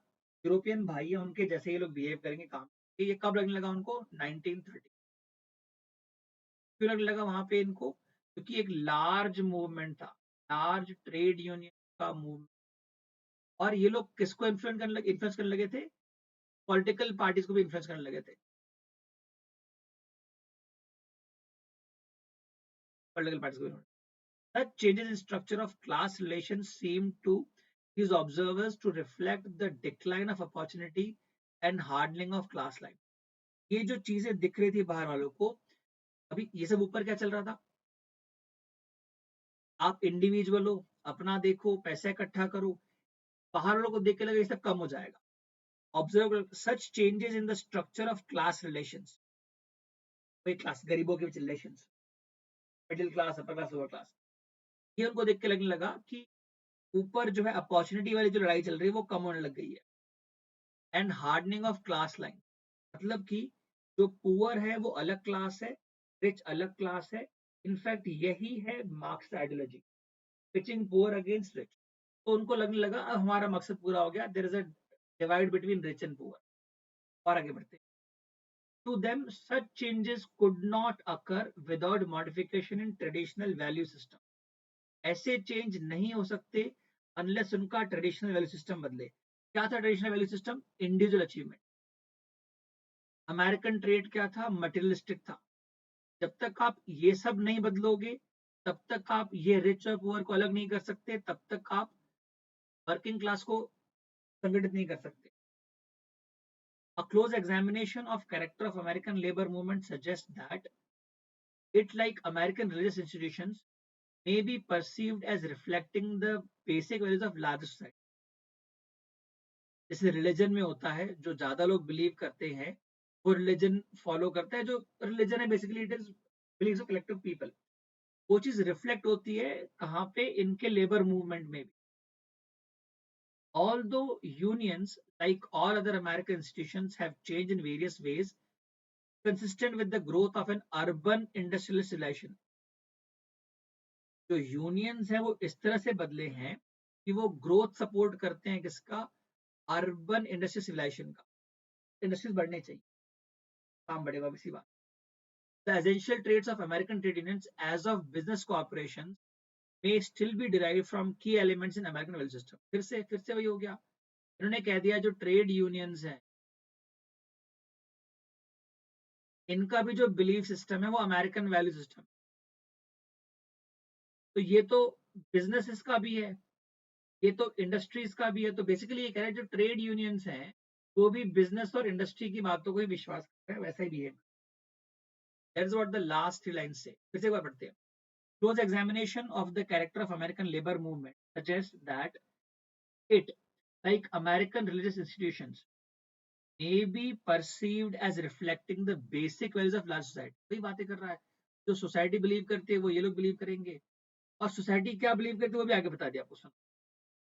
European भाई है, उनके जैसे ये लोग बिहेव करेंगे काम, ये कब लगने लगा उनको, 1930। क्यों लगने लगा वहां पे इनको, क्योंकि एक लार्ज मूवमेंट था, लार्ज ट्रेड यूनियन का मूवमेंट। और ये लोग किसको इन्फ्लुएंस करने लगे थे, पॉलिटिकल पार्टीज को भी इन्फ्लुएंस करने लगे थे, पॉलिटिकल पार्टीज को भी। Such changes in structure of class relations seem to these observers to reflect the decline of opportunity and hardening of class line। ये जो चीजें दिख रही थी बाहर वालों को, अभी ये सब ऊपर क्या चल रहा था, आप इंडिविजुअल हो, अपना देखो, पैसा इकट्ठा करो, बाहर वालों को देख के लगे ये सब कम हो जाएगा। Observe such changes in the structure of class relations, कोई क्लास, गरीबों के relations, middle class, upper class, lower class, ये उनको देख के लगने लगा कि ऊपर जो है अपॉर्चुनिटी वाली जो लड़ाई चल रही है वो कम होने लग गई है। And hardening of class line, मतलब कि जो पुअर है वो अलग क्लास है, रिच अलग क्लास है। इनफैक्ट यही है marks ideology, pitching poor against rich. तो उनको लगने लगा अब हमारा मकसद पूरा हो गया, there is a divide between rich and poor. और आगे बढ़ते, to them such changes could not occur without modification in traditional value system. ऐसे चेंज नहीं हो सकते अनलेस उनका ट्रेडिशनल वैल्यू सिस्टम बदले। क्या था traditional value system, individual achievement. American trade क्या था, मटेरियलिस्टिक था। जब तक आप ये सब नहीं बदलोगे, तब तक आप ये रिच और पुअर को अलग नहीं कर सकते, तब तक आप वर्किंग क्लास को संगठित नहीं कर सकते। A close examination of character of American labor movement suggests that it, like American religious institutions, may be perceived as reflecting the basic values of larger society। जैसे रिलीजन में होता है, जो ज्यादा लोग बिलीव करते हैं वो रिलीजन फॉलो करता है, जो रिलीजन है basically it is believes of collective people. वो चीज रिफ्लेक्ट होती है कहाँ पे, इनके लेबर मूवमेंट में भी। Although unions, like all other American institutions, have changed in various ways consistent with the growth of an urban industrialized civilization, जो यूनियंस है वो इस तरह से बदले हैं कि वो ग्रोथ सपोर्ट करते हैं किसका, अर्बन इंडस्ट्री सिविलाइजेशन का। इंडस्ट्रीज बढ़ने चाहिए, काम बढ़ेगा, इसी बात। The essential traits of American trade unions as of business corporations may still be derived from key elements in American value system। फिर से वही हो गया, इन्होंने कह दिया जो ट्रेड यूनियंस हैं इनका भी जो बिलीफ सिस्टम है वो अमेरिकन वैल्यू सिस्टम। तो ये तो बिजनेसेस का भी है, ये तो इंडस्ट्रीज का भी है। तो बेसिकली ये कह रहे हैं जो ट्रेड यूनियंस हैं वो भी बिजनेस और इंडस्ट्री की बातों को ही विश्वास करते हैं, वैसा ही भी है। That's what the last three lines से। फिर से एक बार पढ़ते हैं। Close examination of the character of American labor movement suggests that it, like American religious institutions, may be perceived as reflecting the basic values of large society। वही बातें कर रहा है, जो सोसाइटी बिलीव करती है वो ये लोग बिलीव करेंगे, और सोसाइटी क्या बिलीव करती है वो भी आगे बता दिया आपको। सुनो,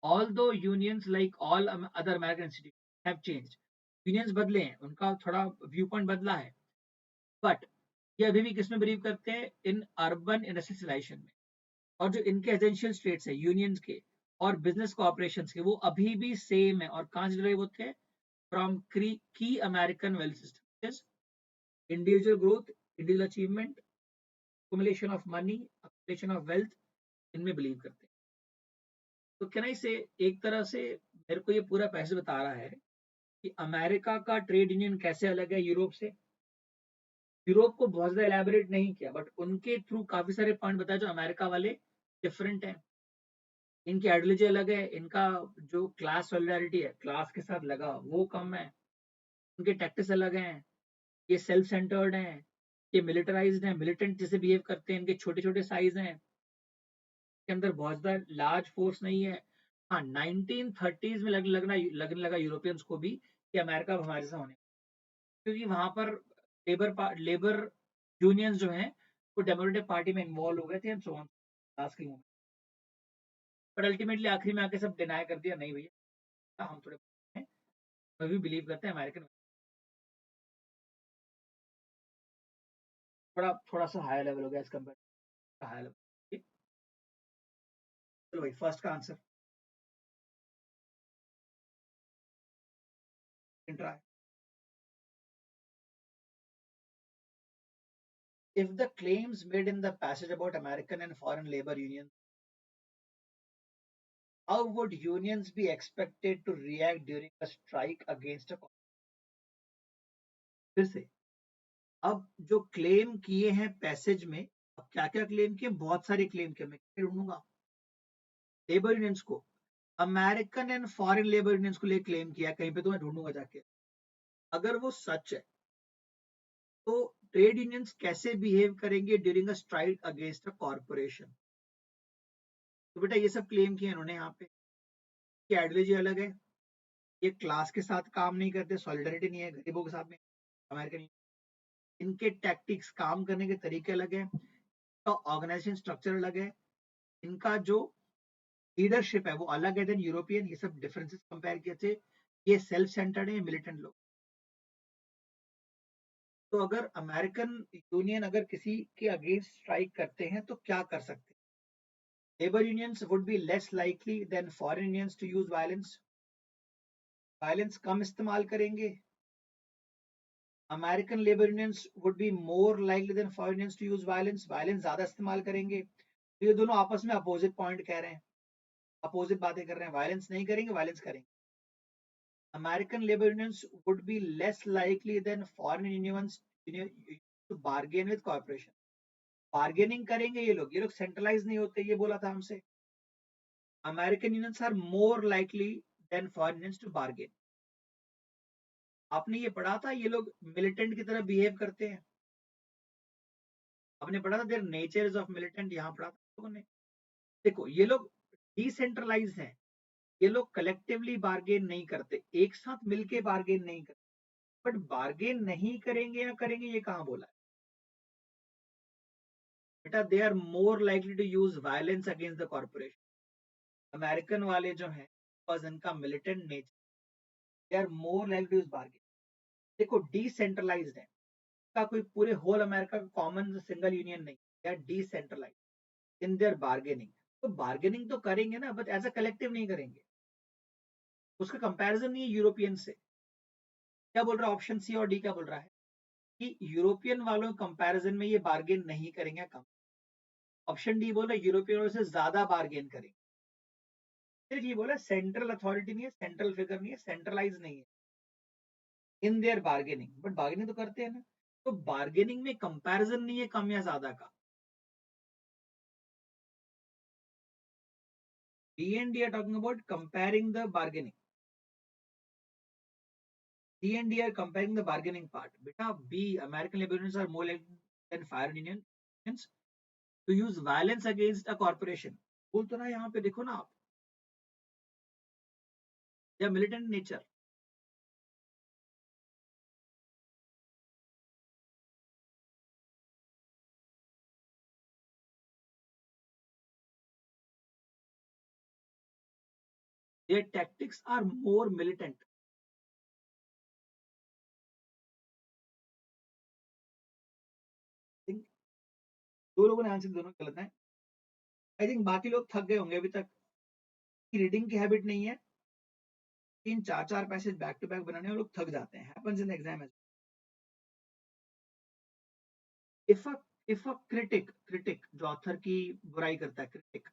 although unions like all other American institutions have changed, unions बदले हैं, उनका थोड़ा व्यू पॉइंट बदला है, बट ये अभी भी किसमें बिलीव करते हैं, इन अर्बन इंडस्ट्रियलाइजेशन में। और जो इनके एसेंशियल स्टेट्स है यूनियंस के और बिजनेस कॉर्पोरेशंस के, वो अभी भी सेम है। और कहां से जुड़े वो थे, फ्रॉम की American wealth system, individual growth, individual achievement, accumulation of money, accumulation of wealth, इनमें बिलीव करते हैं। तो कैन आई से, एक तरह से मेरे को ये पूरा पैसे बता रहा है कि अमेरिका का ट्रेड यूनियन कैसे अलग है यूरोप से। यूरोप को बहुत ज्यादा एलैबोरेट नहीं किया, बट उनके थ्रू काफी सारे पॉइंट बताए जो अमेरिका वाले डिफरेंट है। इनकी आइडियोलॉजी अलग है, इनका जो क्लास सॉलिडारिटी है, क्लास के साथ लगा वो कम है, उनके टैक्टिक्स अलग हैं, ये सेल्फ सेंटर्ड हैं, ये मिलिटराइज्ड हैं, मिलिटेंट जैसे बिहेव करते हैं, इनके छोटे छोटे साइज हैं, के अंदर बहुत ज्यादा लार्ज फोर्स नहीं है। हाँ, 1930s में लगने लगा यूरोपियंस को भी कि अमेरिका हमारे से होने, क्योंकि वहां पर लेबर यूनियंस जो हैं वो डेमोक्रेटिक पार्टी में इन्वॉल्व हो गए थे, एंड सो ऑन लास्ट के मोमेंट। बट अल्टीमेटली आखिरी में आके सब डिनाई कर दिया, नहीं भैया हम थोड़े हैं, मैं भी बिलीव करते हैं अमेरिकन। थोड़ा सा हायर लेवल हो गया एज कम्पेयर हायर लेवल। चलो भाई, फर्स्ट का answer intra. If the claims made in the passage about American and foreign labor unions, how would unions be expected to react during a strike against a? फिर से, अब जो claim किए हैं passage में, अब क्या क्या क्लेम किए, बहुत सारे क्लेम किए, मैं ढूंढूंगा लेबर यूनियंस को, American and foreign labour unions को लिए क्लेम किया कहीं पे, तो मैं ढूंढूंगा जाके। अगर वो सच है तो ट्रेड यूनियंस कैसे बिहेव करेंगे during a strike against a corporation. तो बेटा ये सब क्लेम किए इन्होंने यहाँ पे, कि आइडियोलॉजी अलग है, ये क्लास के साथ काम नहीं करते, सॉलिडारिटी नहीं है गरीबों के साथ में अमेरिकन, इनके टैक्टिक्स काम करने के तरीके अलग है, तो ऑर्गेनाइजेशन स्ट्रक्चर अलग है, इनका जो लीडरशिप है वो अलग है देन यूरोपियन, ये सब डिफरेंसेस कंपेयर किए थे। ये सेल्फ सेंटर्ड है, मिलिटेंट लोग। तो अगर अमेरिकन यूनियन अगर किसी के अगेंस्ट स्ट्राइक करते हैं तो क्या कर सकते हैं, labour unions would be less likely than foreign unions to use violence, violence कम इस्तेमाल करेंगे। American labour unions would be more likely than foreign unions to use violence, violence ज्यादा इस्तेमाल करेंगे। तो ये दोनों आपस में अपोजिट पॉइंट कह रहे हैं, अपोजिट बातें कर रहे हैं, वायलेंस नहीं करेंगे, वायलेंस करेंगे। American labor unions would be less likely than foreign unions to bargain with corporation। Bargaining करेंगे ये लोग सेंट्रलाइज नहीं होते, ये बोला था हमसे। American unions are more likely than foreign unions to bargain. आपने ये पढ़ा था ये लोग मिलिटेंट की तरह बिहेव करते हैं, आपने पढ़ा था their nature is of militant, यहाँ पढ़ा था लोगों ने। देखो ये लोग डिसेंट्रलाइज हैं, ये लोग कलेक्टिवली बार्गेन नहीं करते, एक साथ मिलके बार्गेन नहीं करते, बट बार्गेन नहीं करेंगे या करेंगे ये कहाँ बोला है बेटा, they are more likely to use violence against the corporation. American वाले जो हैं बिकॉज इनका militant nature, they are more likely to use bargain. देखो डिसेंट्रलाइज्ड है, का कोई पूरे होल अमेरिका का कॉमन सिंगल यूनियन नहीं, they are decentralised in their bargaining. तो बार्गेनिंग तो करेंगे ना, बट एज अ कलेक्टिव नहीं करेंगे। उसका कंपैरिजन नहीं है यूरोपियन से। क्या बोल रहा है ऑप्शन सी और डी, क्या बोल रहा है कि यूरोपियन वालों के कंपैरिजन में ये बार्गेन नहीं करेंगे कम। ऑप्शन डी बोल रहा है यूरोपियन वालों से ज्यादा बार्गेन करेंगे। सिर्फ ये बोला सेंट्रल अथॉरिटी नहीं है, सेंट्रल फिगर नहीं है, सेंट्रलाइज नहीं है इन देयर बार्गेनिंग, बट बार्गेनिंग तो करते हैं ना। तो बार्गेनिंग में कंपैरिजन नहीं है कम या ज्यादा का। B and D are talking about comparing the bargaining. C and D are comparing the bargaining part. बेटा B, American labour unions are more like than fire unions to use violence against a corporation. बोल तो ना यहाँ पे देखो ना आप, या militant nature. Their tactics are more militant. दो लोगों ने आंसर दोनों गलत है। आई थिंक बाकी लोग थक गए होंगे अभी तक, रीडिंग की हैबिट नहीं है, तीन चार चार पैसेज बैक टू बैक बनाने में लोग थक जाते हैं। Happens in exam. If a if a critic जो ऑथर की बुराई करता है, critic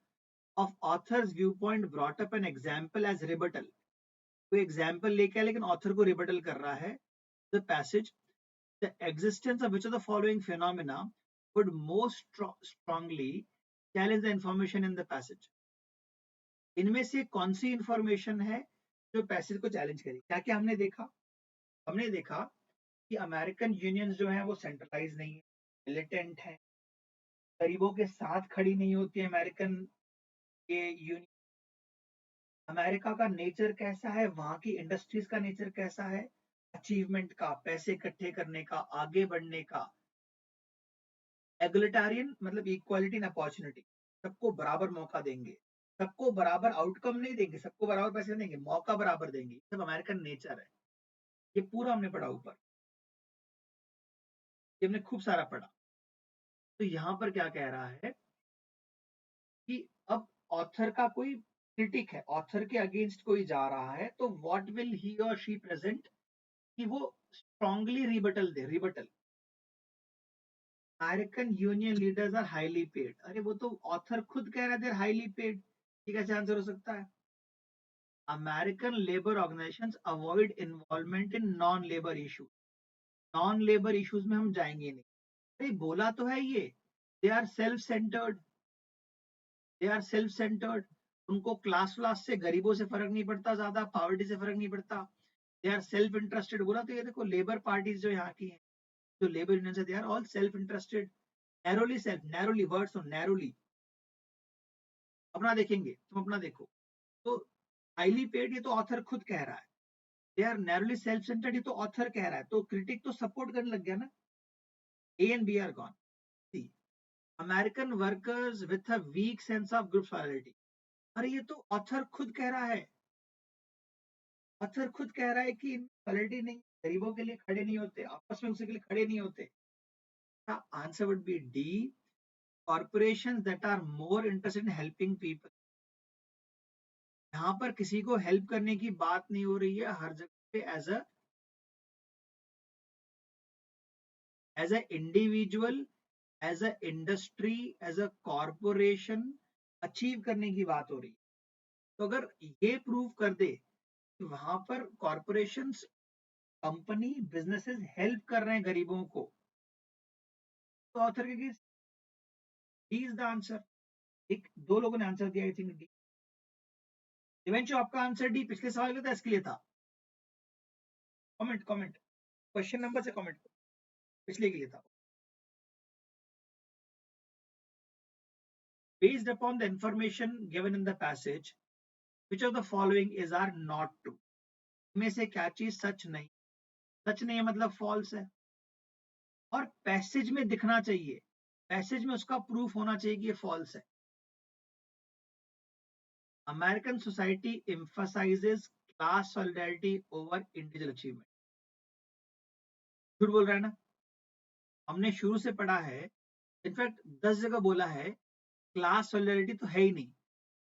of author's view point brought up an example as rebuttal, कोई एग्जाम्पल लेके आया लेकिन ऑथर को रिबटल कर रहा है, the passage the existence of which of the following phenomena would most strongly challenge the information in the passage. इनमें से कौन सी इंफॉर्मेशन है जो पैसेज को चैलेंज करेगी? क्या क्या हमने देखा? हमने देखा कि अमेरिकन यूनियंस जो है वो सेंट्रलाइज नहीं है, मिलिटेंट है, गरीबों के साथ खड़ी नहीं होती है अमेरिकन ये यूनियन। अमेरिका का नेचर कैसा है, वहां की इंडस्ट्रीज का नेचर कैसा है, अचीवमेंट का, पैसे इकट्ठे करने का, आगे बढ़ने का। एगलिटेरियन मतलब इक्वालिटी एंड अपॉर्चुनिटी, सबको बराबर मौका देंगे, सबको बराबर आउटकम नहीं देंगे, सबको बराबर पैसे देंगे, मौका बराबर देंगे। सब अमेरिकन नेचर है। ये पूरा हमने पढ़ा ऊपर, ये हमने खूब सारा पढ़ा। तो यहाँ पर क्या कह रहा है कि अब ऑथर का कोई क्रिटिक है, ऑथर के अगेंस्ट कोई जा रहा है, तो व्हाट विल ही और शी प्रेजेंट, कि वो स्ट्रांगली रिबटल दे। Rebuttal, American union leaders are highly paid. अरे वो तो ऑथर खुद कह रहा है देर हाईली पेड, ये कैसे आंसर हो सकता है? American labour organisations avoid involvement in non labour issue. Non labour issues में हम जाएंगे नहीं। अरे बोला तो है ये, they are self centred, they are self centred. उनको क्लास व्लास से, गरीबों से फर्क नहीं पड़ता, ज्यादा पॉवर्टी से फर्क नहीं पड़ता। They are self interested. बोला तो ये देखो, लेबर पार्टीज जो यहाँ की हैं, जो लेबर यूनियन है, they are all self interested. Narrowly self, narrowly word सुन, नैरोली। अपना देखेंगे, तुम अपना देखो। तो हाईली पेड, ये तो ऑथर खुद कह रहा है। They are narrowly self centred, ये तो ऑथर कह रहा है। तो क्रिटिक तो सपोर्ट करने लग गया ना। A and B are gone. C, American workers with a weak sense of group solidarity. अरे ये तो ऑथर खुद कह रहा है। ऑथर खुद कह रहा है कि सॉलिडरिटी नहीं, गरीबों के लिए खड़े नहीं होते, आपस में उसी के लिए खड़े नहीं होते। Answer would be D, corporations that are more interested in helping people। यहाँ पर किसी को हेल्प करने की बात नहीं हो रही है हर जगह पे। As a individual, as a industry, as a corporation achieve करने की बात हो रही है। तो अगर ये प्रूव कर दे कि वहां पर कॉरपोरेशंस, कंपनी, बिजनेसेस हेल्प कर रहे हैं गरीबों को, तो ऑथर के डी इज द आंसर। एक दो लोगों ने आंसर दिया, आई थिंक डी। इवेंचुअली आपका आंसर डी पिछले सवाल के था, इसके लिए था। कमेंट कमेंट, क्वेश्चन नंबर से कमेंट, पिछले के लिए था। Based upon the information given in the passage, which of the following is are not true? इनमें से क्या चीज सच नहीं? सच नहीं है मतलब फॉल्स है, और पैसेज में दिखना चाहिए, पैसेज में उसका प्रूफ होना चाहिए कि ये फॉल्स है। American society emphasizes class solidarity over individual achievement. झूठ बोल रहा है ना? हमने शुरू से पढ़ा है, इनफैक्ट 10 जगह बोला है क्लास सॉलिडारिटी तो है ही नहीं।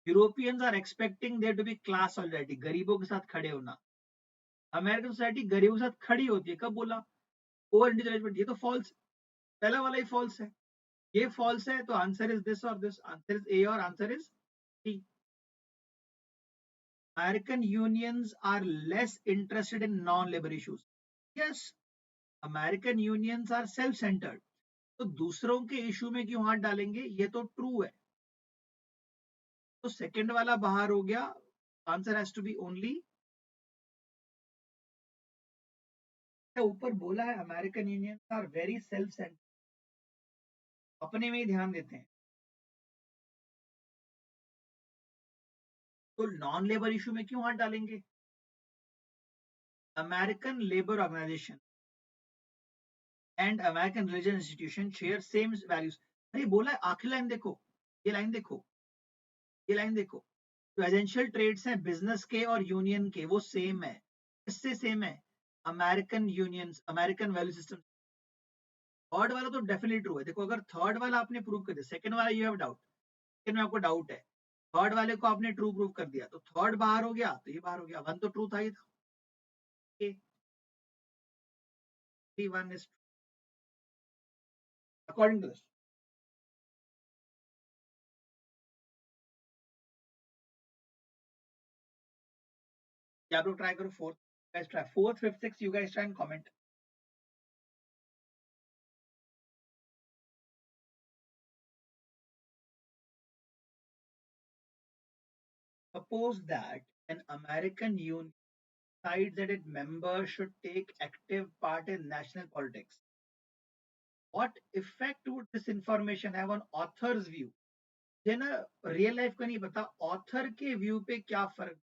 Europeans are expecting there to be class solidarity, गरीबों के साथ खड़े होना। अमेरिकन सोसाइटी गरीबों के साथ खड़ी होती है, कब बोला? ओवर इंडिविजुअलिज्म, ये तो फॉल्स, पहला वाला ही फॉल्स है। ये फॉल्स है तो आंसर इज दिस और दिस, आंसर इज ए और answer is D. American unions are less interested in non-labor issues. Yes, American unions are self-centered. तो दूसरों के इशू में क्यों हाथ डालेंगे, ये तो ट्रू है। तो सेकंड वाला बाहर हो गया, answer has to be only. ऊपर बोला है American unions are very self centred, अपने में ही ध्यान देते हैं। तो नॉन लेबर इशू में क्यों हाथ डालेंगे? American labour organisation and American religion institution share same values. अरे बोला है, आखिरी लाइन देखो, ये लाइन देखो, ये लाइन देखो, जो एसेंशियल ट्रेड्स हैं बिजनेस के और यूनियन के, वो सेम है। किससे सेम है? American unions, American value system. Third वाला तो डेफिनेटली ट्रू है। देखो, अगर थर्ड वाला आपने प्रूव कर दिया, सेकंड वाला यू हैव डाउट, सेकंड में आपको डाउट है, थर्ड वाले को आपने ट्रू प्रूव कर दिया, तो थर्ड बाहर हो गया, तो ये बाहर हो गया। वन तो ट्रू था ही था, one is according to this. आप लोग ट्राई करो fourth, guys try fourth, fifth, sixth, you guys try and comment. Suppose that an American union decides that its members should take active part in national politics. What effect would this information have on author's view? मुझे ना real life का नहीं पता, author के view पे क्या फर्क।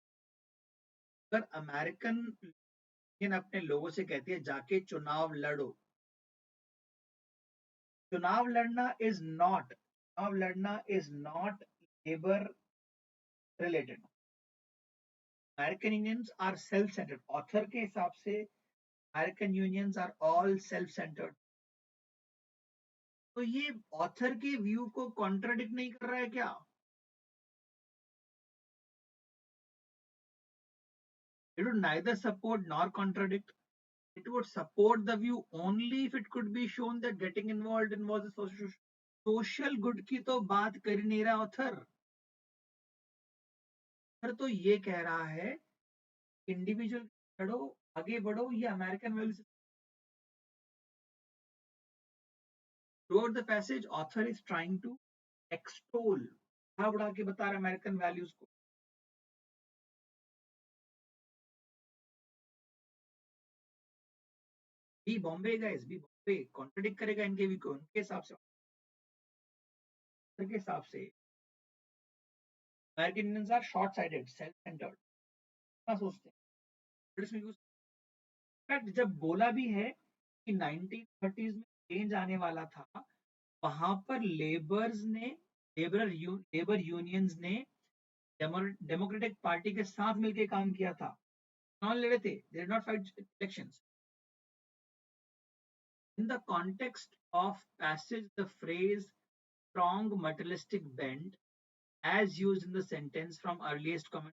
अगर अमेरिकन यूनियन अपने लोगों से कहती है जाके चुनाव लड़ो, चुनाव लड़ना is not labour related. American unions are self centred, author के हिसाब से American unions are all self centred. तो ये ऑथर के व्यू को कॉन्ट्राडिक्ट नहीं कर रहा है क्या? It would neither support nor contradict. It would support the view only if it could be shown that getting involved in was a social good की तो बात कर ही नहीं रहा ऑथर। ऑथर तो ये कह रहा है इंडिविजुअल लड़ो, आगे बढ़ो, ये American values. Throughout the passage author is trying to extol, बढ़ा बढ़ा के बता रहा है अमेरिकन वैल्यूज को। B Bombay guys, B Bombay contradict करेगा इनके व्यू को, उनके हिसाब से, के हिसाब से American Indians are short sided, self centred, क्या सोचते हैं। इनफैक्ट जब बोला भी है कि 1930s में चेंज आने वाला था, वहां पर लेबर यूनियंस ने डेमोक्रेटिक पार्टी के साथ मिलकर काम किया था, नॉन लड़े थे, they did not fight elections. In the context of passage the phrase strong materialistic bent as used in the sentence from earliest comment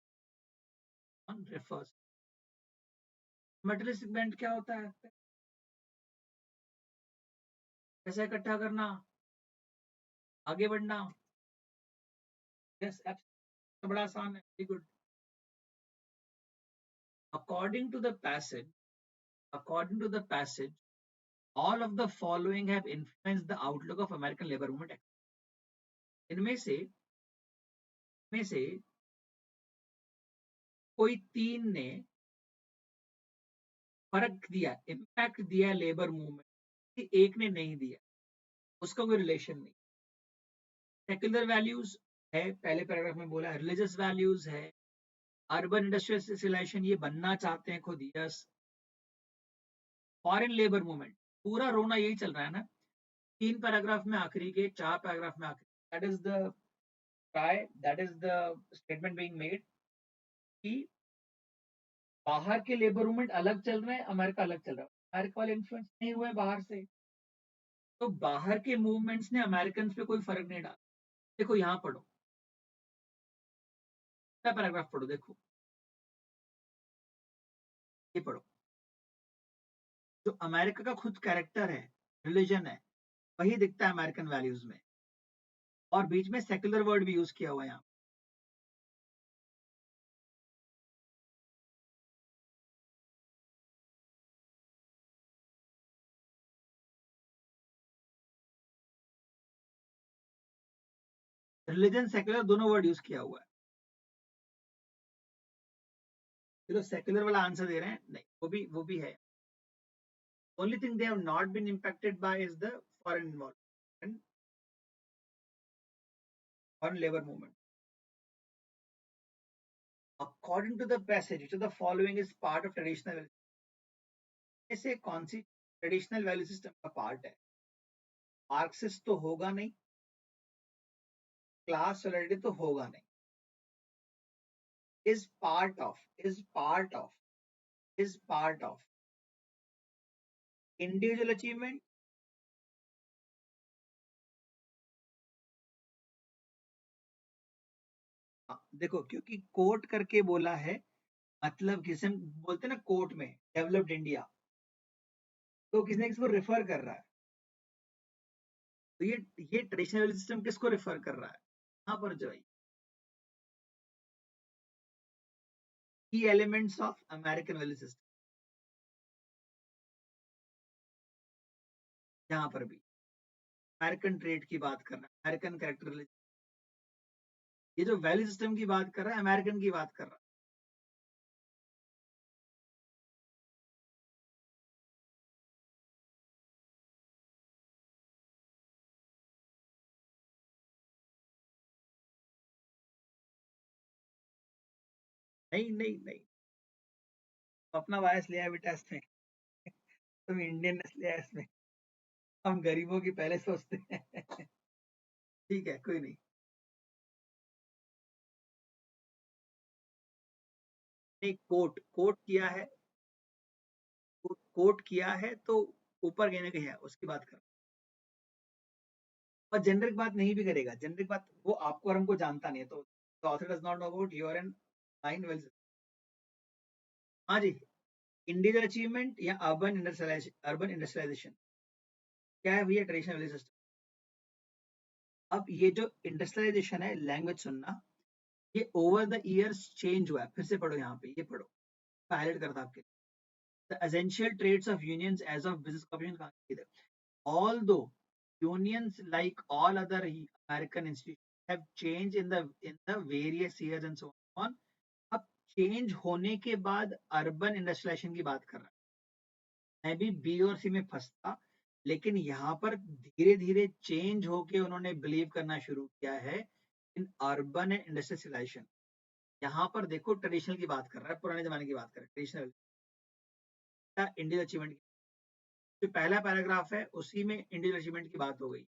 on refers। materialistic bent क्या होता है? पैसा इकट्ठा करना, आगे बढ़ना। यस, बड़ा आसान है, very good. According to the passage, according to the passage, all of the following have influenced the outlook of American labor movement। इनमें से कोई तीन ने फर्क दिया, इम्पैक्ट दिया लेबर मूवमेंट, एक ने नहीं दिया, उसका कोई रिलेशन नहीं। सेक्युलर वैल्यूज है, पहले पैराग्राफ में बोला, रिलीजियस वैल्यूज है, अर्बन इंडस्ट्रियलाइजेशन ये बनना चाहते हैं खुद, यस। फॉरेन लेबर मूवमेंट, पूरा रोना यही चल रहा है ना, तीन पैराग्राफ में आखिरी के, चार पैराग्राफ में आखिरी, that is the try, that is the statement being made कि बाहर के लेबर मूवमेंट अलग चल रहे हैं, अमेरिका अलग चल रहा है, अमेरिका वाले इन्फ्लुएंस नहीं हुए बाहर से, तो बाहर के मूवमेंट्स ने अमेरिकन पे कोई फर्क नहीं डाला। देखो यहाँ पढ़ो, क्या पैराग्राफ पढ़ो, देखो ये पढ़ो। जो अमेरिका का खुद कैरेक्टर है, रिलीजन है, वही दिखता है अमेरिकन वैल्यूज में, और बीच में सेक्युलर वर्ड भी यूज किया हुआ है यहाँ। रिलीजन सेक्युलर दोनों वर्ड यूज किया हुआ है। ये तो सेक्युलर वाला आंसर दे रहे हैं, नहीं वो भी है। Only thing they have not been impacted by is the foreign involvement, foreign labour movement. According to the passage which of the following is part of traditional, ऐसे कौन सी ट्रेडिशनल वैल्यू सिस्टम का पार्ट है? Marxist तो होगा नहीं, class solidarity तो होगा नहीं। Is part of, is part of, is part of individual achievement. देखो क्योंकि कोट करके बोला है, मतलब किसे हम बोलते हैं ना कोट में डेवलप्ड इंडिया, तो किसने किसको रेफर कर रहा है? तो ये ट्रेडिशनल सिस्टम किसको रेफर कर रहा है? यहाँ पर जो की elements of American value system, यहाँ पर भी अमेरिकन ट्रेड की बात कर रहा है, अमेरिकन कैरेक्टर, ये जो वैल्यू सिस्टम की बात कर रहा है अमेरिकन की बात कर रहा है। नहीं नहीं नहीं, अपना बायस लिया है बेटा इसमें, तुम इंडियन लिया है इसमें, हम गरीबों की पहले सोचते हैं। ठीक है कोई नहीं। नहीं, कोट कोट किया है, कोट किया है तो ऊपर कहने के है उसकी बात कर। और जेनरिक बात नहीं भी करेगा, जेनरिक बात वो आपको और हमको जानता नहीं है, तो author does not know about your and mine well. हाँ जी, इंडिविजुअल अचीवमेंट या अर्बन इंडस्ट्रियलाइजेशन, क्या है भैया ट्रेडिशनल वैल्यू सिस्टम। अब ये जो इंडस्ट्रियलाइजेशन है, लैंग्वेज सुनना, ये ओवर द इयर्स चेंज हुआ है। फिर से पढ़ो, यहाँ पे ये पढ़ो, हाईलाइट करता आपके। The essential traits of unions as of business competition, although unions like all other American institutions have changed in the various years and so on, अब चेंज होने के बाद अर्बन इंडस्ट्रियलाइजेशन की बात कर रहा है। मैं भी बी और सी में फंसता, लेकिन यहाँ पर धीरे धीरे चेंज होके उन्होंने बिलीव करना शुरू किया है इन अर्बन एंड इंडस्ट्रियलाइजेशन। यहाँ पर देखो ट्रेडिशनल की बात कर रहा है, पुराने जमाने की बात कर रहा है, ट्रेडिशनल इंडियन अचीवमेंट। जो पहला पैराग्राफ है उसी में इंडियन अचीवमेंट की बात हो गई,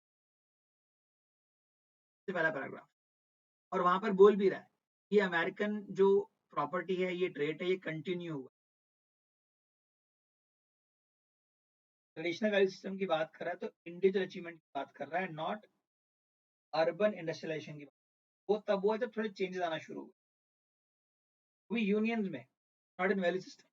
पहला पैराग्राफ। और वहां पर बोल भी रहा है कि अमेरिकन जो प्रॉपर्टी है, ये ट्रेड है, ये कंटिन्यू हुआ। ट्रेडिशनल वैल्यू सिस्टम की बात कर रहा है तो इंडिविजुअल अचीवमेंट की बात कर रहा है, नॉट अर्बन इंडस्ट्रियलाइजेशन की बात। वो तब हुआ जब थोड़े चेंजेस आना शुरू हुए, वो यूनियंस में, नॉट इन वैल्यू सिस्टम।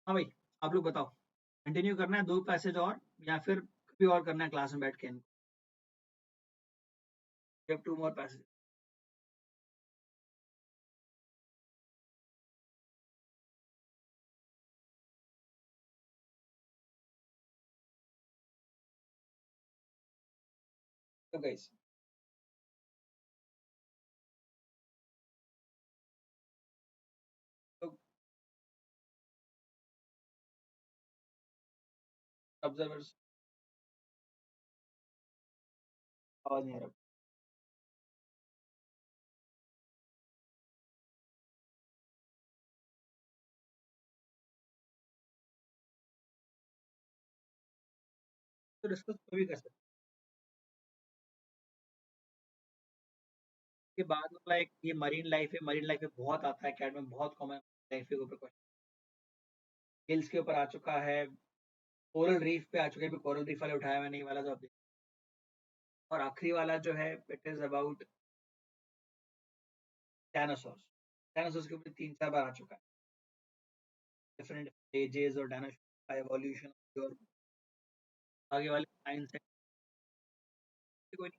हाँ भाई, आप लोग बताओ, कंटिन्यू करना है दो पैसेज और, या फिर कभी और करना है क्लास में बैठ के? Two more passage. तो गाइस, तो ऑब्जर्वर्स, आवाज नहीं आ रहा। तो डिस्कस कोई भी कर सकते हैं। के बाद वाला एक ये मरीन लाइफ में बहुत आता है कैट में, बहुत कॉमन लाइफ के ऊपर क्वेश्चन, हिल्स के ऊपर आ चुका है, कोरल रीफ पे आ चुके हैं, अभी कोरल रीफ वाले उठाया मैंने ये वाला जो अभी, और आखिरी वाला जो है it is about dinosaurs. Dinosaurs के ऊपर 3-4 बार आ चुका है, डिफरेंट एजेस और डायनासोर का एवोल्यूशन और आगे वाले साइंस है। कोई